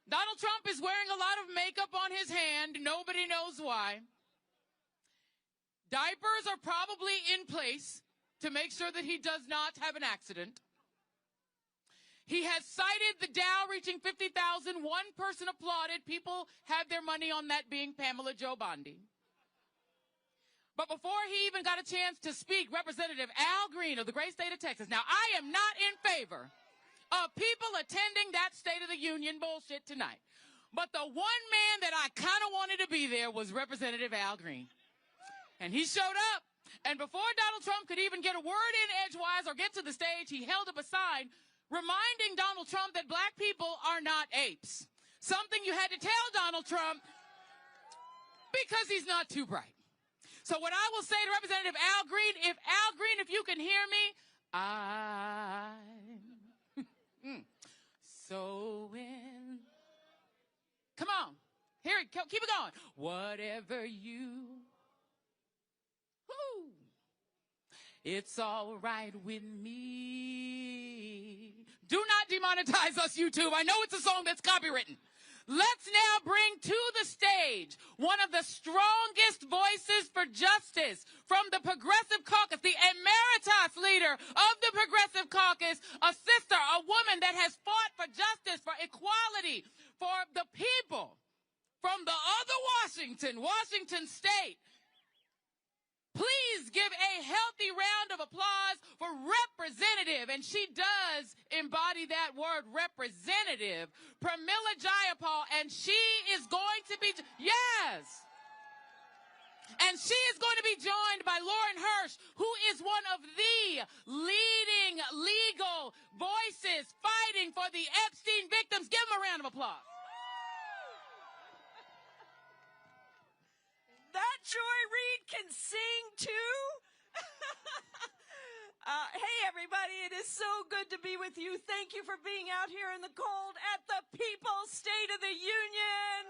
Donald Trump is wearing a lot of makeup on his hand. Nobody knows why. Diapers are probably in place to make sure that he does not have an accident. He has cited the Dow reaching 50,000. One person applauded. People had their money on that being Pamela Jo Bondi. But before he even got a chance to speak, Representative Al Green of the great state of Texas. Now, I am not in favor of people attending that State of the Union bullshit tonight. But the one man that I kind of wanted to be there was Representative Al Green. And he showed up. And before Donald Trump could even get a word in edgewise or get to the stage, he held up a sign reminding Donald Trump that black people are not apes. Something you had to tell Donald Trump because he's not too bright. So what I will say to Representative Al Green, if you can hear me, I'm so in. Come on. Here, keep it going. Whatever you. Woo. It's all right with me. Do not demonetize us, YouTube. I know it's a song that's copywritten. Let's now bring to the stage one of the strongest voices for justice from the Progressive Caucus, the emeritus leader of the Progressive Caucus, a sister, a woman that has fought for justice, for equality, for the people from the other Washington State. Please give a healthy round of applause for Representative, and she does embody that word, representative, Pramila Jayapal, and she is going to be, yes! And she is going to be joined by Lauren Hirsch, who is one of the leading legal voices fighting for the Epstein victims. Give them a round of applause. That Joy Reid can sing too. Hey everybody, it is so good to be with you. Thank you for being out here in the cold at the People's State of the Union.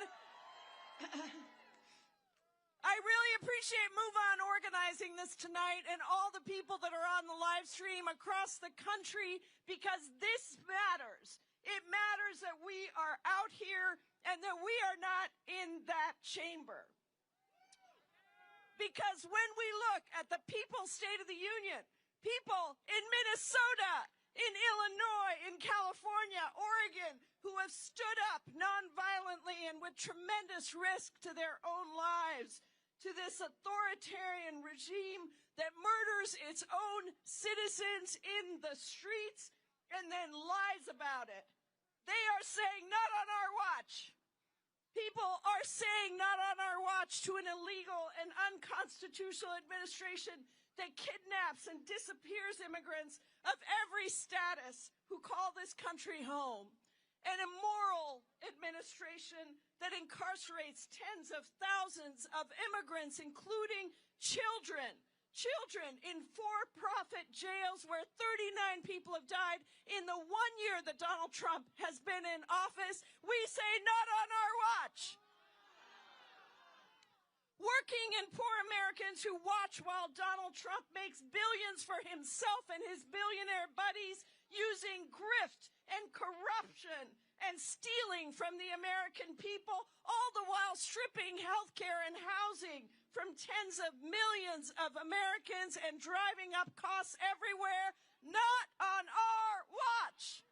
I really appreciate MoveOn organizing this tonight and all the people that are on the live stream across the country, because this matters. It matters that we are out here and that we are not in that chamber. Because when we look at the People's State of the Union, people in Minnesota, in Illinois, in California, Oregon, who have stood up nonviolently and with tremendous risk to their own lives to this authoritarian regime that murders its own citizens in the streets and then lies about it. They are saying, not on our watch. People are saying not on our watch to an illegal and unconstitutional administration that kidnaps and disappears immigrants of every status who call this country home. An immoral administration that incarcerates tens of thousands of immigrants, including children. Children in for-profit jails where 39 people have died in the 1 year that Donald Trump has been in office. We say not on our watch. Working and poor Americans who watch while Donald Trump makes billions for himself and his billionaire buddies using grift and corruption and stealing from the American people, all the while stripping health care and housing from tens of millions of Americans and driving up costs everywhere, not on our watch.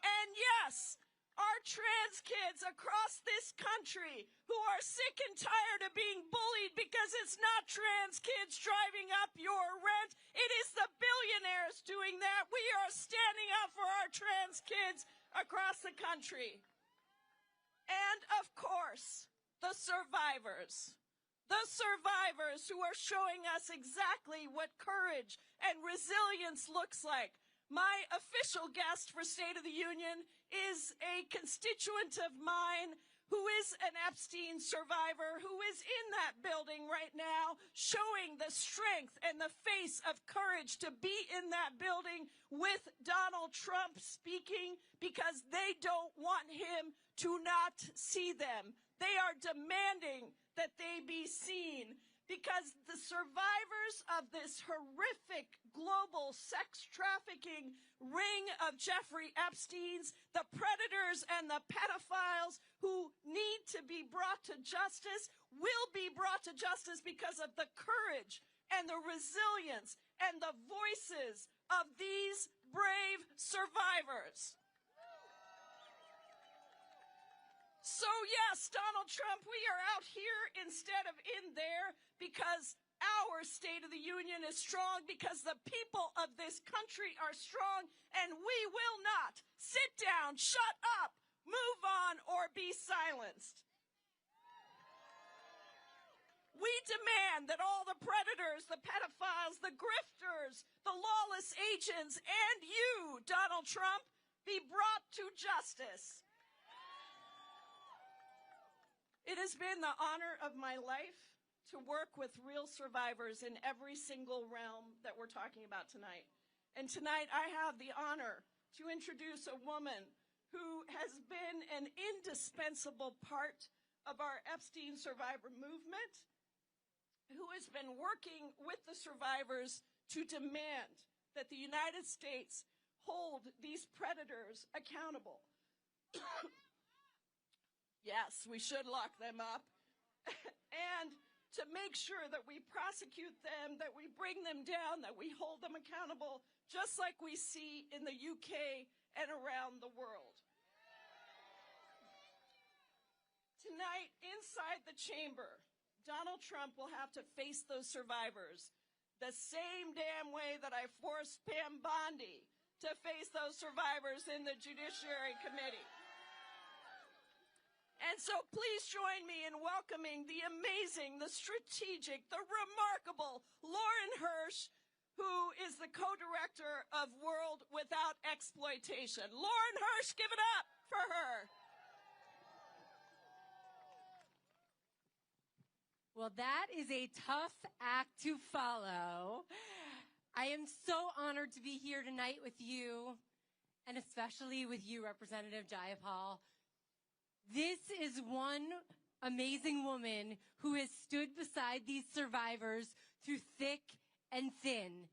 And yes, our trans kids across this country who are sick and tired of being bullied because it's not trans kids driving up your rent, it is the billionaires doing that. We are standing up for our trans kids across the country. And of course, the survivors who are showing us exactly what courage and resilience looks like. My official guest for State of the Union is a constituent of mine who is an Epstein survivor, who is in that building right now, showing the strength and the face of courage to be in that building with Donald Trump speaking, because they don't want him to not see them. They are demanding that they be seen, because the survivors of this horrific global sex trafficking ring of Jeffrey Epstein's, the predators and the pedophiles who need to be brought to justice, will be brought to justice because of the courage and the resilience and the voices of these brave survivors. So yes, Donald Trump, we are out here instead of in there, because our State of the Union is strong, because the people of this country are strong, and we will not sit down, shut up, move on, or be silenced. We demand that all the predators, the pedophiles, the grifters, the lawless agents, and you, Donald Trump, be brought to justice. It has been the honor of my life to work with real survivors in every single realm that we're talking about tonight. And tonight I have the honor to introduce a woman who has been an indispensable part of our Epstein survivor movement, who has been working with the survivors to demand that the United States hold these predators accountable. Yes, we should lock them up. And to make sure that we prosecute them, that we bring them down, that we hold them accountable, just like we see in the UK and around the world. Tonight, inside the chamber, Donald Trump will have to face those survivors the same damn way that I forced Pam Bondi to face those survivors in the Judiciary Committee. And so please join me in welcoming the amazing, the strategic, the remarkable Lauren Hirsch, who is the co-director of World Without Exploitation. Lauren Hirsch, give it up for her. Well, that is a tough act to follow. I am so honored to be here tonight with you, and especially with you, Representative Jayapal. This is one amazing woman who has stood beside these survivors through thick and thin.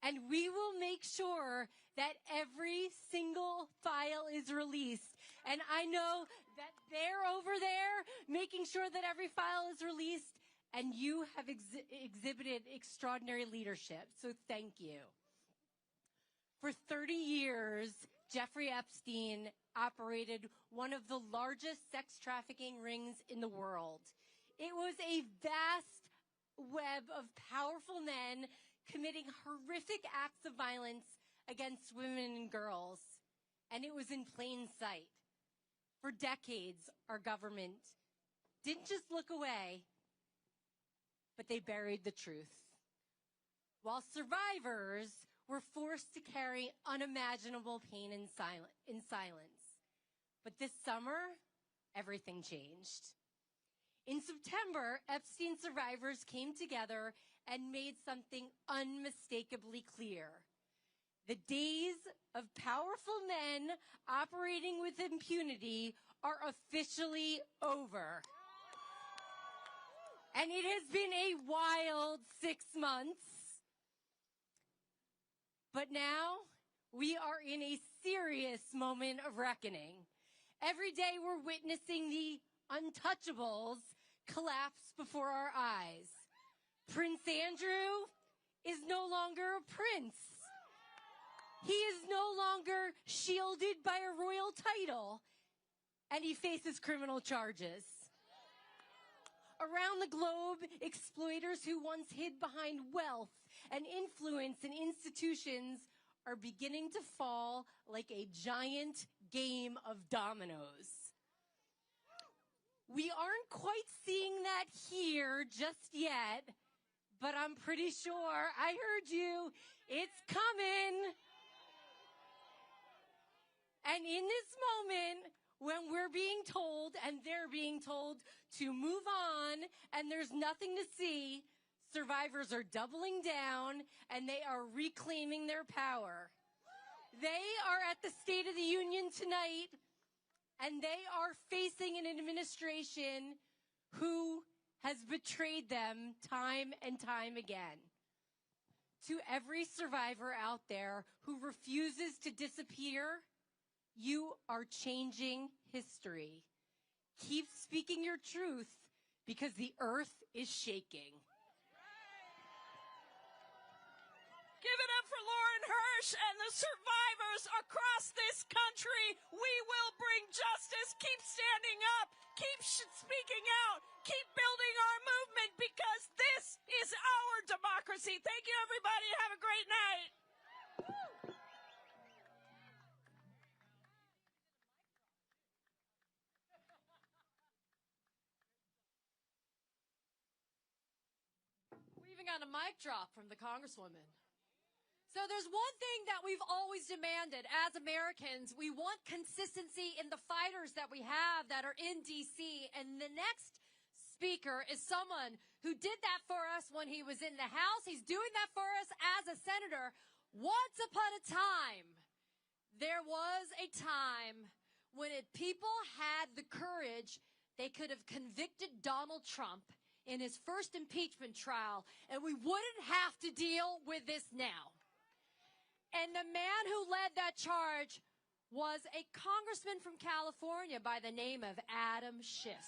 And we will make sure that every single file is released. And I know that they're over there making sure that every file is released. And you have exhibited extraordinary leadership. So thank you. For 30 years, Jeffrey Epstein operated one of the largest sex trafficking rings in the world. It was a vast web of powerful men committing horrific acts of violence against women and girls, and it was in plain sight. For decades, our government didn't just look away, but they buried the truth. While survivors were forced to carry unimaginable pain in silence. But this summer, everything changed. In September, Epstein survivors came together and made something unmistakably clear. The days of powerful men operating with impunity are officially over. And it has been a wild 6 months. But now we are in a serious moment of reckoning. Every day we're witnessing the untouchables collapse before our eyes. Prince Andrew is no longer a prince. He is no longer shielded by a royal title, and he faces criminal charges. Around the globe, exploiters who once hid behind wealth and influence in institutions are beginning to fall like a giant game of dominoes. We aren't quite seeing that here just yet, but I'm pretty sure I heard you. It's coming. And in this moment, when we're being told and they're being told to move on and there's nothing to see, survivors are doubling down and they are reclaiming their power. They are at the State of the Union tonight and they are facing an administration who has betrayed them time and time again. To every survivor out there who refuses to disappear, you are changing history. Keep speaking your truth because the earth is shaking. Give it up for Lauren Hirsch and the survivors across this country. We will bring justice. Keep standing up. Keep speaking out. Keep building our movement because this is our democracy. Thank you, everybody. Have a great night. We even got a mic drop from the Congresswoman. So there's one thing that we've always demanded as Americans. We want consistency in the fighters that we have that are in D.C. And the next speaker is someone who did that for us when he was in the House. He's doing that for us as a senator. Once upon a time, there was a time when people had the courage, they could have convicted Donald Trump in his first impeachment trial, and we wouldn't have to deal with this now. And the man who led that charge was a congressman from California by the name of Adam Schiff.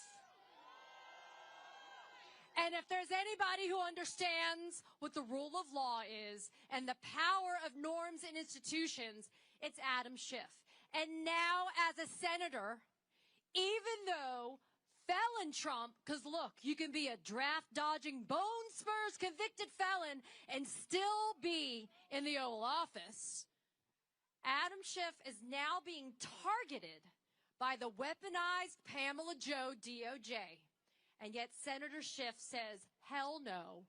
And if there's anybody who understands what the rule of law is and the power of norms and institutions, it's Adam Schiff. And now as a senator, even though felon Trump, because look, you can be a draft-dodging, bone spurs convicted felon and still be in the Oval Office. Adam Schiff is now being targeted by the weaponized Pamela Joe DOJ. And yet Senator Schiff says, hell no,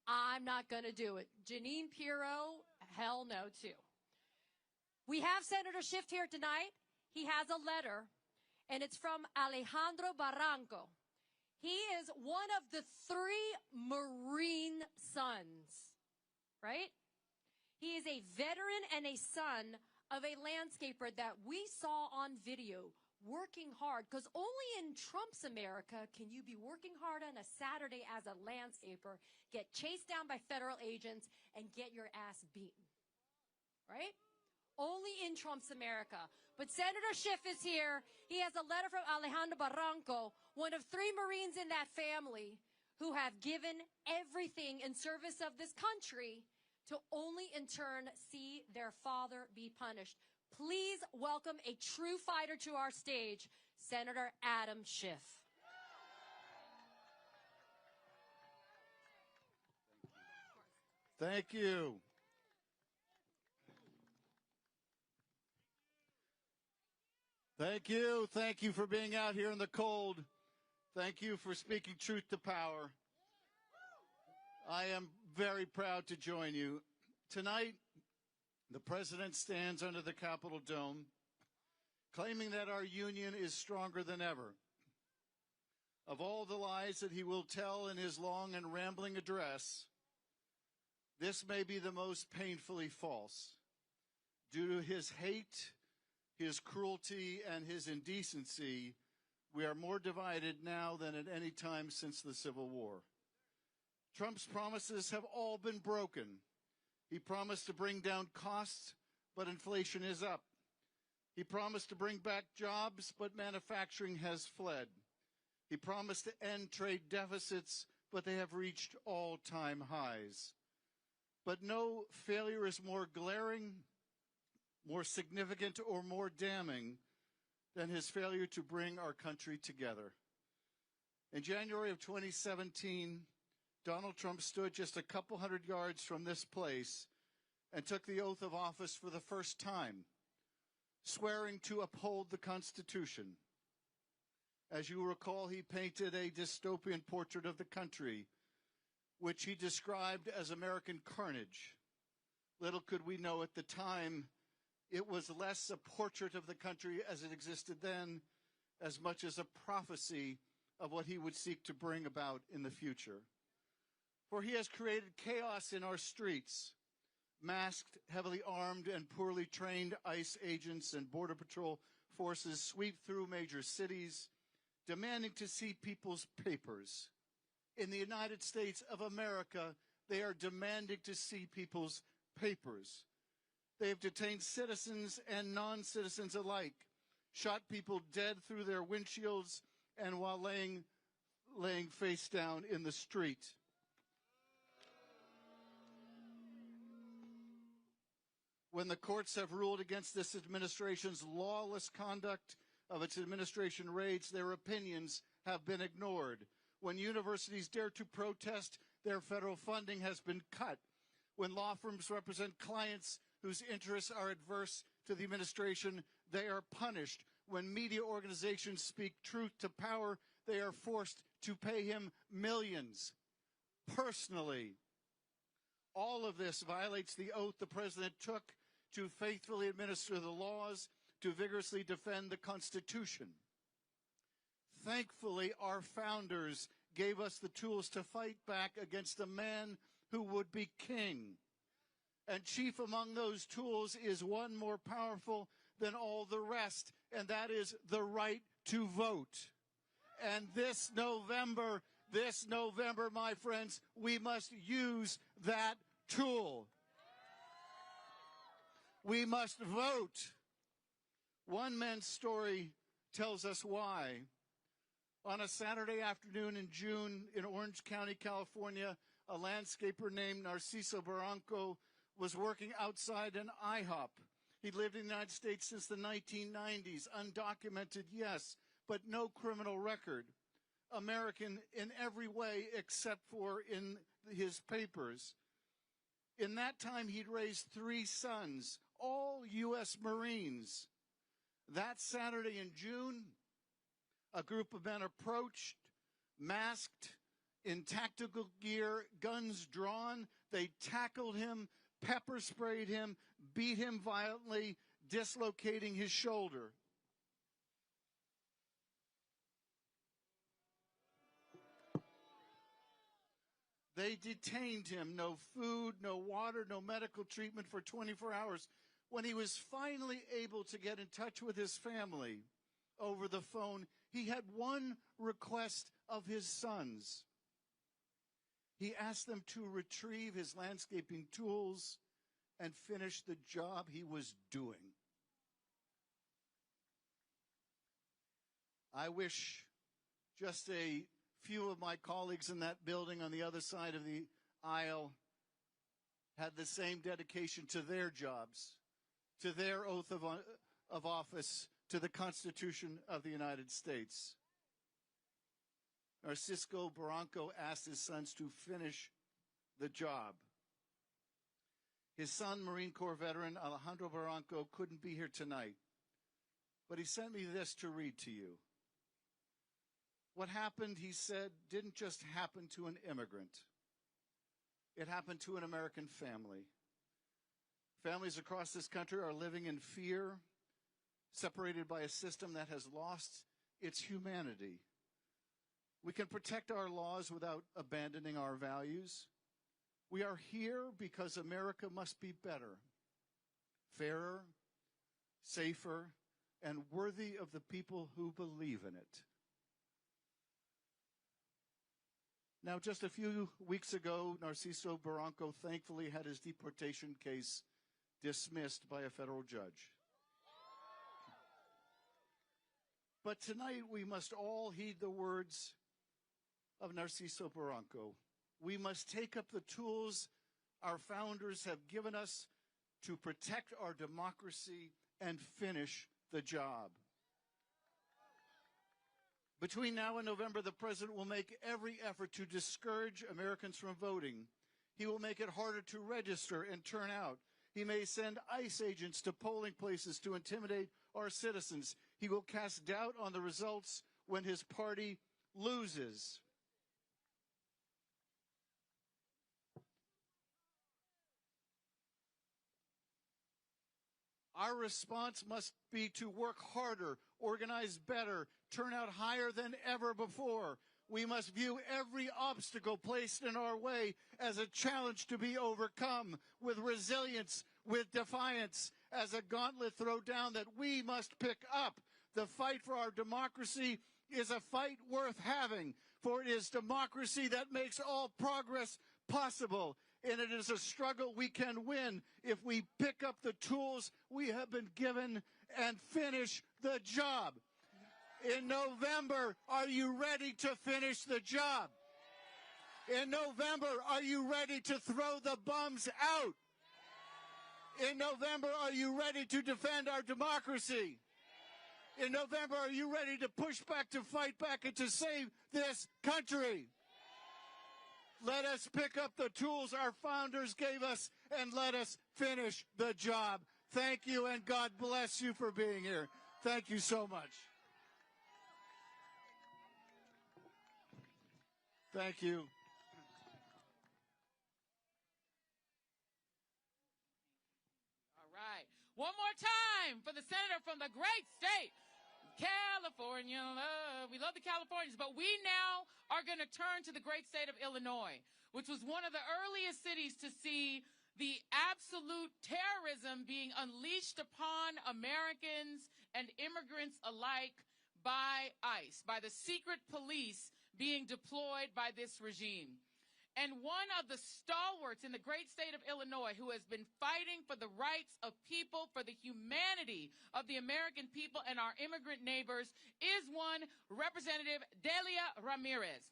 I'm not going to do it. Jeanine Pirro, hell no too. We have Senator Schiff here tonight. He has a letter. And it's from Alejandro Barranco. He is one of the 3 Marine sons, right? He is a veteran and a son of a landscaper that we saw on video working hard, because only in Trump's America can you be working hard on a Saturday as a landscaper, get chased down by federal agents, and get your ass beaten, right? Only in Trump's America. But Senator Schiff is here. He has a letter from Alejandro Barranco, one of 3 Marines in that family who have given everything in service of this country to only in turn see their father be punished. Please welcome a true fighter to our stage, Senator Adam Schiff. Thank you. Thank you. Thank you for being out here in the cold. Thank you for speaking truth to power. I am very proud to join you. Tonight, the president stands under the Capitol dome, claiming that our union is stronger than ever. Of all the lies that he will tell in his long and rambling address, this may be the most painfully false. Due to his hate, his cruelty, and his indecency, we are more divided now than at any time since the Civil War. Trump's promises have all been broken. He promised to bring down costs, but inflation is up. He promised to bring back jobs, but manufacturing has fled. He promised to end trade deficits, but they have reached all-time highs. But no failure is more glaring, more significant, or more damning than his failure to bring our country together. In January of 2017, Donald Trump stood just a couple hundred yards from this place and took the oath of office for the first time, swearing to uphold the Constitution. As you recall, he painted a dystopian portrait of the country, which he described as American carnage. Little could we know at the time it was less a portrait of the country as it existed then as much as a prophecy of what he would seek to bring about in the future. For he has created chaos in our streets. Masked, heavily armed, and poorly trained ICE agents and Border Patrol forces sweep through major cities, demanding to see people's papers. In the United States of America, they are demanding to see people's papers. They have detained citizens and non-citizens alike, shot people dead through their windshields, and while laying face down in the street. When the courts have ruled against this administration's lawless conduct of its administration raids, their opinions have been ignored. When universities dare to protest, their federal funding has been cut. When law firms represent clients whose interests are adverse to the administration, they are punished. When media organizations speak truth to power, they are forced to pay him millions personally. All of this violates the oath the president took to faithfully administer the laws, to vigorously defend the Constitution. Thankfully, our founders gave us the tools to fight back against a man who would be king. And chief among those tools is one more powerful than all the rest, and that is the right to vote. And this November, my friends, we must use that tool. We must vote. One man's story tells us why. On a Saturday afternoon in June in Orange County, California, a landscaper named Narciso Barranco was working outside an IHOP. He lived in the United States since the 1990s, undocumented, yes, but no criminal record. American in every way except for in his papers. In that time, he'd raised 3 sons, all U.S. Marines. That Saturday in June, a group of men approached, masked, in tactical gear, guns drawn. They tackled him, pepper sprayed him, beat him violently, dislocating his shoulder. They detained him, no food, no water, no medical treatment for 24 hours. When he was finally able to get in touch with his family over the phone, he had one request of his sons. He asked them to retrieve his landscaping tools and finish the job he was doing. I wish just a few of my colleagues in that building on the other side of the aisle had the same dedication to their jobs, to their oath of office, to the Constitution of the United States. Narciso Barranco asked his sons to finish the job. His son, Marine Corps veteran Alejandro Barranco, couldn't be here tonight, but he sent me this to read to you. What happened, he said, didn't just happen to an immigrant. It happened to an American family. Families across this country are living in fear, separated by a system that has lost its humanity. We can protect our laws without abandoning our values. We are here because America must be better, fairer, safer, and worthy of the people who believe in it. Now, just a few weeks ago, Narciso Barranco thankfully had his deportation case dismissed by a federal judge. But tonight we must all heed the words of Narciso Barranco. We must take up the tools our founders have given us to protect our democracy and finish the job. Between now and November, the president will make every effort to discourage Americans from voting. He will make it harder to register and turn out. He may send ICE agents to polling places to intimidate our citizens. He will cast doubt on the results when his party loses. Our response must be to work harder, organize better, turn out higher than ever before. We must view every obstacle placed in our way as a challenge to be overcome, with resilience, with defiance, as a gauntlet thrown down that we must pick up. The fight for our democracy is a fight worth having, for it is democracy that makes all progress possible. And it is a struggle we can win if we pick up the tools we have been given and finish the job. In November, are you ready to finish the job? In November, are you ready to throw the bums out? In November, are you ready to defend our democracy? In November, are you ready to push back, to fight back, and to save this country? Let us pick up the tools our founders gave us and let us finish the job. Thank you, and God bless you for being here. Thank you so much. Thank you. All right. One more time for the senator from the great state, California. We love the Californians, but we now are going to turn to the great state of Illinois, which was one of the earliest cities to see the absolute terrorism being unleashed upon Americans and immigrants alike by ICE, by the secret police being deployed by this regime. And one of the stalwarts in the great state of Illinois who has been fighting for the rights of people, for the humanity of the American people and our immigrant neighbors is one Representative Delia Ramirez.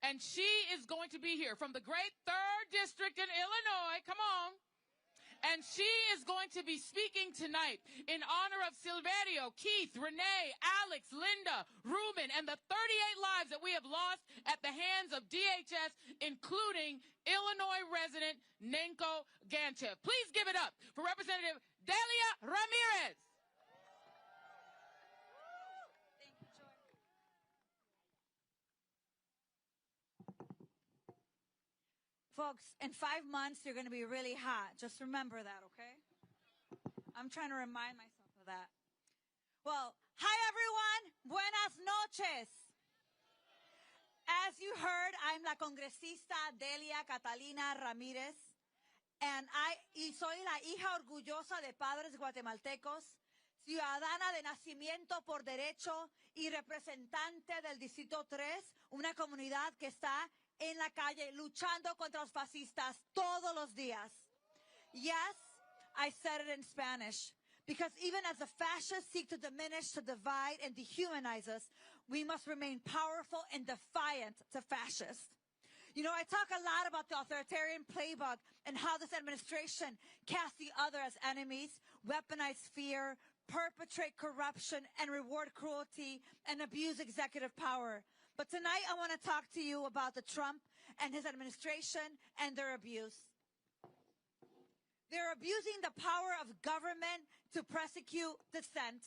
And she is going to be here from the great 3rd District in Illinois. Come on. And she is going to be speaking tonight in honor of Silverio, Keith, Renee, Alex, Linda, Ruben, and the 38 lives that we have lost at the hands of DHS, including Illinois resident Nenko Ganchev. Please give it up for Representative Delia Ramirez. Folks, in 5 months, you're going to be really hot. Just remember that, okay? I'm trying to remind myself of that. Well, hi, everyone. Buenas noches. As you heard, I'm la congresista Delia Catalina Ramírez, and soy la hija orgullosa de padres guatemaltecos, ciudadana de nacimiento por derecho y representante del Distrito 3, una comunidad que está en la calle luchando contra los fascistas todos los días. Yes, I said it in Spanish, because even as the fascists seek to diminish, to divide, and dehumanize us, we must remain powerful and defiant to fascists. You know, I talk a lot about the authoritarian playbook and how this administration casts the other as enemies, weaponize fear, perpetrate corruption, and reward cruelty and abuse executive power. But tonight I want to talk to you about the Trump and his administration and their abuse. They're abusing the power of government to persecute dissent.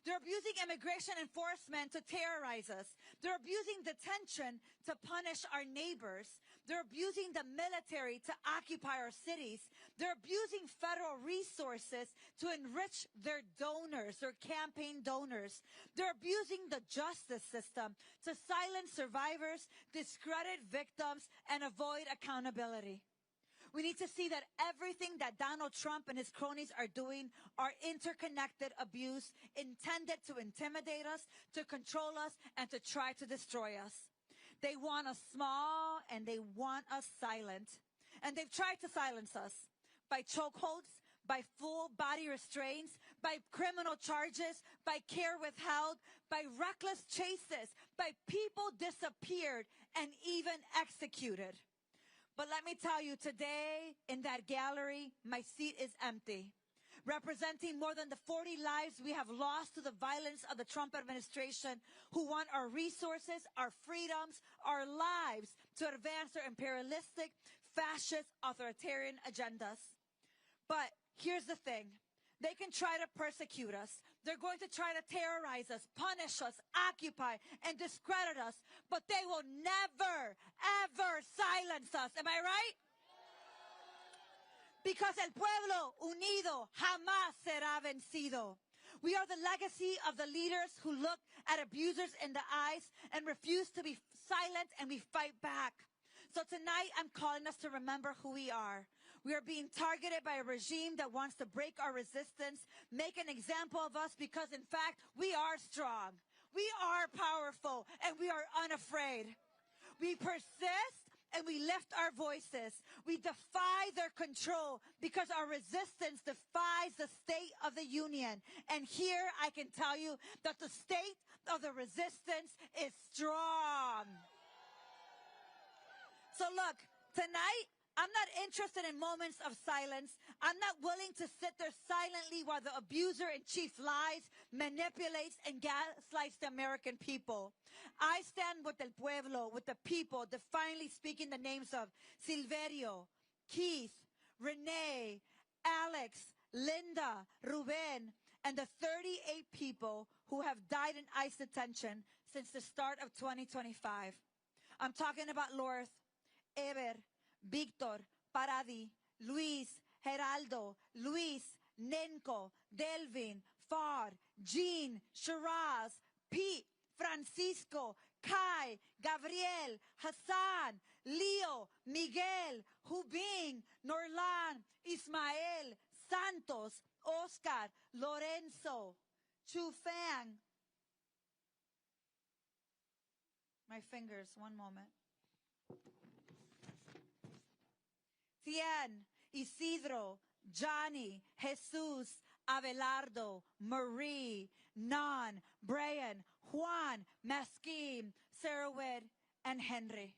They're abusing immigration enforcement to terrorize us. They're abusing detention to punish our neighbors. They're abusing the military to occupy our cities. They're abusing federal resources to enrich their donors, their campaign donors. They're abusing the justice system to silence survivors, discredit victims, and avoid accountability. We need to see that everything that Donald Trump and his cronies are doing are interconnected abuse intended to intimidate us, to control us, and to try to destroy us. They want us small and they want us silent. And they've tried to silence us by chokeholds, by full body restraints, by criminal charges, by care withheld, by reckless chases, by people disappeared and even executed. But let me tell you, today in that gallery, my seat is empty, representing more than the 40 lives we have lost to the violence of the Trump administration, who want our resources, our freedoms, our lives to advance their imperialistic, fascist, authoritarian agendas. But here's the thing. They can try to persecute us. They're going to try to terrorize us, punish us, occupy, and discredit us. But they will never, ever silence us. Am I right? Because el pueblo unido jamás será vencido. We are the legacy of the leaders who look at abusers in the eyes and refuse to be silent, and we fight back. So tonight, I'm calling us to remember who we are. We are being targeted by a regime that wants to break our resistance, make an example of us, because in fact, we are strong. We are powerful, and we are unafraid. We persist, and we lift our voices. We defy their control because our resistance defies the state of the union. And here I can tell you that the state of the resistance is strong. So look, tonight, I'm not interested in moments of silence. I'm not willing to sit there silently while the abuser-in-chief lies, manipulates, and gaslights the American people. I stand with el pueblo, with the people, defiantly speaking the names of Silverio, Keith, Renee, Alex, Linda, Ruben, and the 38 people who have died in ICE detention since the start of 2025. I'm talking about Lorth, Eber, Víctor, Paradi, Luis, Geraldo, Luis, Nenko, Delvin, Far, Jean, Shiraz, Pete, Francisco, Kai, Gabriel, Hassan, Leo, Miguel, Hubing, Norlan, Ismael, Santos, Oscar, Lorenzo, Chufang. My fingers, one moment. Tien, Isidro, Johnny, Jesus, Abelardo, Marie, Nan, Brian, Juan, Mesquim, Sarahwed, and Henry.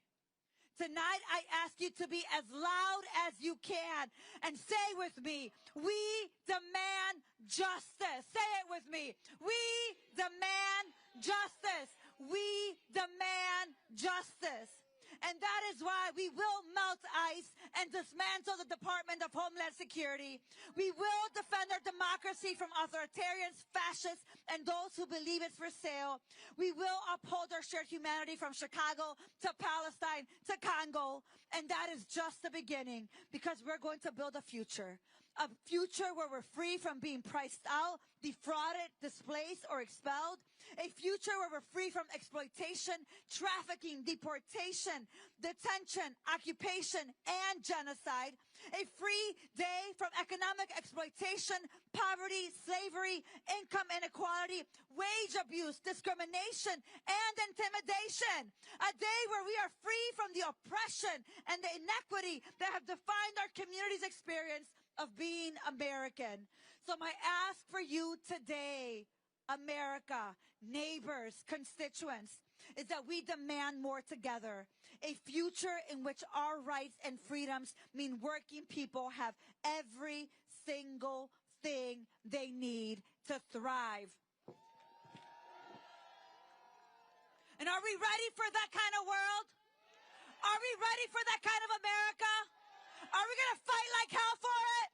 Tonight, I ask you to be as loud as you can and say with me, we demand justice. Say it with me. We demand justice. We demand justice. And that is why we will melt ICE and dismantle the Department of Homeland Security. We will defend our democracy from authoritarians, fascists, and those who believe it's for sale. We will uphold our shared humanity from Chicago to Palestine to Congo. And that is just the beginning, because we're going to build a future where we're free from being priced out, defrauded, displaced, or expelled. A future where we're free from exploitation, trafficking, deportation, detention, occupation, and genocide. A free day from economic exploitation, poverty, slavery, income inequality, wage abuse, discrimination, and intimidation. A day where we are free from the oppression and the inequity that have defined our community's experience of being American. So my ask for you today, America, neighbors, constituents, is that we demand more together. A future in which our rights and freedoms mean working people have every single thing they need to thrive. And are we ready for that kind of world? Are we ready for that kind of America? Are we going to fight like hell for it?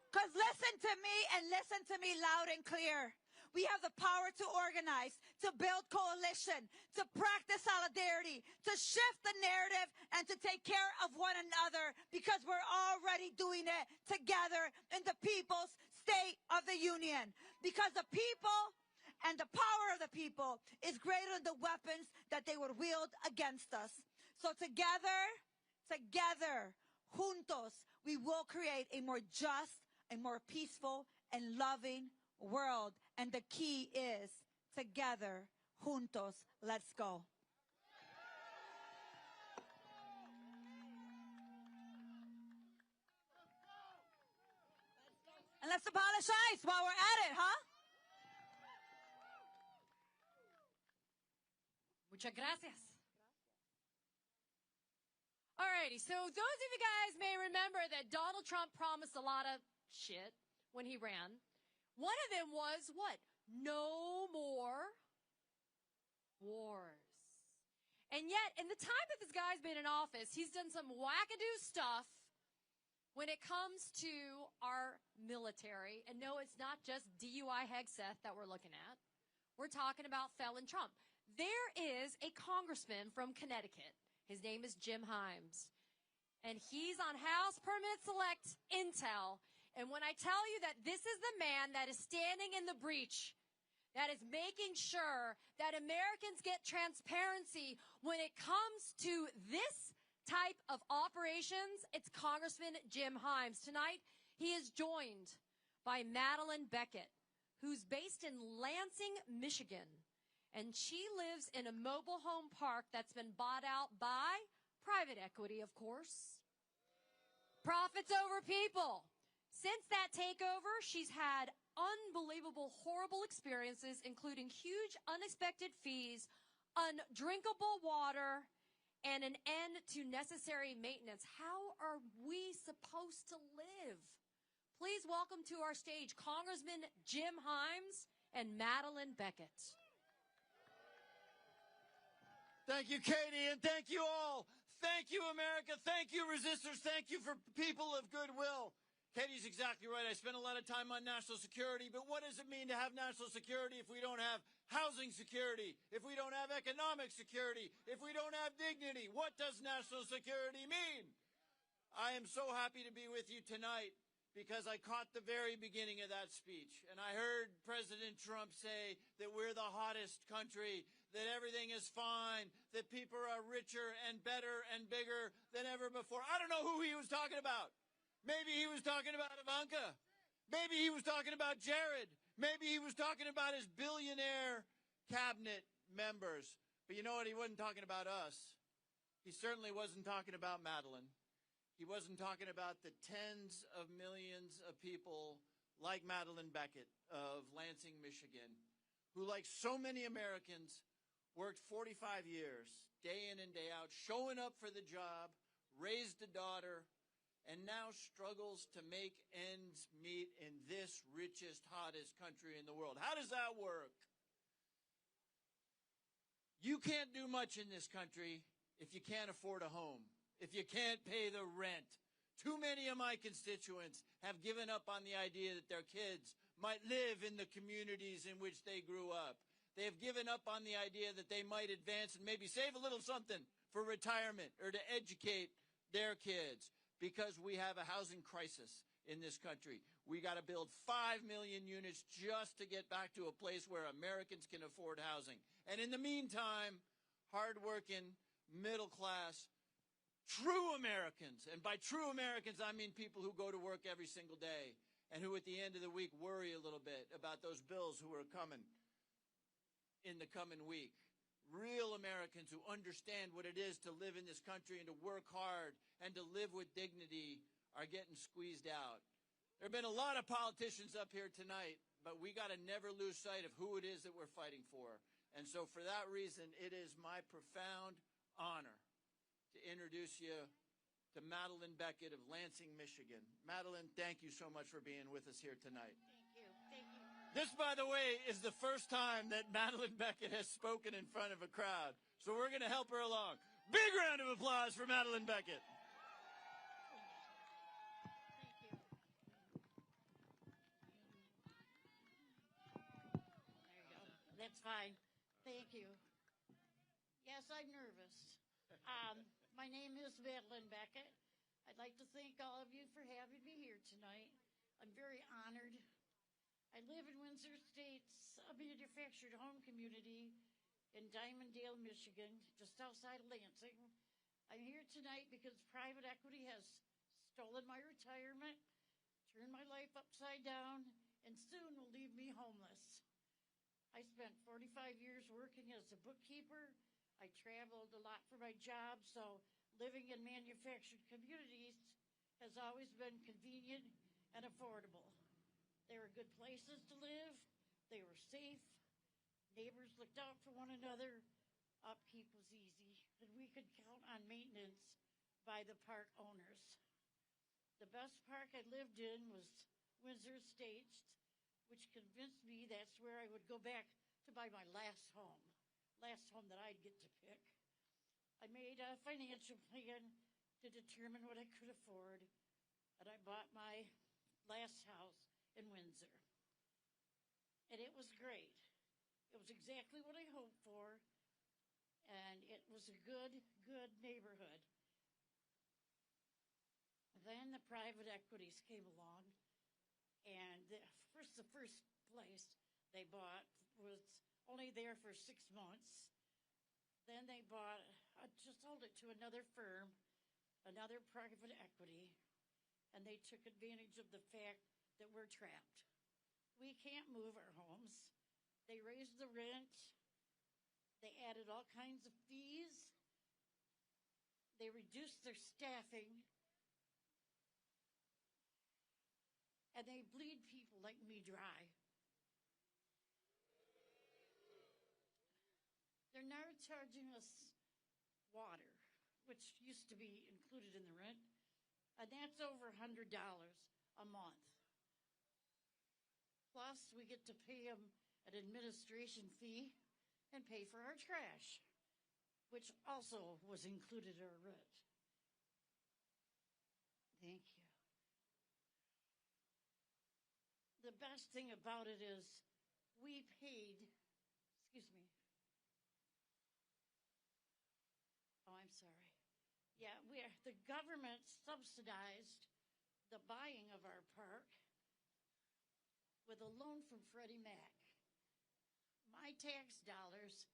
Because listen to me, and listen to me loud and clear. We have the power to organize, to build coalition, to practice solidarity, to shift the narrative, and to take care of one another, because we're already doing it together in the people's state of the union. Because the people and the power of the people is greater than the weapons that they would wield against us. So together, juntos, we will create a more just, a more peaceful, and loving world. And the key is together, juntos, let's go. And let's abolish ICE while we're at it, huh? Muchas gracias. Alrighty, so those of you guys may remember that Donald Trump promised a lot of shit when he ran. One of them was what? No more wars. And yet, in the time that this guy's been in office, he's done some wackadoo stuff when it comes to our military. And no, it's not just DUI Hegseth that we're looking at. We're talking about felon Trump. There is a congressman from Connecticut. His name is Jim Himes. And he's on House Permit Select Intel. And when I tell you that this is the man that is standing in the breach, that is making sure that Americans get transparency when it comes to this type of operations, it's Congressman Jim Himes. Tonight, he is joined by Madeleine Beckett, who's based in Lansing, Michigan. And she lives in a mobile home park that's been bought out by private equity, of course. Profits over people. Since that takeover, she's had unbelievable, horrible experiences, including huge unexpected fees, undrinkable water, and an end to necessary maintenance. How are we supposed to live? Please welcome to our stage Congressman Jim Himes and Madeleine Beckett. Thank you, Katie, and thank you all. Thank you, America. Thank you, resistors. Thank you for people of goodwill. Katie's exactly right. I spent a lot of time on national security, but what does it mean to have national security if we don't have housing security, if we don't have economic security, if we don't have dignity? What does national security mean? I am so happy to be with you tonight because I caught the very beginning of that speech, and I heard President Trump say that we're the hottest country, that everything is fine, that people are richer and better and bigger than ever before. I don't know who he was talking about. Maybe he was talking about Ivanka. Maybe he was talking about Jared. Maybe he was talking about his billionaire cabinet members. But you know what? He wasn't talking about us. He certainly wasn't talking about Madeleine. He wasn't talking about the tens of millions of people like Madeleine Beckett of Lansing, Michigan, who, like so many Americans, worked 45 years, day in and day out, showing up for the job, raised a daughter, and now struggles to make ends meet in this richest, hottest country in the world. How does that work? You can't do much in this country if you can't afford a home, if you can't pay the rent. Too many of my constituents have given up on the idea that their kids might live in the communities in which they grew up. They have given up on the idea that they might advance and maybe save a little something for retirement or to educate their kids. Because we have a housing crisis in this country. We got to build 5 million units just to get back to a place where Americans can afford housing. And in the meantime, hardworking, middle class, true Americans, and by true Americans, I mean people who go to work every single day and who at the end of the week worry a little bit about those bills who are coming in the coming week. Real Americans who understand what it is to live in this country and to work hard and to live with dignity are getting squeezed out. There have been a lot of politicians up here tonight, but we got to never lose sight of who it is that we're fighting for. And so for that reason, it is my profound honor to introduce you to Madeleine Beckett of Lansing, Michigan. Madeleine, thank you so much for being with us here tonight. Thank you. Thank you. This, by the way, is the first time that Madeleine Beckett has spoken in front of a crowd. So we're going to help her along. Big round of applause for Madeleine Beckett. Thank you. There you go. That's fine. Thank you. Yes, I'm nervous. My name is Madeleine Beckett. I'd like to thank all of you for having me here tonight. I'm very honored. I live in Windsor Estates, a manufactured home community in Diamonddale, Michigan, just outside of Lansing. I'm here tonight because private equity has stolen my retirement, turned my life upside down, and soon will leave me homeless. I spent 45 years working as a bookkeeper. I traveled a lot for my job, so living in manufactured communities has always been convenient and affordable. They were good places to live. They were safe. Neighbors looked out for one another. Upkeep was easy, and we could count on maintenance by the park owners. The best park I lived in was Windsor Estates, which convinced me that's where I would go back to buy my last home that I'd get to pick. I made a financial plan to determine what I could afford, and I bought my last house in Windsor. And it was great. It was exactly what I hoped for, and it was a good neighborhood. private equities came along, and the first place they bought was only there for 6 months. Then they just sold it to another firm, another private equity, and they took advantage of the fact that we're trapped. We can't move our homes. They raised the rent. They added all kinds of fees. They reduced their staffing. And they bleed people like me dry. They're now charging us water, which used to be included in the rent, and that's over $100 a month. Plus, we get to pay them an administration fee and pay for our trash, which also was included in our rent. Thank you. The best thing about it is we paid, excuse me. Oh, I'm sorry. Yeah, the government subsidized the buying of our park with a loan from Freddie Mac. My tax dollars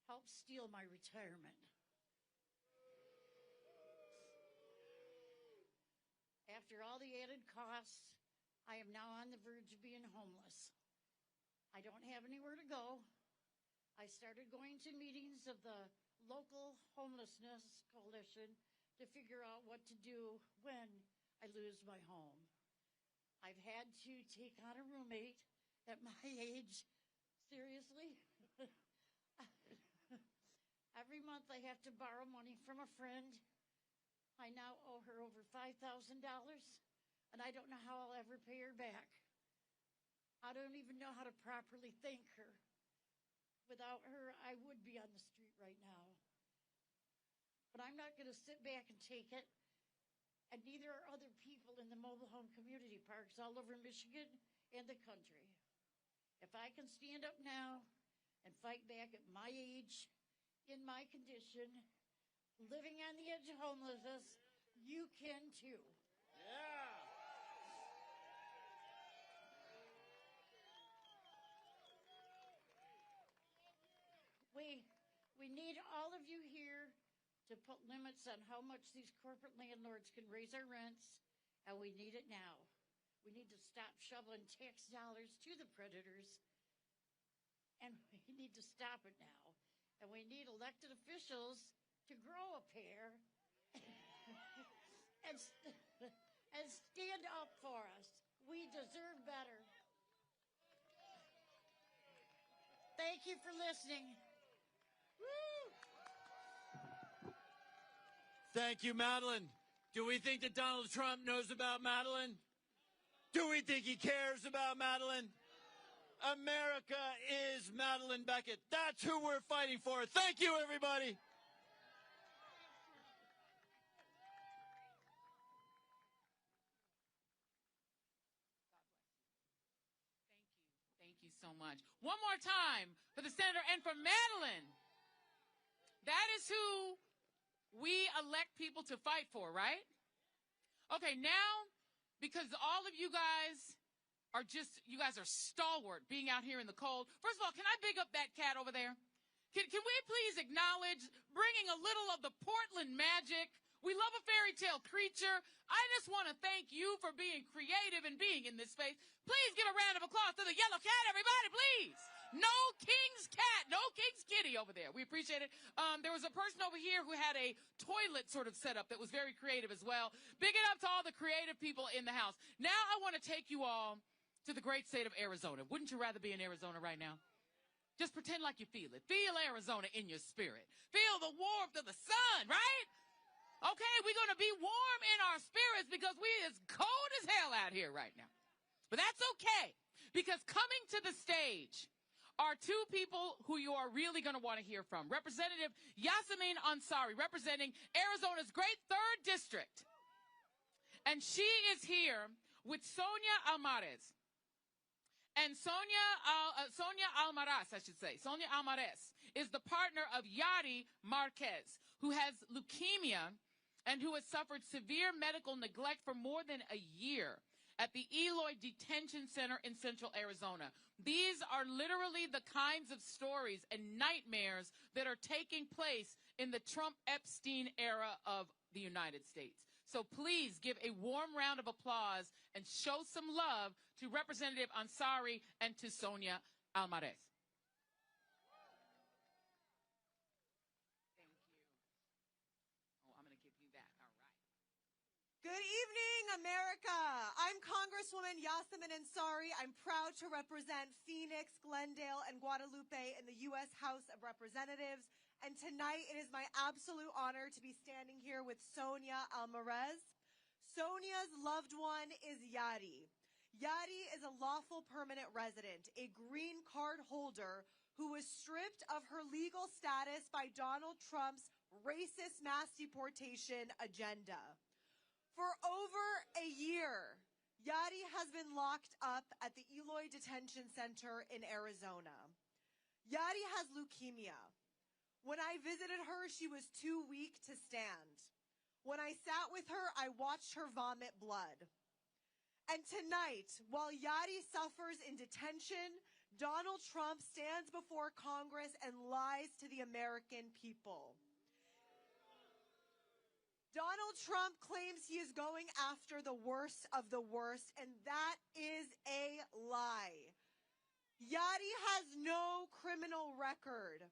helped steal my retirement. After all the added costs, I am now on the verge of being homeless. I don't have anywhere to go. I started going to meetings of the local homelessness coalition to figure out what to do when I lose my home. I've had to take on a roommate at my age. Seriously? Every month I have to borrow money from a friend. I now owe her over $5,000, and I don't know how I'll ever pay her back. I don't even know how to properly thank her. Without her, I would be on the street right now. But I'm not going to sit back and take it, and neither are other people in the mobile home community parks all over Michigan and the country. If I can stand up now and fight back at my age, in my condition, living on the edge of homelessness, you can too. Yeah. We need all of you here to put limits on how much these corporate landlords can raise our rents, and we need it now. We need to stop shoveling tax dollars to the predators, and we need to stop it now. And we need elected officials to grow a pair and stand up for us. We deserve better. Thank you for listening. Thank you, Madeline. Do we think that Donald Trump knows about Madeline? Do we think he cares about Madeline? America is Madeline Beckett. That's who we're fighting for. Thank you, everybody. Thank you so much. One more time for the senator and for Madeline. That is who we elect people to fight for, right? Okay, now, because all of you guys are stalwart being out here in the cold. First of all, can I big up that cat over there? Can we please acknowledge bringing a little of the Portland magic? We love a fairy tale creature. I just want to thank you for being creative and being in this space. Please give a round of applause to the yellow cat, everybody, please. No King's cat, no King's kitty over there. We appreciate it. There was a person over here who had a toilet sort of set up that was very creative as well. Big it up to all the creative people in the house. Now I want to take you all to the great state of Arizona. Wouldn't you rather be in Arizona right now? Just pretend like you feel it. Feel Arizona in your spirit. Feel the warmth of the sun, right? Okay, we're going to be warm in our spirits because we're as cold as hell out here right now. But that's okay, because coming to the stage are two people who you are really going to want to hear from. Representative Yasamin Ansari, representing Arizona's great 3rd District. And she is here with Sonia Almaraz. And Sonia Almaraz, I should say. Sonia Almaraz is the partner of Yadi Marquez, who has leukemia and who has suffered severe medical neglect for more than a year at the Eloy Detention Center in Central Arizona. These are literally the kinds of stories and nightmares that are taking place in the Trump-Epstein era of the United States. So please give a warm round of applause and show some love to Representative Ansari and to Sonia Almarez. Good evening, America. I'm Congresswoman Yasamin Ansari. I'm proud to represent Phoenix, Glendale, and Guadalupe in the U.S. House of Representatives. And tonight it is my absolute honor to be standing here with Sonia Almarez. Sonia's loved one is Yadi. Yadi is a lawful permanent resident, a green card holder who was stripped of her legal status by Donald Trump's racist mass deportation agenda. For over a year, Yadi has been locked up at the Eloy Detention Center in Arizona. Yadi has leukemia. When I visited her, she was too weak to stand. When I sat with her, I watched her vomit blood. And tonight, while Yadi suffers in detention, Donald Trump stands before Congress and lies to the American people. Donald Trump claims he is going after the worst of the worst, and that is a lie. Yadi has no criminal record.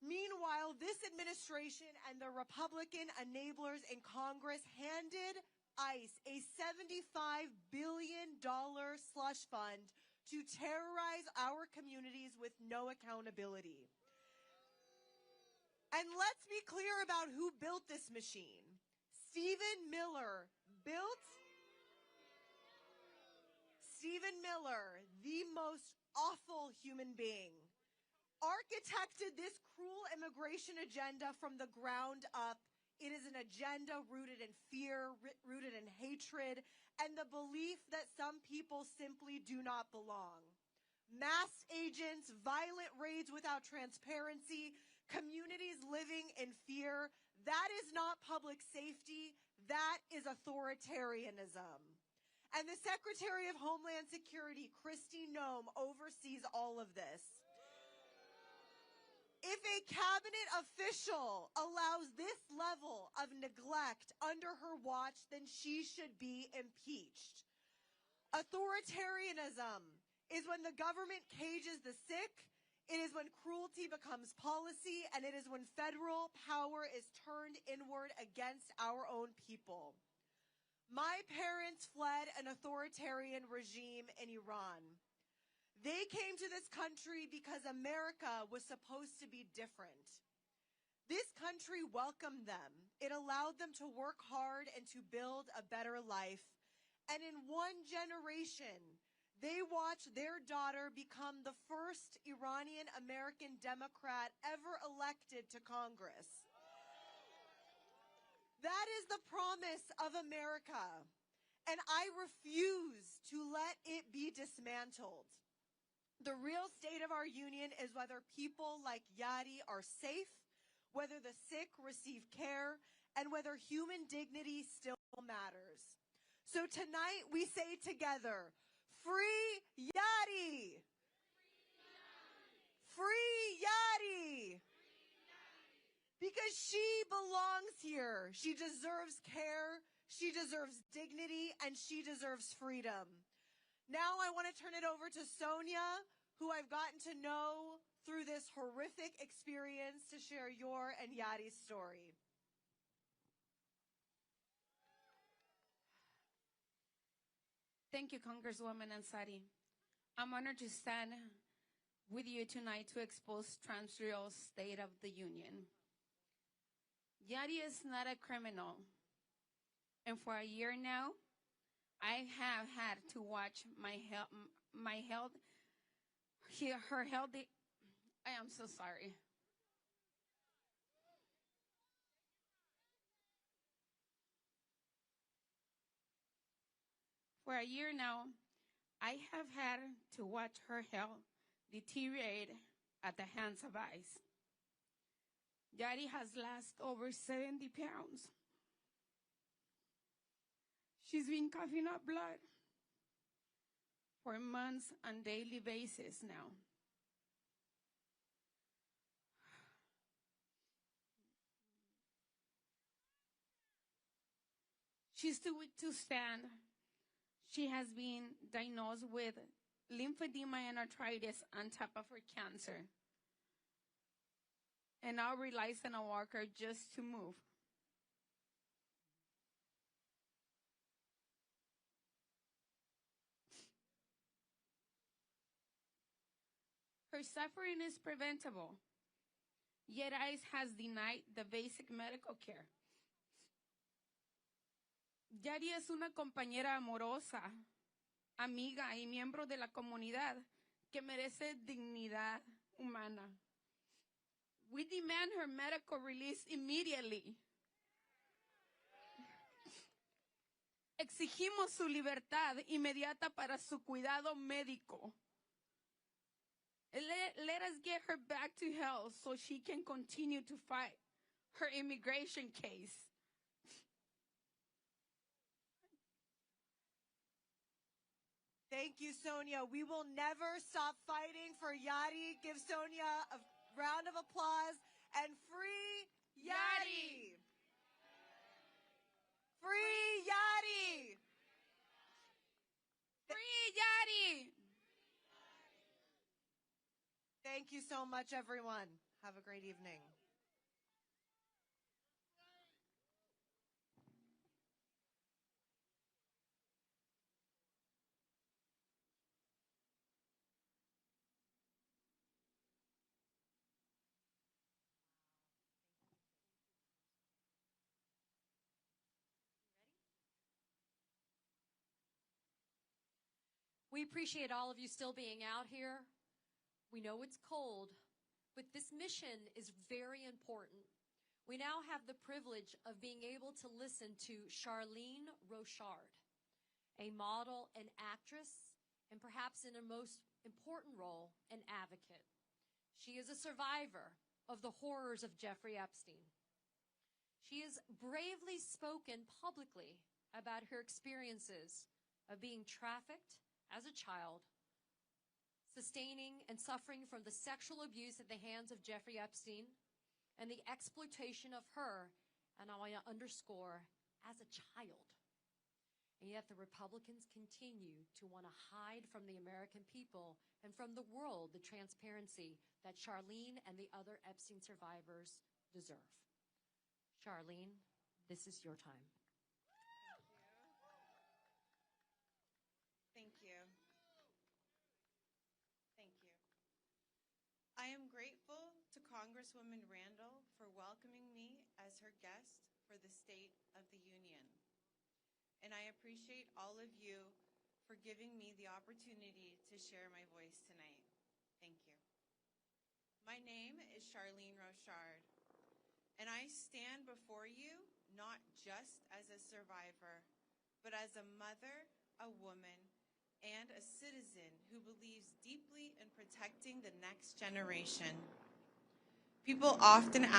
Meanwhile, this administration and the Republican enablers in Congress handed ICE a $75 billion slush fund to terrorize our communities with no accountability. And let's be clear about who built this machine. Stephen Miller, the most awful human being, architected this cruel immigration agenda from the ground up. It is an agenda rooted in fear, rooted in hatred, and the belief that some people simply do not belong. Masked agents, violent raids without transparency, communities living in fear. That is not public safety. That is authoritarianism. And the Secretary of Homeland Security, Kristi Noem, oversees all of this. If a cabinet official allows this level of neglect under her watch, then she should be impeached. Authoritarianism is when the government cages the sick. It is when cruelty becomes policy, and it is when federal power is turned inward against our own people. My parents fled an authoritarian regime in Iran. They came to this country because America was supposed to be different. This country welcomed them. It allowed them to work hard and to build a better life. And in one generation, they watched their daughter become the first Iranian-American Democrat ever elected to Congress. That is the promise of America, and I refuse to let it be dismantled. The real state of our union is whether people like Yadi are safe, whether the sick receive care, and whether human dignity still matters. So tonight we say together, free Yadi! Free Yadi! Because she belongs here. She deserves care, she deserves dignity, and she deserves freedom. Now I want to turn it over to Sonia, who I've gotten to know through this horrific experience, to share your and Yadi's story. Thank you, Congresswoman Ansari. I'm honored to stand with you tonight to expose Trump's real state of the union. Yadi is not a criminal, and for a year now, I have had to watch her health. I am so sorry. For a year now, I have had to watch her health deteriorate at the hands of ICE. Yadi has lost over 70 pounds She's been coughing up blood for months on daily basis now. She's too weak to stand. She has been diagnosed with lymphedema and arthritis on top of her cancer, and now relies on a walker just to move. Her suffering is preventable, yet ICE has denied the basic medical care. Yari es una compañera amorosa, amiga y miembro de la comunidad que merece dignidad humana. We demand her medical release immediately. Exigimos su libertad inmediata para su cuidado médico. Let us get her back to health so she can continue to fight her immigration case. Thank you, Sonia. We will never stop fighting for Yadi. Give Sonia a round of applause. And free Yadi! Free Yadi! Free Yadi! Thank you so much, everyone. Have a great evening. We appreciate all of you still being out here. We know it's cold, but this mission is very important. We now have the privilege of being able to listen to Charlene Roshard, a model and actress, and perhaps in a most important role, an advocate. She is a survivor of the horrors of Jeffrey Epstein. She has bravely spoken publicly about her experiences of being trafficked as a child, sustaining and suffering from the sexual abuse at the hands of Jeffrey Epstein, and the exploitation of her, and I want to underscore, as a child. And yet the Republicans continue to want to hide from the American people and from the world the transparency that Charlene and the other Epstein survivors deserve. Charlene, this is your time. Thank you. Thank you. I am grateful to Congresswoman Randall for welcoming me as her guest for the State of the Union. And I appreciate all of you for giving me the opportunity to share my voice tonight. Thank you. My name is Charlene Roshard, and I stand before you not just as a survivor, but as a mother, a woman, and a citizen who believes deeply in protecting the next generation. People often ask,